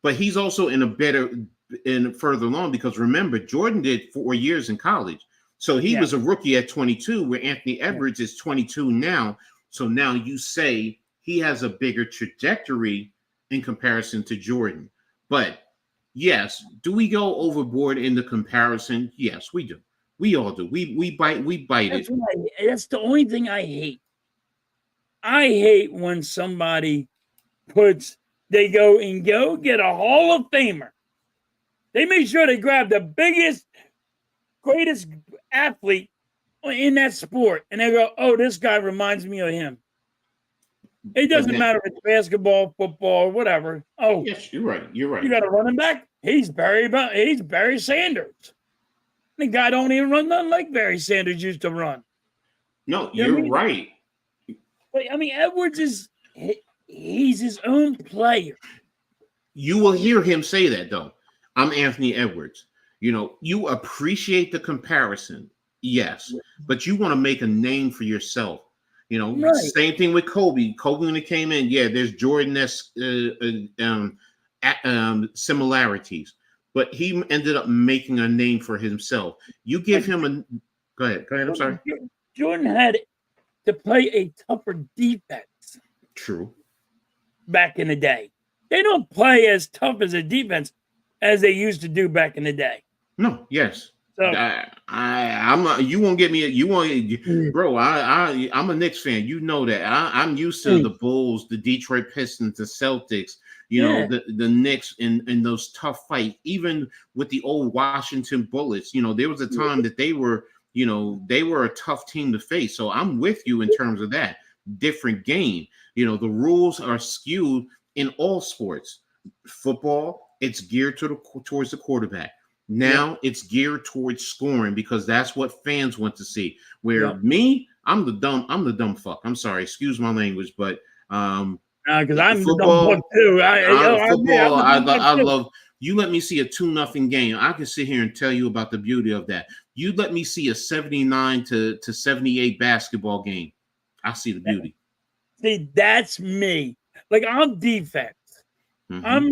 But he's also further along because remember, Jordan did 4 years in college. So he was a rookie at 22, where Anthony Edwards is 22 now. So now you say he has a bigger trajectory in comparison to Jordan. But yes, do we go overboard in the comparison? Yes, we do. We all do. We bite it. That's the only thing I hate. I hate when somebody they go get a Hall of Famer. They make sure they grab the biggest, greatest athlete in that sport. And they go, oh, this guy reminds me of him. It doesn't matter if it's basketball, football, or whatever. Oh, yes, you're right. You're right. You got a running back? He's Barry Sanders. The guy don't even run nothing like Barry Sanders used to run. No, You know what I you're mean? right. But I mean, Edwards he's his own player. You will hear him say that though. I'm Anthony Edwards. You appreciate the comparison, yes, but you want to make a name for yourself. Right. Same thing with Kobe. Kobe when he came in, yeah, there's Jordan-esque similarities, but he ended up making a name for himself. You give him a go ahead. I'm sorry. Jordan had to play a tougher defense True. back in the day. They don't play as tough as a defense as they used to do back in the day. No, yes. So I'm not, you won't get me. You won't, bro. I'm a Knicks fan. You know that. I'm used to the Bulls, the Detroit Pistons, the Celtics. The Knicks in those tough fights. Even with the old Washington Bullets, there was a time that they were a tough team to face. So I'm with you in terms of that. Different game. The rules are skewed in all sports. Football, it's geared towards the quarterback. Now it's geared towards scoring because that's what fans want to see. Where me, I'm the dumb fuck. I'm sorry, excuse my language, but because I'm football, the dumb fuck too. I love. You let me see a 2-0 game. I can sit here and tell you about the beauty of that. You let me see a 79 to 78 basketball game. I see the beauty. See, that's me. Like I'm defense. Mm-hmm. I'm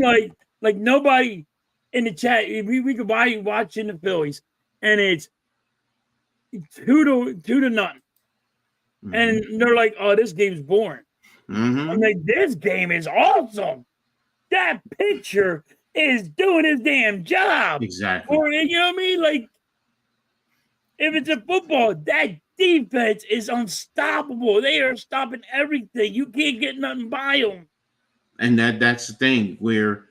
like nobody in the chat. We could buy watching the Phillies, and it's 2-0. Mm-hmm. And they're like, "Oh, this game's boring." Mm-hmm. I'm like, "This game is awesome. That pitcher is doing his damn job." Exactly. Or you know what I mean? Like, if it's a football, that defense is unstoppable. They are stopping everything. You can't get nothing by them. And that's the thing where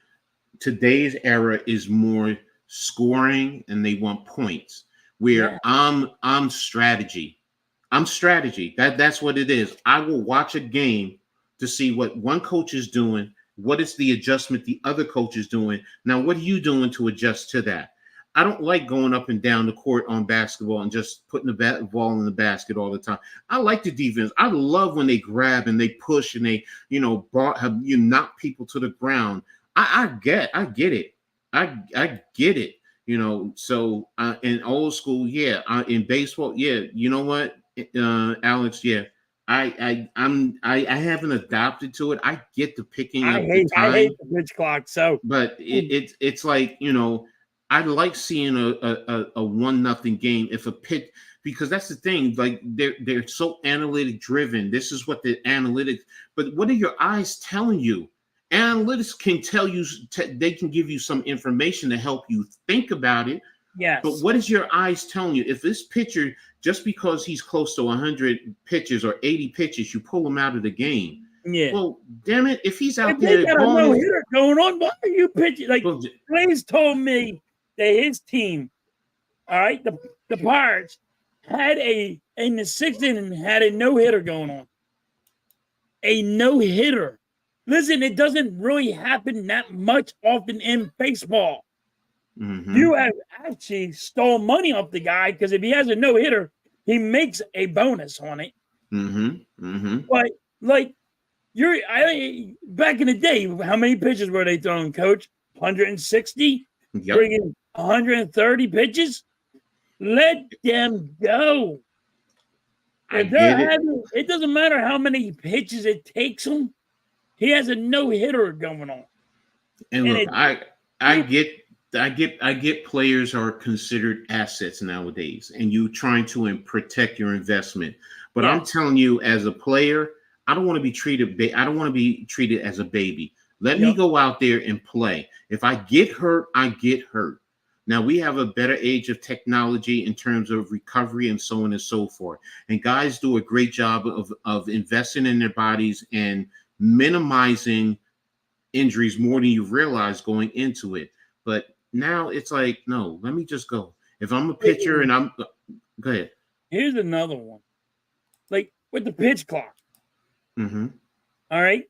today's era is more scoring and they want points. Where I'm strategy. I'm strategy. That's what it is. I will watch a game to see what one coach is doing. What is the adjustment the other coach is doing? Now, what are you doing to adjust to that? I don't like going up and down the court on basketball and just putting the ball in the basket all the time. I like the defense. I love when they grab and they push and they, knock people to the ground. I get it. I get it. So in old school, in baseball, you know what, Alex, I haven't adapted to it. I get the picking up the time. I hate the pitch clock. So, but it's like I like seeing a 1-0 game if a pitch, because that's the thing. Like they're so analytic driven. This is what the analytics. But what are your eyes telling you? Analytics can tell you. They can give you some information to help you think about it. Yes. But what is your eyes telling you? If this pitcher, just because he's close to 100 pitches or 80 pitches, you pull him out of the game. Yeah. Well, damn it! If he's out there, there, no hitter going on. Why are you pitching? Like Blaze told me that his team, all right, the Pirates had in the 6th inning had a no hitter going on. A no hitter. Listen, it doesn't really happen that much often in baseball. Mm-hmm. You have actually stole money off the guy because if he has a no hitter, he makes a bonus on it. Mm-hmm. Mm-hmm. But like back in the day, how many pitches were they throwing, Coach? 160? Yep. Bringing 130 pitches? Let them go. It doesn't matter how many pitches it takes them. He has a no hitter going on. And look, I get players are considered assets nowadays, and you trying to protect your investment. But I'm telling you, as a player, I don't want to be treated. I don't want to be treated as a baby. Let me go out there and play. If I get hurt, I get hurt. Now we have a better age of technology in terms of recovery and so on and so forth. And guys do a great job of investing in their bodies and minimizing injuries more than you realize going into it. But now it's like, no, let me just go. If I'm a pitcher and go ahead. Here's another one. Like with the pitch clock. Mm-hmm. All right.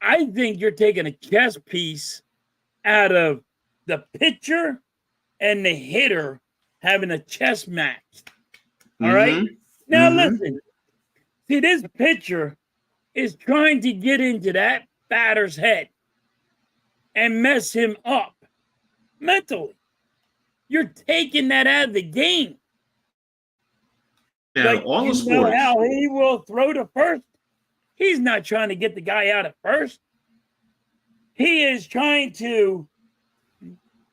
I think you're taking a chess piece out of the pitcher and the hitter having a chess match. All right. Now listen, See, this pitcher is trying to get into that batter's head and mess him up mentally. You're taking that out of the game. Now, Like, all the you know sports. how he will throw to first? He's not trying to get the guy out at first. He is trying to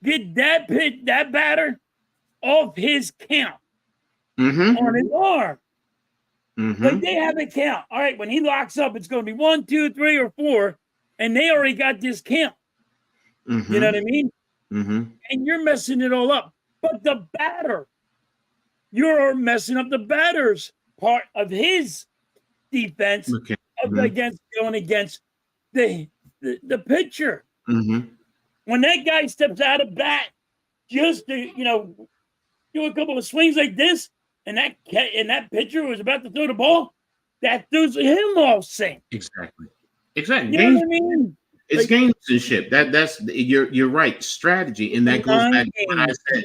get that batter off his count on his arm. Like, they have a count. All right, when he locks up, it's going to be 1, 2, 3, or 4, and they already got this count. You know what I mean? And you're messing it all up. But the batter, you're messing up the batter's part of his defense against going against the pitcher. When that guy steps out of bat just to, do a couple of swings like this, and that pitcher was about to throw the ball, that throws him off sync. Exactly. You know what I mean? It's gamesmanship. That's you're right. Strategy, and that goes back to what I said.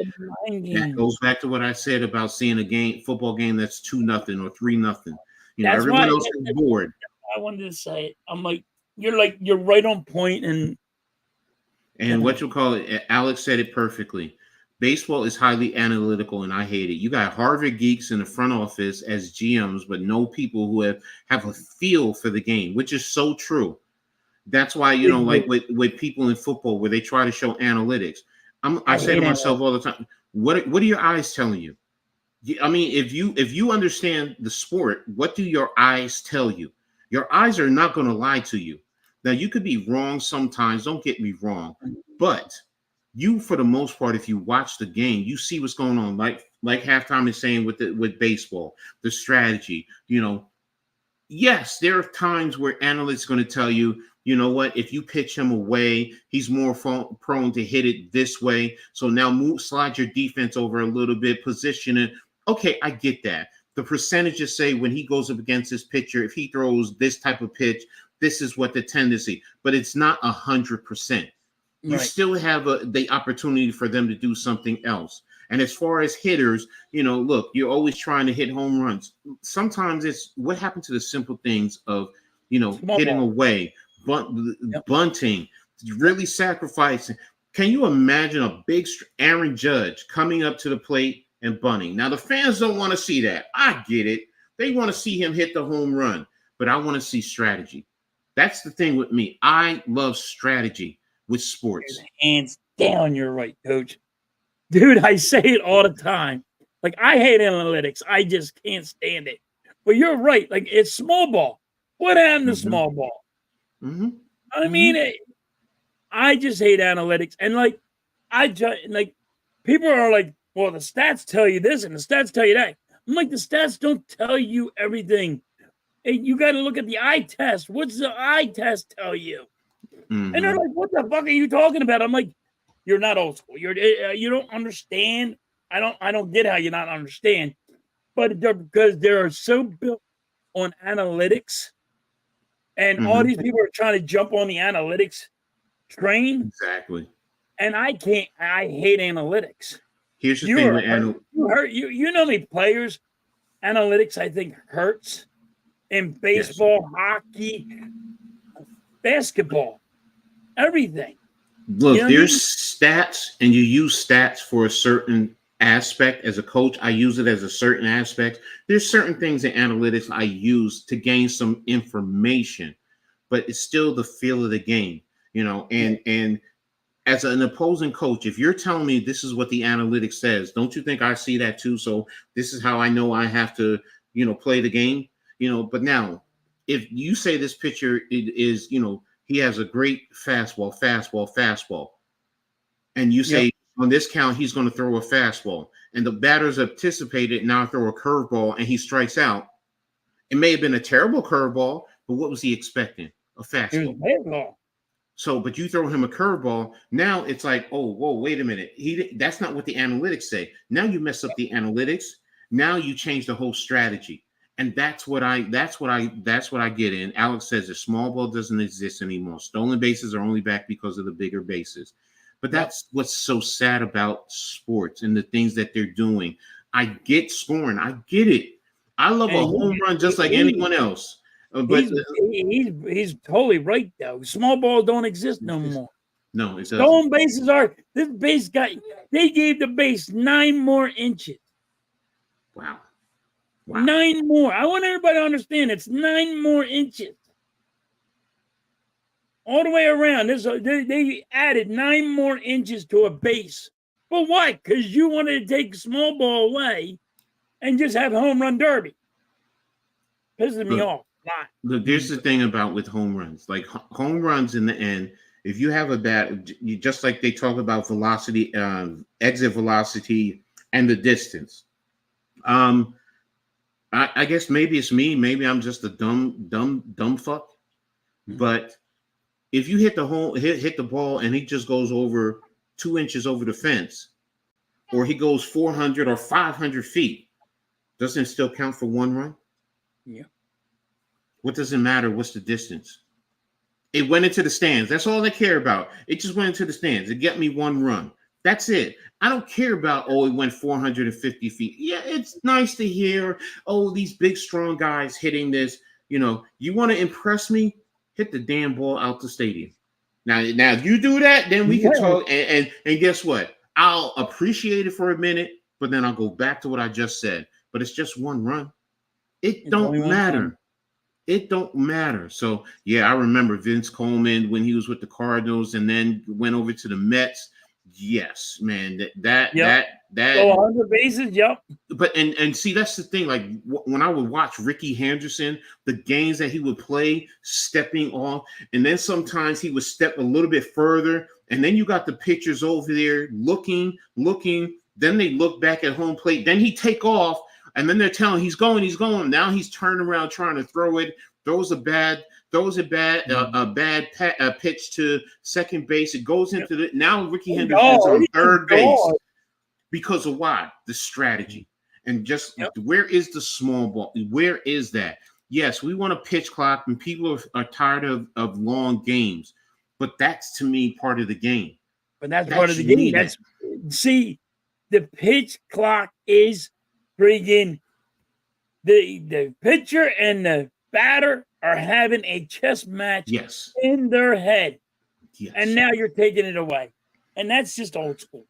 That goes back to what I said about seeing a football game that's 2-0 or 3-0. Everyone else is bored. I wanted to say it. I'm like, you're right on point, and what you call it? Alex said it perfectly. Baseball is highly analytical, and I hate it. You got Harvard geeks in the front office as GMs, but no people who have a feel for the game, which is so true. That's why, like with people in football where they try to show analytics. I say to myself all the time, what are your eyes telling you? I mean, if you understand the sport, what do your eyes tell you? Your eyes are not going to lie to you. Now, you could be wrong sometimes. Don't get me wrong. But you, for the most part, if you watch the game, you see what's going on. Like Halftime is saying with baseball, the strategy, yes, there are times where analysts are going to tell you, you know what, if you pitch him away, he's more prone to hit it this way. So now slide your defense over a little bit, position it. Okay, I get that. The percentages say when he goes up against this pitcher, if he throws this type of pitch, this is what the tendency, but it's not 100%. You still have the opportunity for them to do something else. And as far as hitters, look, you're always trying to hit home runs. Sometimes it's what happened to the simple things of, hitting away, bunting, really sacrificing. Can you imagine a big Aaron Judge coming up to the plate and bunting? Now, the fans don't want to see that. I get it. They want to see him hit the home run, but I want to see strategy. That's the thing with me. I love strategy with sports. Hands down, you're right, Coach. Dude, I say it all the time. Like, I hate analytics. I just can't stand it. But you're right. Like, it's small ball. What happened to small ball? I mean, I just hate analytics. And people are like, well, the stats tell you this and the stats tell you that. I'm like, the stats don't tell you everything. Hey, you got to look at the eye test. What's the eye test tell you? And they're like, what the fuck are you talking about? I'm like, you're not old school. You don't understand. I don't get how you not understand. But because they're so built on analytics, and all these people are trying to jump on the analytics train. Exactly. And I can't. I hate analytics. Here's the thing with analytics. You know me, players. Analytics, I think, hurts in baseball, hockey, basketball, everything. Look, there's stats, and you use stats for a certain aspect. As a coach, I use it as a certain aspect. There's certain things in analytics I use to gain some information, but it's still the feel of the game, and as an opposing coach, if you're telling me this is what the analytics says, don't you think I see that too? So this is how I know I have to, play the game, but now if you say this pitcher is, he has a great fastball, and you say on this count, he's going to throw a fastball, and the batters anticipated now throw a curveball and he strikes out. It may have been a terrible curveball, but what was he expecting? A fastball. So, but you throw him a curveball. Now it's like, oh, whoa, wait a minute. That's not what the analytics say. Now you mess up the analytics. Now you change the whole strategy. And that's what I get in. Alex says the small ball doesn't exist anymore. Stolen bases are only back because of the bigger bases. But that's what's so sad about sports and the things that they're doing. I get scoring. I get it. I love a And home run just like anyone else. But he's totally right though. Small balls don't exist no more. no, it doesn't. Stolen bases are this base guy. They gave the base 9 more inches. Wow. 9 more. I want everybody to understand it's 9 more inches. All the way around. They added 9 more inches to a base. But why? Because you wanted to take small ball away and just have home run derby. Pisses me off. Look, there's the thing about with home runs. Like home runs in the end, if you have a bad, just like they talk about velocity, exit velocity, and the distance. I guess maybe it's me. Maybe I'm just a dumb fuck. But if you hit the ball and he just goes over 2 inches over the fence, or he goes 400 or 500 feet, doesn't it still count for 1 run? Yeah. What does it matter? What's the distance? It went into the stands. That's all I care about. It just went into the stands. It got me 1 run. That's it. I don't care about, it went 450 feet. Yeah, it's nice to hear, these big, strong guys hitting this. You want to impress me? Hit the damn ball out the stadium. Now, if you do that, then we can talk. And guess what? I'll appreciate it for a minute, but then I'll go back to what I just said. But it's just 1 run. It don't matter. It don't matter. So, yeah, I remember Vince Coleman when he was with the Cardinals and then went over to the Mets. Yes, man, that 100 bases, yep. But and see, that's the thing. Like when I would watch Ricky Henderson, the games that he would play, stepping off, and then sometimes he would step a little bit further, and then you got the pitchers over there looking. Then they look back at home plate. Then he take off, and then they're telling he's going. Now he's turning around trying to throw it. Throws a bad pitch to second base. It goes into the now Ricky Henderson's on third base because of why? The strategy. And just where is the small ball? Where is that? Yes, we want a pitch clock and people are tired of long games, but that's to me part of the game. But that's part of the game. See, the pitch clock is friggin' the pitcher and the batter are having a chess match in their head. Yes. And now you're taking it away. And that's just old school.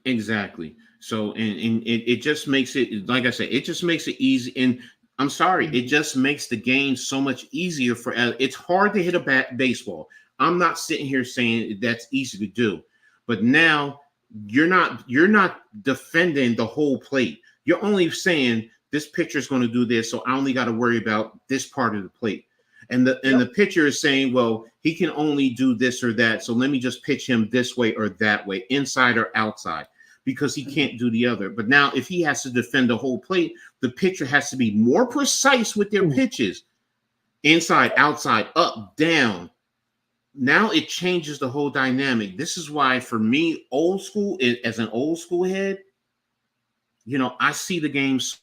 Exactly. So, and it just makes it, like I said, it just makes it easy. And I'm sorry, it just makes the game so much easier it's hard to hit a baseball. I'm not sitting here saying that's easy to do. But now you're not defending the whole plate. You're only saying, this pitcher is going to do this, so I only got to worry about this part of the plate. And the pitcher is saying, well, he can only do this or that, so let me just pitch him this way or that way, inside or outside, because he can't do the other. But now if he has to defend the whole plate, the pitcher has to be more precise with their pitches, inside, outside, up, down. Now it changes the whole dynamic. This is why, for me, old school, as an old school head, I see the games.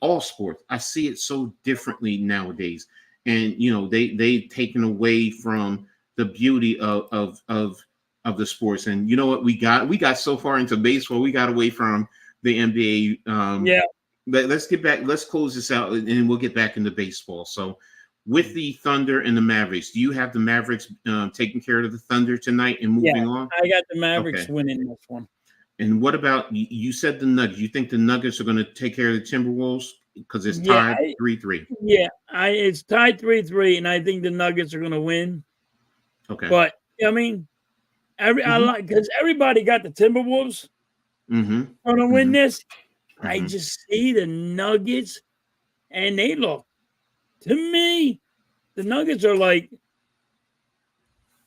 All sports, I see it so differently nowadays, and they've taken away from the beauty of the sports. And you know what, we got so far into baseball, we got away from the NBA. But let's get back. Let's close this out, and we'll get back into baseball. So, with the Thunder and the Mavericks, do you have the Mavericks taking care of the Thunder tonight and moving on? I got the Mavericks winning this one. And what about, you said the Nuggets? You think the Nuggets are going to take care of the Timberwolves because it's tied 3-3? Yeah, it's tied 3-3, and I think the Nuggets are going to win. Okay. But, I mean, because everybody got the Timberwolves going to win this. I just see the Nuggets, and they look, to me, the Nuggets are like,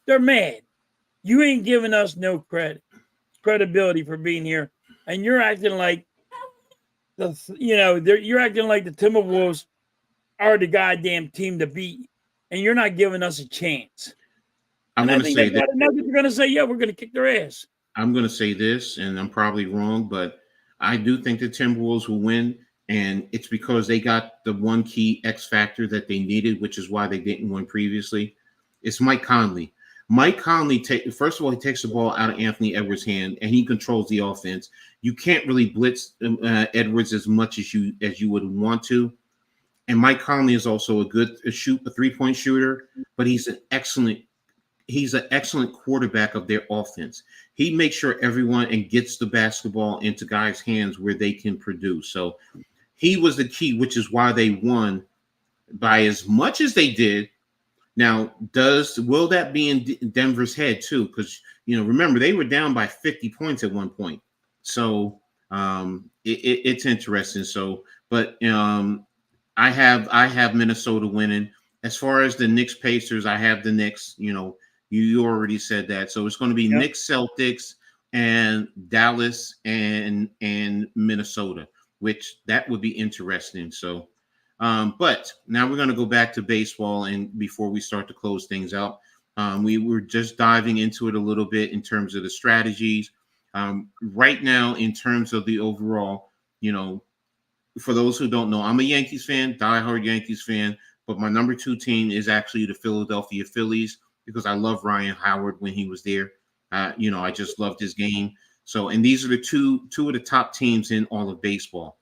they're mad. You ain't giving us no credibility for being here, and you're acting like you're acting like the Timberwolves are the goddamn team to beat, and you're not giving us a chance. I'm going to say that the Nuggets are going to say, yeah, we're going to kick their ass. I'm going to say this, and I'm probably wrong, but I do think the Timberwolves will win, and it's because they got the one key X factor that they needed, which is why they didn't win previously. It's Mike Conley. Mike Conley, first of all, he takes the ball out of Anthony Edwards' hand, and he controls the offense. You can't really blitz Edwards as much as you would want to. And Mike Conley is also a 3-point shooter, but he's an excellent quarterback of their offense. He makes sure everyone and gets the basketball into guys' hands where they can produce. So he was the key, which is why they won by as much as they did. Now, will that be in Denver's head too? Because remember they were down by 50 points at one point. So it's interesting. So, but I have Minnesota winning. As far as the Knicks Pacers, I have the Knicks. You already said that. So it's going to be Knicks Celtics and Dallas and Minnesota, which that would be interesting. So. But now we're going to go back to baseball, and before we start to close things out, we were just diving into it a little bit in terms of the strategies. Right now, in terms of the overall, for those who don't know, I'm a Yankees fan, diehard Yankees fan, but my number 2 team is actually the Philadelphia Phillies because I love Ryan Howard when he was there. I just loved his game. So, and these are the two of the top teams in all of baseball.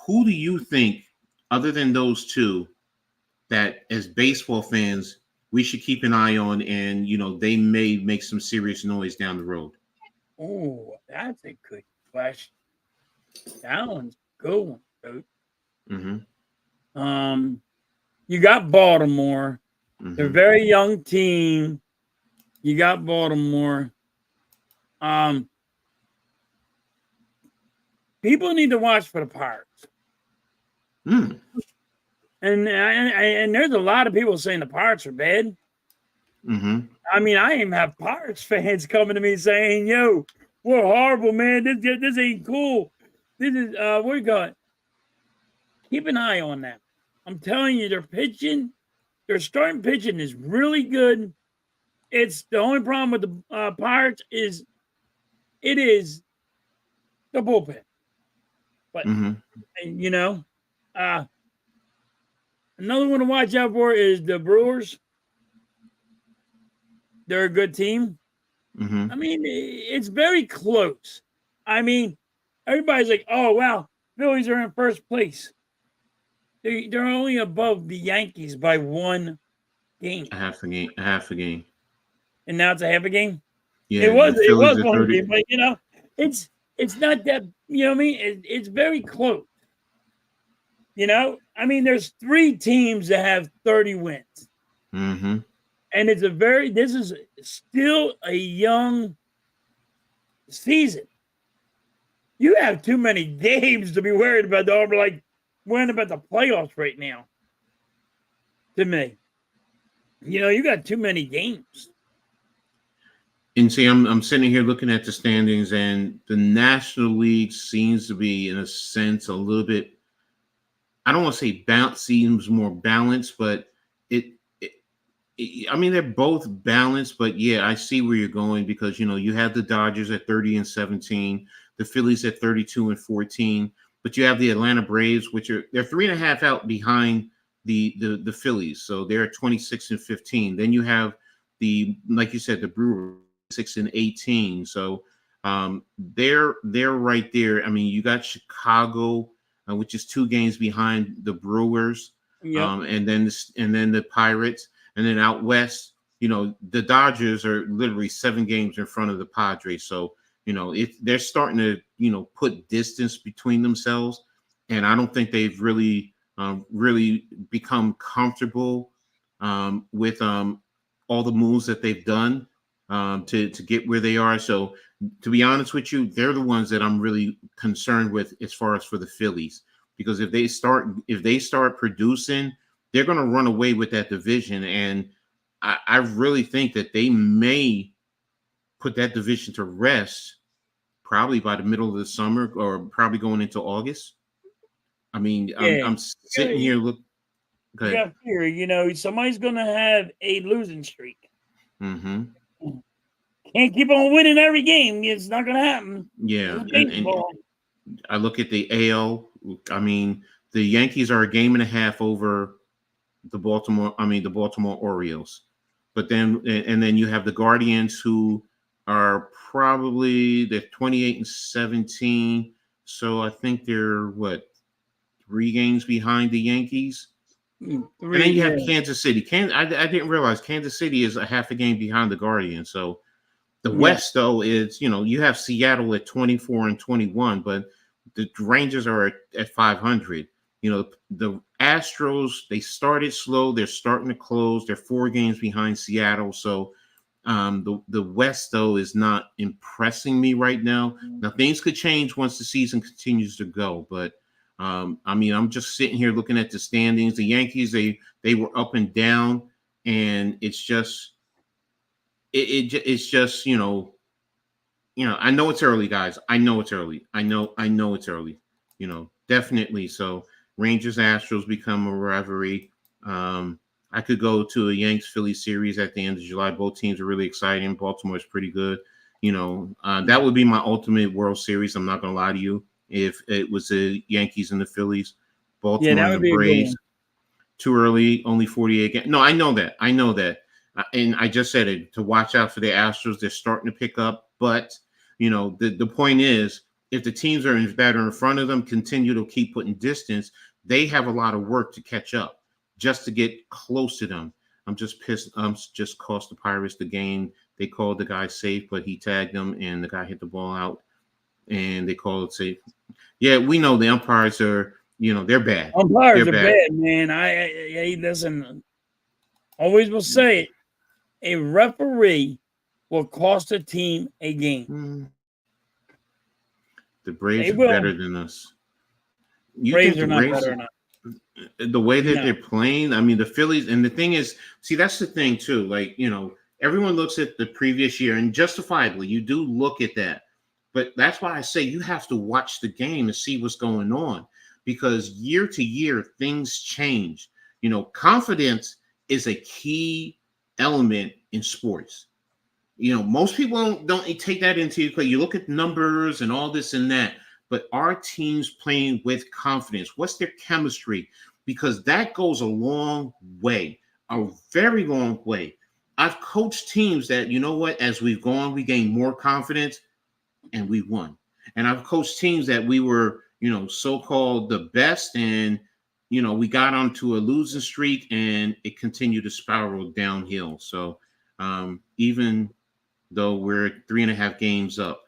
Who do you think, other than those two, that as baseball fans we should keep an eye on, and they may make some serious noise down the road? Oh, that's a good question. That one's a good one, dude. Mm-hmm. You got Baltimore. Mm-hmm. They're a very young team. You got Baltimore. People need to watch for the Pirates. Mm. And there's a lot of people saying the Pirates are bad. Mm-hmm. I mean, I even have Pirates fans coming to me saying, "Yo, we're horrible, man. This ain't cool. This is what do you got?" Keep an eye on that. I'm telling you, their starting pitching is really good. It's the only problem with the Pirates is the bullpen. But another one to watch out for is the Brewers. They're a good team. Mm-hmm. I mean, it's very close. I mean, everybody's like, "Oh wow, Phillies are in first place." They're only above the Yankees by 1 game. A half a game. And now it's a half a game. Yeah, it was 1 30. game, but it's not that. You know what I mean? It's very close. I mean, there's 3 teams that have 30 wins. Mm-hmm. And this is still a young season. You have too many games to be worried about worrying about the playoffs right now. To me, you got too many games. And see, I'm sitting here looking at the standings, and the National League seems to be, in a sense, a little bit. I don't want to say seems more balanced, but I mean, they're both balanced. But yeah, I see where you're going because you have the Dodgers at 30-17, the Phillies at 32-14, but you have the Atlanta Braves, which they're 3.5 out behind the Phillies, so they're at 26-15. Then you have like you said, the Brewers 6-18. So they're right there. I mean, you got Chicago, which is 2 games behind the Brewers, and then the Pirates, and then out west, the Dodgers are literally 7 games in front of the Padres. So they're starting to put distance between themselves, and I don't think they've really become comfortable with all the moves that they've done to get where they are. So to be honest with you, they're the ones that I'm really concerned with as far as for the Phillies, because if they start producing, they're going to run away with that division. And I really think that they may put that division to rest probably by the middle of the summer or probably going into August. I mean, Yeah. I'm sitting here You got fear, somebody's going to have a losing streak. Mm-hmm. Can't keep on winning every game. It's not going to happen. Yeah, and I look at the AL. I mean, the Yankees are a game and a half over the Baltimore Orioles, but then you have the Guardians, who are they're 28-17. So I think they're 3 games behind the Yankees. Three, And then you have yeah. Kansas City. I didn't realize Kansas City is a half a game behind the Guardians. So the Yeah. West, though, is, you have Seattle at 24 and 21, but the Rangers are at 500. The Astros, they started slow. They're starting to close. They're 4 games behind Seattle. So the West, though, is not impressing me right now. Now, things could change once the season continues to go, but I'm just sitting here looking at the standings. The Yankees, they were up and down, and it's just it's just I know it's early, guys. I know it's early. I know it's early. Definitely. So Rangers Astros become a rivalry. I could go to a Yanks Philly series at the end of July. Both teams are really exciting. Baltimore is pretty good. That would be my ultimate World Series. I'm not gonna lie to you. If it was the Yankees and the Phillies, Baltimore that and would the be a good Braves, one. too early, only 48 games. No, I know that. And I just said it, to watch out for the Astros. They're starting to pick up, but the point is, if the teams that are in front of them continue to keep putting distance, they have a lot of work to catch up just to get close to them. I'm just pissed. Just cost the Pirates the game. They called the guy safe, but he tagged him, and the guy hit the ball out, and they called it safe. Yeah, we know the umpires are, they're bad. Umpires They're are bad, man. I listen. Always will say it. A referee will cost a team a game. The Braves They are will. better than us. You Braves think are the not Braves better enough. the way that No. they're playing? I mean, the Phillies, and the thing is, see, that's the thing too. Like, everyone looks at the previous year, and justifiably, you do look at that. But that's why I say you have to watch the game and see what's going on, because year to year things change. Confidence is a key element in sports. Most people don't take that into account. You look at numbers and all this and that, but our teams playing with confidence? What's their chemistry? Because that goes a long way, a very long way. I've coached teams that, as we've gone, we gained more confidence and we won. And I've coached teams that we were, so-called the best, and, we got onto a losing streak and it continued to spiral downhill. So even though we're 3.5 games up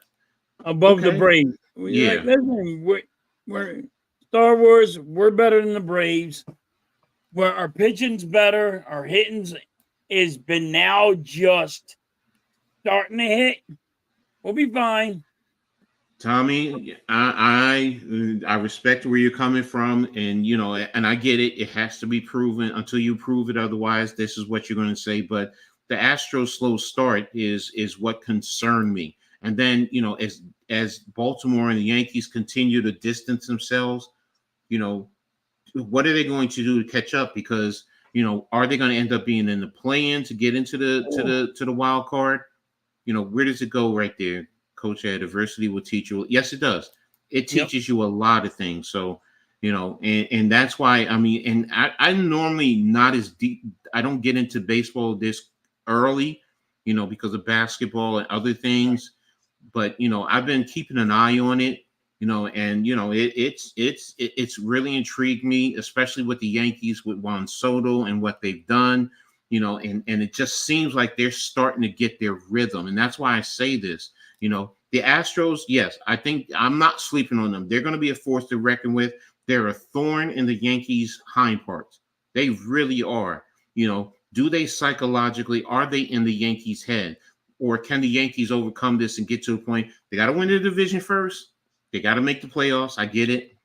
Above the Braves. Yeah. Like, listen, we're Star Wars. We're better than the Braves. Where our pitching's better, our hitting's is been now just starting to hit. We'll be fine. Tommy, I respect where you're coming from, and and I get it. It has to be proven. Until you prove it otherwise, this is what you're going to say. But the Astros' slow start is what concerned me. And then, as Baltimore and the Yankees continue to distance themselves, what are they going to do to catch up? Because, are they going to end up being in the play-in to get into the wild card? Where does it go right there? Coach Edd, adversity will teach you. Yes, it does. It teaches you a lot of things. So, and that's why, and I'm normally not as deep. I don't get into baseball this early, because of basketball and other things. But, I've been keeping an eye on it, and, it's really intrigued me, especially with the Yankees, with Juan Soto and what they've done, and it just seems like they're starting to get their rhythm. And that's why I say this. The Astros, yes, I think I'm not sleeping on them. They're going to be a force to reckon with. They're a thorn in the Yankees' hind parts. They really are. Do they psychologically, are they in the Yankees' head? Or can the Yankees overcome this and get to a point? They got to win the division first. They got to make the playoffs. I get it.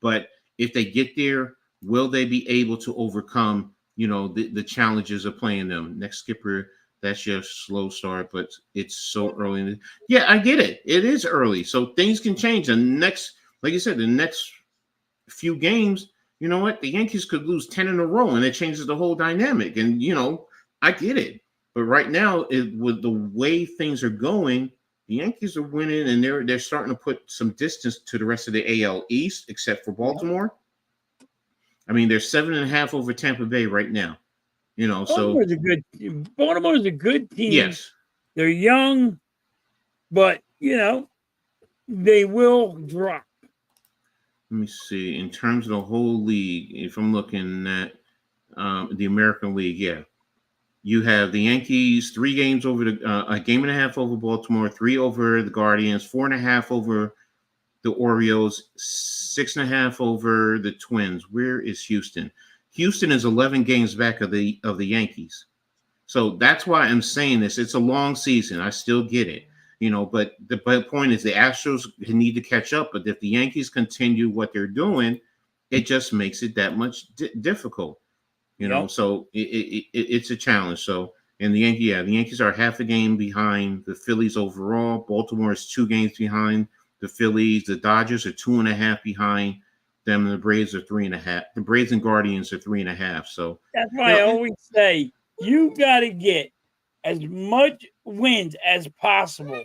But if they get there, will they be able to overcome, the challenges of playing them? Next skipper, that's your slow start, but it's so early. Yeah, I get it. It is early. So things can change. And like you said, the next few games, you know what? The Yankees could lose 10 in a row, and it changes the whole dynamic. And, I get it. But right now, with the way things are going, the Yankees are winning, and they're starting to put some distance to the rest of the AL East, except for Baltimore. I mean, they're 7.5 over Tampa Bay right now. Baltimore's a good team. Yes. They're young, but they will drop. Let me see. In terms of the whole league, if I'm looking at the American League, yeah, you have the Yankees 3 games over a game and a half over Baltimore, 3 over the Guardians, 4.5 over the Orioles, 6.5 over the Twins. Where is Houston? Houston is 11 games back of the Yankees. So that's why I'm saying this. It's a long season. I still get it, but the point is the Astros need to catch up. But if the Yankees continue what they're doing, it just makes it that much difficult, So it's a challenge. So, and the Yankees are half a game behind the Phillies overall. Baltimore is 2 games behind the Phillies. The Dodgers are 2.5 behind them, and the Braves are 3.5. The Braves and Guardians are 3.5. So that's why I always say you got to get as much wins as possible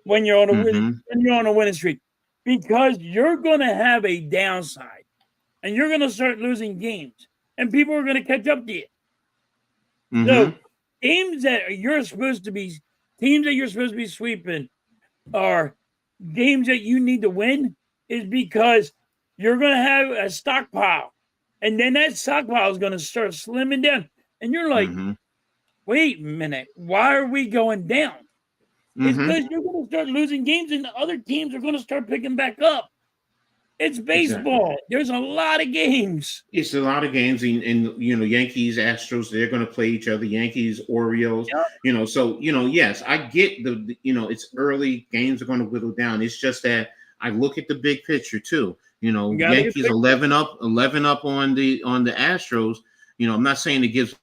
when you're on a winning streak, because you're going to have a downside, and you're going to start losing games, and people are going to catch up to you. So teams that you're supposed to be sweeping are games that you need to win, is because you're going to have a stockpile, and then that stockpile is going to start slimming down, and you're like, wait a minute, why are we going down? It's because you're going to start losing games, and the other teams are going to start picking back up. It's baseball. Exactly. There's a lot of games. It's a lot of games, and Yankees, Astros, they're going to play each other. Yankees, Orioles, So yes, I get the it's early. Games are going to whittle down. It's just that I look at the big picture too. Yankees 11 up on the Astros. I'm not saying it gives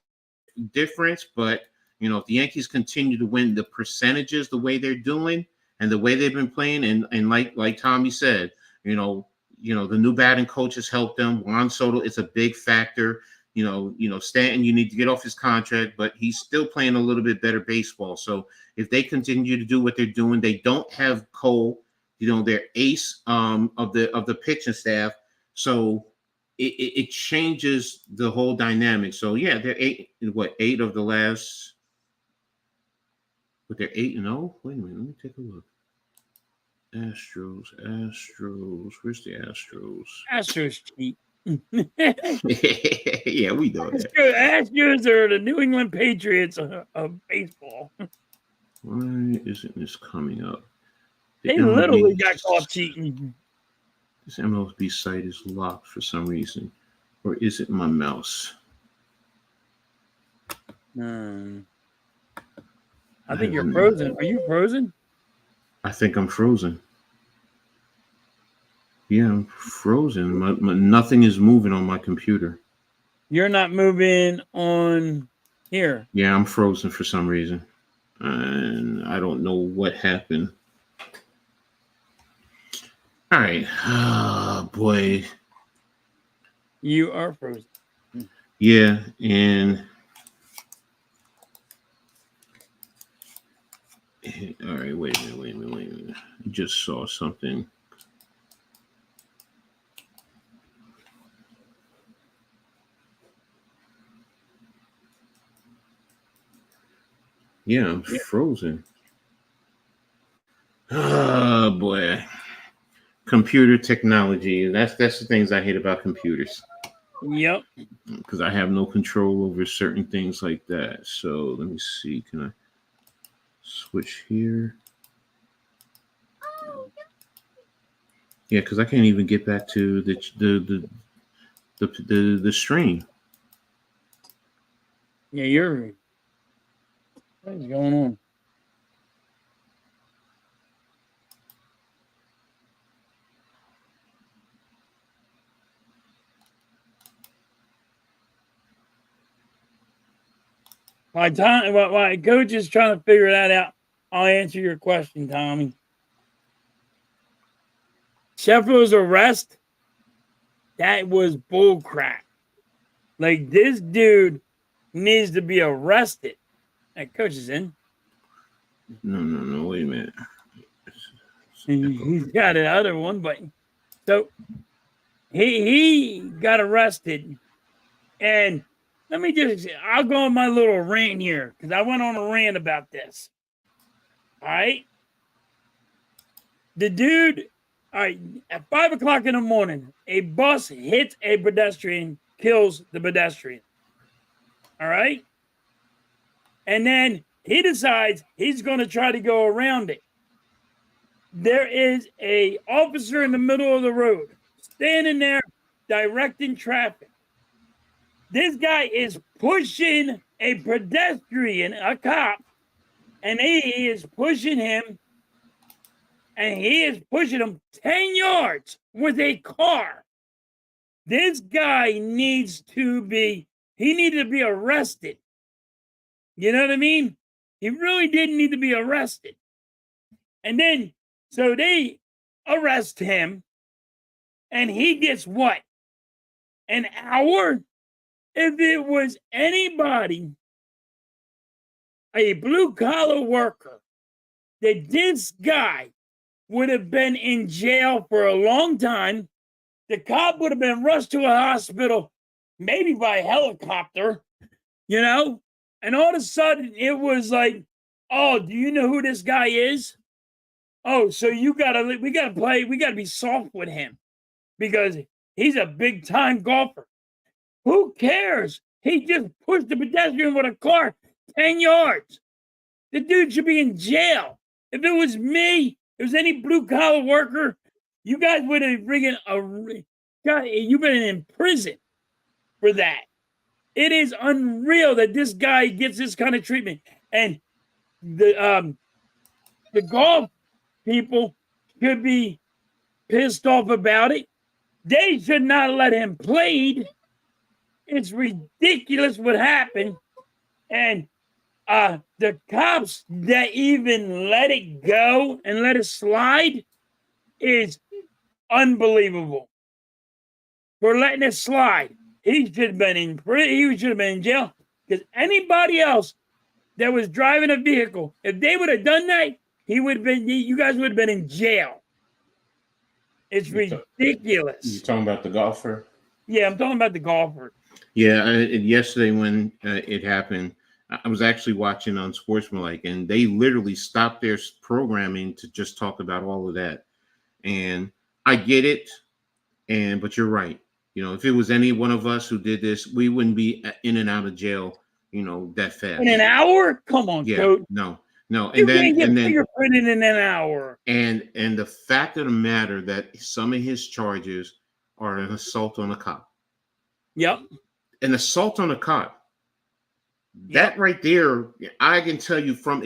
difference, but if the Yankees continue to win the percentages the way they're doing and the way they've been playing, and like Tommy said, the new batting coach has helped them. Juan Soto is a big factor. Stanton, you need to get off his contract, but he's still playing a little bit better baseball. So if they continue to do what they're doing, they don't have Cole, their ace of the pitching staff. So it changes the whole dynamic. So yeah, they're 8 of the last, but they're 8-0. Wait a minute, let me take a look. Astros. Where's the Astros? Astros cheat. Yeah, we know that. Astros are the New England Patriots of baseball. Why isn't this coming up? They literally got caught cheating. This MLB site is locked for some reason. Or is it my mouse? I think you're frozen. Are you frozen? I think I'm frozen. Yeah, I'm frozen. My nothing is moving on my computer. You're not moving on here. Yeah, I'm frozen for some reason. And I don't know what happened. All right. Oh, boy. You are frozen. Yeah, and... All right, wait a minute. I just saw something. Yeah, I'm frozen. Oh boy. Computer technology. That's the things I hate about computers. Yep. Because I have no control over certain things like that. So let me see. Can I switch here? Yeah, because I can't even get back to the stream. Yeah, what is going on? My coach is trying to figure that out. I'll answer your question, Tommy. Sheffield's arrest, that was bullcrap. Like, this dude needs to be arrested. That coach is in. No, wait a minute. He's got another one, but so he got arrested. And I'll go on my little rant here, because I went on a rant about this. All right? The dude All right, at 5 o'clock in the morning, a bus hits a pedestrian, kills the pedestrian. All right. And then he decides he's going to try to go around it. There is a officer in the middle of the road standing there directing traffic. This guy is pushing a pedestrian, a cop, and he is pushing him, and he is pushing him 10 yards with a car. This guy needs to be arrested. You know what I mean? He really didn't need to be arrested. And then, so they arrest him, and he gets what? An hour? If it was anybody, a blue-collar worker, that this guy would have been in jail for a long time. The cop would have been rushed to a hospital, maybe by helicopter, you know? And all of a sudden, it was like, oh, do you know who this guy is? Oh, so we gotta be soft with him because he's a big time golfer. Who cares? He just pushed the pedestrian with a car 10 yards. The dude should be in jail. If it was me, if it was any blue collar worker, you guys would have you've been in prison for that. It is unreal that this guy gets this kind of treatment. And the golf people should be pissed off about it. They should not let him play. It's ridiculous what happened. And the cops that even let it go and let it slide is unbelievable. For letting it slide. He should have been in prison. He should have been in jail. Because anybody else that was driving a vehicle, if they would have done that, you guys would have been in jail. It's ridiculous. You talking about the golfer? Yeah, I'm talking about the golfer. Yeah, yesterday when it happened, I was actually watching on Sportsmanlike, and they literally stopped their programming to just talk about all of that. And I get it, but you're right. You know, if it was any one of us who did this, we wouldn't be in and out of jail, that fast. In an hour? Come on, Coach. No. You can't get fingerprinted in an hour. And the fact of the matter that some of his charges are an assault on a cop. Yep. An assault on a cop. That right there, I can tell you from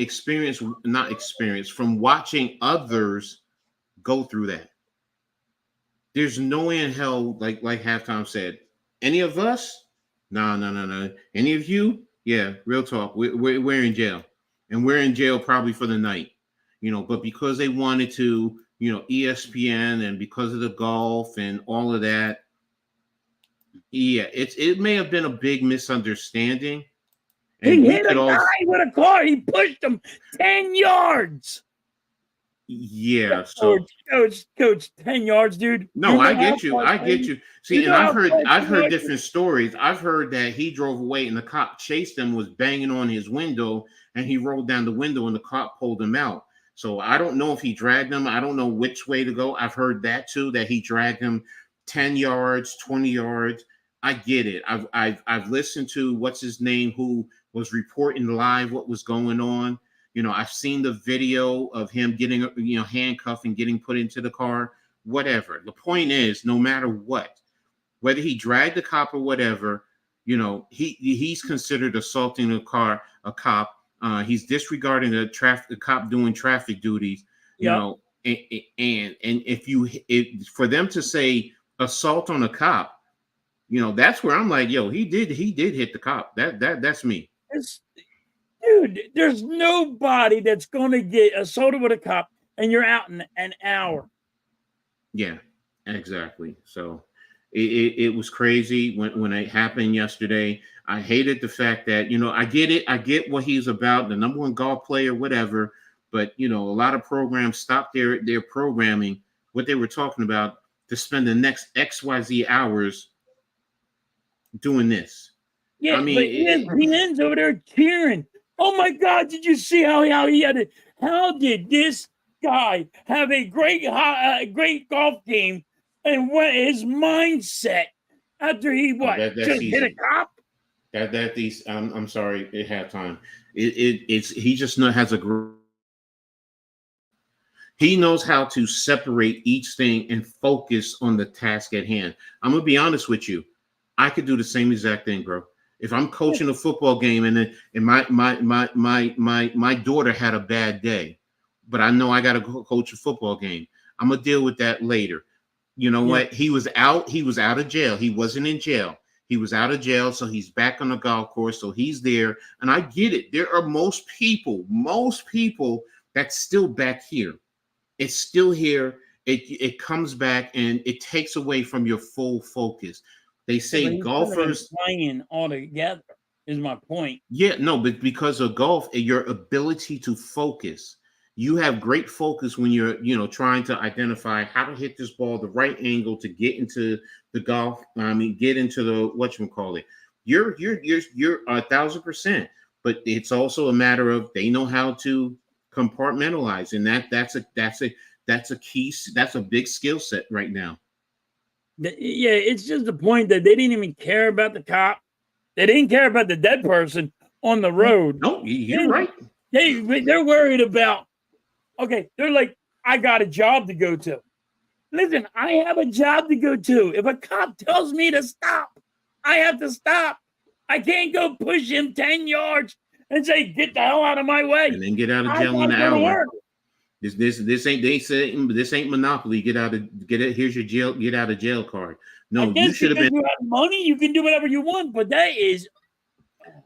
from watching others go through that. There's no way in hell, like Halftime said, any of us? No. Any of you? Yeah, real talk. We're in jail. And we're in jail probably for the night. But because they wanted to, ESPN and because of the golf and all of that, yeah, it may have been a big misunderstanding. And he hit a guy with a car. He pushed him 10 yards. Yeah. So Coach, 10 yards, dude. No, I get you. See, and I've heard different stories. I've heard that he drove away and the cop chased him, was banging on his window, and he rolled down the window and the cop pulled him out. So I don't know if he dragged him. I don't know which way to go. I've heard that too, that he dragged him 10 yards, 20 yards. I get it. I've listened to what's his name who was reporting live what was going on. I've seen the video of him getting, handcuffed and getting put into the car, whatever. The point is, no matter what, whether he dragged the cop or whatever, he's considered assaulting a cop. He's disregarding the cop doing traffic duties, and if for them to say assault on a cop, that's where I'm like, yo, he did hit the cop. That's me. Dude, there's nobody that's going to get assaulted with a cop and you're out in an hour. Yeah, exactly. So it was crazy when it happened yesterday. I hated the fact that, I get it. I get what he's about, the number one golf player, whatever. But, a lot of programs stopped their programming, what they were talking about, to spend the next XYZ hours doing this. Yeah, I mean, but ESPN's over there cheering. Oh my God! Did you see how he had it? How did this guy have a great golf game, and what his mindset after he That's just hit a easy. cop? That these I'm sorry, it had time. It's he just has a he knows how to separate each thing and focus on the task at hand. I'm gonna be honest with you. I could do the same exact thing, bro. If I'm coaching a football game and my daughter had a bad day, but I know I got to coach a football game, I'm gonna deal with that later. You know what? He was out. He was out of jail. He wasn't in jail. He was out of jail, so he's back on the golf course. So he's there, and I get it. There are most people that's still back here. It's still here. It comes back and it takes away from your full focus. They say golfers playing all together is my point. Yeah, no, but because of golf, your ability to focus, you have great focus when you're, trying to identify how to hit this ball the right angle to get into the golf. I mean, get into the whatchamacallit. You're 1,000%. But it's also a matter of they know how to compartmentalize, and that's a key. That's a big skill set right now. Yeah, it's just the point that they didn't even care about the cop. They didn't care about the dead person on the road. No, you're right. They're worried about, okay, they're like, I got a job to go to. Listen, I have a job to go to. If a cop tells me to stop, I have to stop. I can't go push him 10 yards and say, get the hell out of my way. And then get out of jail in an hour. This ain't Monopoly. Here's your jail, get out of jail card. No, you should have been. You have money, you can do whatever you want, but that is.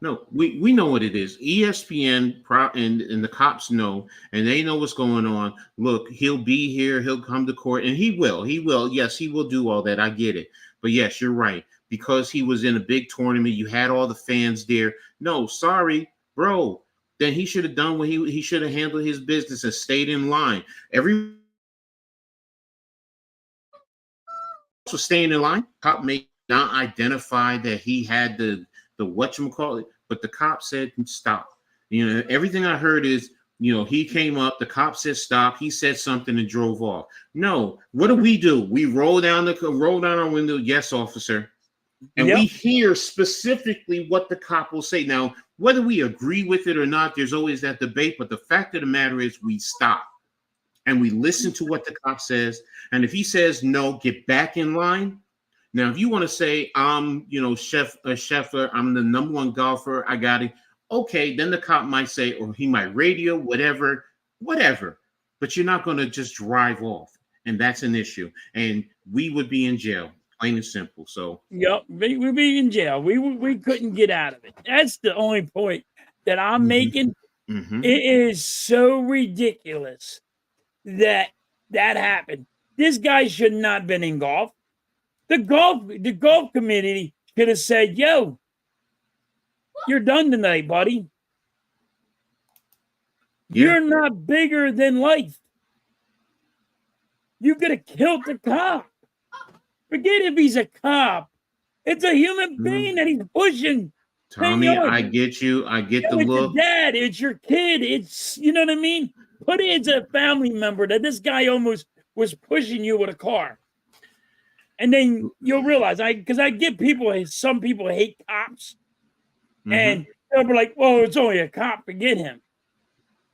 No, we know what it is. ESPN and the cops know, and they know what's going on. Look, he'll be here. He'll come to court, and he will. Yes, he will do all that. I get it. But yes, you're right. Because he was in a big tournament, you had all the fans there. No, sorry, bro. Then he should have done what he should have handled his business and stayed in line. Every was staying in line. Cop may not identify that he had the whatchamacallit, but the cop said stop. Everything I heard is, he came up, the cop said stop, he said something and drove off. No, what do? We roll down our window, yes, officer. And we hear specifically what the cop will say. Now, whether we agree with it or not, there's always that debate. But the fact of the matter is we stop and we listen to what the cop says. And if he says no, get back in line. Now, if you want to say, Scheffler, I'm the number one golfer, I got it. Okay, then the cop might say, or he might radio, whatever. But you're not going to just drive off. And that's an issue. And we would be in jail. Plain and simple. So we'd be in jail. We couldn't get out of it. That's the only point that I'm making. Mm-hmm. It is so ridiculous that happened. This guy should not have been in golf. The golf committee should have said, "Yo, you're done tonight, buddy. You're not bigger than life. You could have killed the cop." Forget if he's a cop. It's a human being that he's pushing. Tommy, I get you. I get the look. It's your dad. It's your kid. It's, you know what I mean? Put it as a family member that this guy almost was pushing you with a car. And then you'll realize, because I get some people hate cops. Mm-hmm. And they'll be like, well, it's only a cop. Forget him.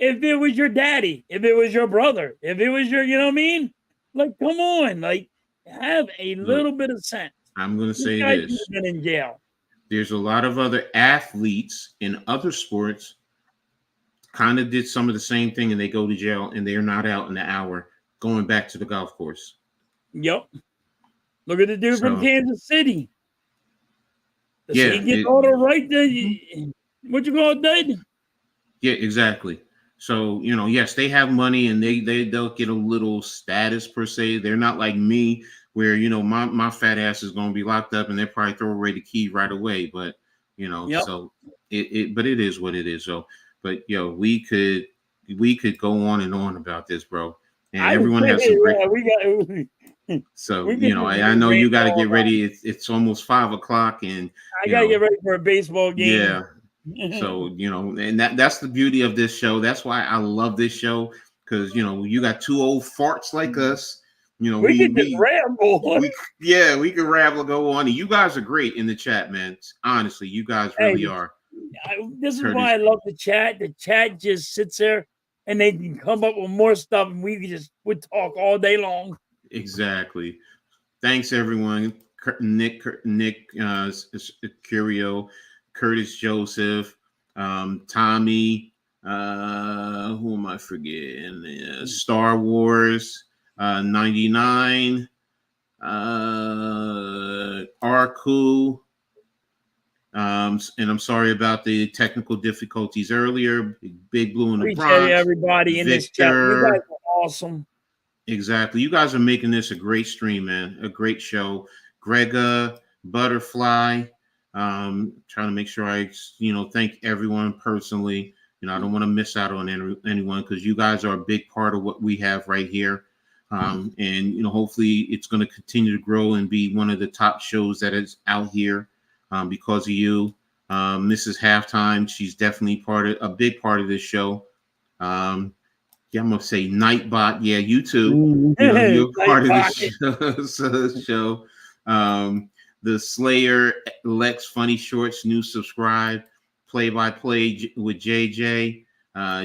If it was your daddy, if it was your brother, if it was your, you know what I mean? Like, come on. Like, have a little bit of sense. I'm going to say this. Been in jail. There's a lot of other athletes in other sports kind of did some of the same thing, and they go to jail, and they're not out in the hour going back to the golf course. Yep. Look at the dude from Kansas City. He get all the right to, what you call it, Dad? Yeah, exactly. So, yes, they have money and they'll get a little status per se. They're not like me where, my fat ass is going to be locked up and they'll probably throw away the key right away. But, so but it is what it is. So, but we could go on and on about this, bro. And everyone has some great. So, I know you got to get ready. It's almost 5:00 and I got to get ready for a baseball game. Yeah. So, and that's the beauty of this show. That's why I love this show, because you got two old farts like us. We can just ramble. We can ramble, go on. And you guys are great in the chat, man. Honestly, you guys really are. This is why I love the chat. The chat just sits there, and they can come up with more stuff, and we would talk all day long. Exactly. Thanks, everyone. Nick, Curio, Curtis Joseph, Tommy. Who am I forgetting? Star Wars 99. Arku. And I'm sorry about the technical difficulties earlier. Big Blue in the Bronx. Appreciate everybody in this chat. You guys are awesome. Exactly. You guys are making this a great stream, man. A great show. Grega, Butterfly. Trying to make sure I, thank everyone personally. I don't want to miss out on anyone because you guys are a big part of what we have right here. And hopefully it's going to continue to grow and be one of the top shows that is out here because of you. Mrs. Halftime, she's definitely a big part of this show. Yeah, I'm gonna say Nightbot. Yeah, you too. You're part of the show. The Slayer, Lex, Funny Shorts, new subscribe, play-by-play with JJ,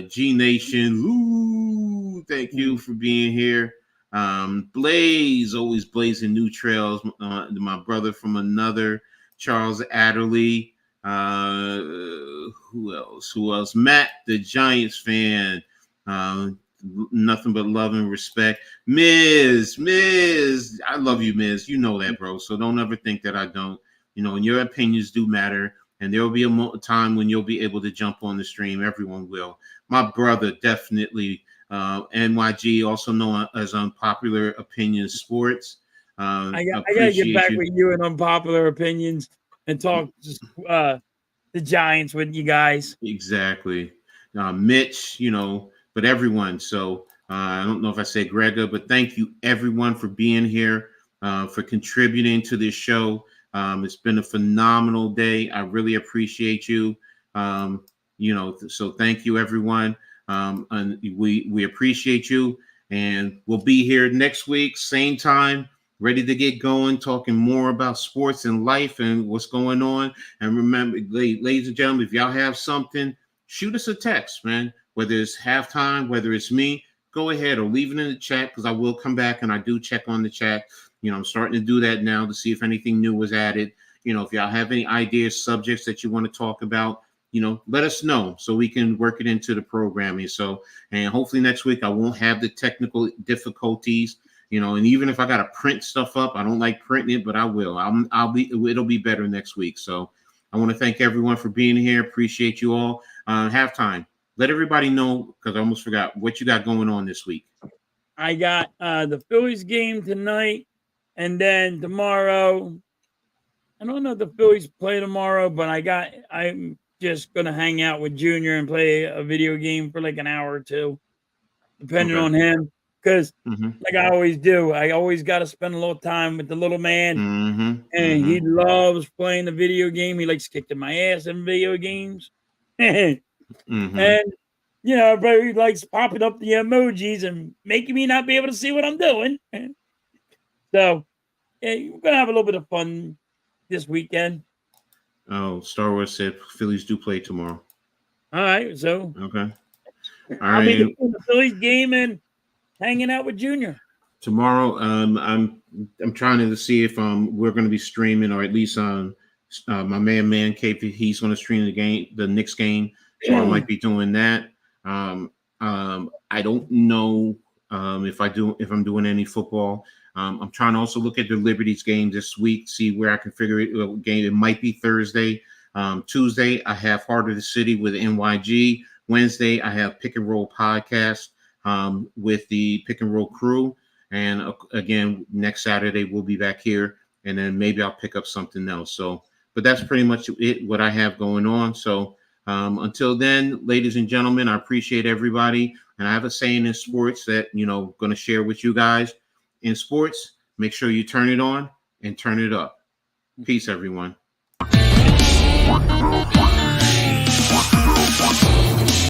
G Nation. Ooh, thank you for being here. Blaze, always blazing new trails. My brother from another, Charles Adderley. Who else? Matt, the Giants fan. Nothing but love and respect. Miz, I love you, Miz. You know that, bro. So don't ever think that I don't. And your opinions do matter. And there will be a time when you'll be able to jump on the stream. Everyone will. My brother, definitely. NYG, also known as Unpopular Opinions Sports. I gotta get back with you and Unpopular Opinions and talk the Giants with you guys. Exactly. Mitch, but everyone. So I don't know if I said Grega, but thank you everyone for being here, for contributing to this show. It's been a phenomenal day. I really appreciate you. So thank you everyone. And we appreciate you, and we'll be here next week, same time, ready to get going, talking more about sports and life and what's going on. And remember, ladies and gentlemen, if y'all have something, shoot us a text, man. Whether it's Halftime, whether it's me, go ahead or leave it in the chat because I will come back and I do check on the chat. I'm starting to do that now to see if anything new was added. If y'all have any ideas, subjects that you want to talk about, let us know so we can work it into the programming. So, and hopefully next week I won't have the technical difficulties, and even if I got to print stuff up, I don't like printing it, but I will. It'll be better next week. So I want to thank everyone for being here. Appreciate you all. Halftime. Let everybody know, because I almost forgot, what you got going on this week. I got the Phillies game tonight, and then tomorrow. I don't know if the Phillies play tomorrow, but I'm just going to hang out with Junior and play a video game for like an hour or two, depending on him. Because like I always do, I always got to spend a little time with the little man. And he loves playing the video game. He likes kicking my ass in video games. And everybody likes popping up the emojis and making me not be able to see what I'm doing. So we're gonna have a little bit of fun this weekend. Oh, Star Wars said Phillies do play tomorrow. All right, so okay. I'll be doing the Phillies game and hanging out with Junior tomorrow. I'm trying to see if we're going to be streaming, or at least my man Cave, he's going to stream the Knicks game. So I might be doing that. I don't know if I'm doing any football. I'm trying to also look at the Liberties game this week, see where I can figure it game. It might be Thursday. Tuesday, I have Heart of the City with NYG. Wednesday, I have Pick and Roll podcast with the Pick and Roll crew. And again, next Saturday, we'll be back here. And then maybe I'll pick up something else. So, but that's pretty much it, what I have going on. So, until then, ladies and gentlemen, I appreciate everybody. And I have a saying in sports that, going to share with you guys. In sports, make sure you turn it on and turn it up. Peace, everyone.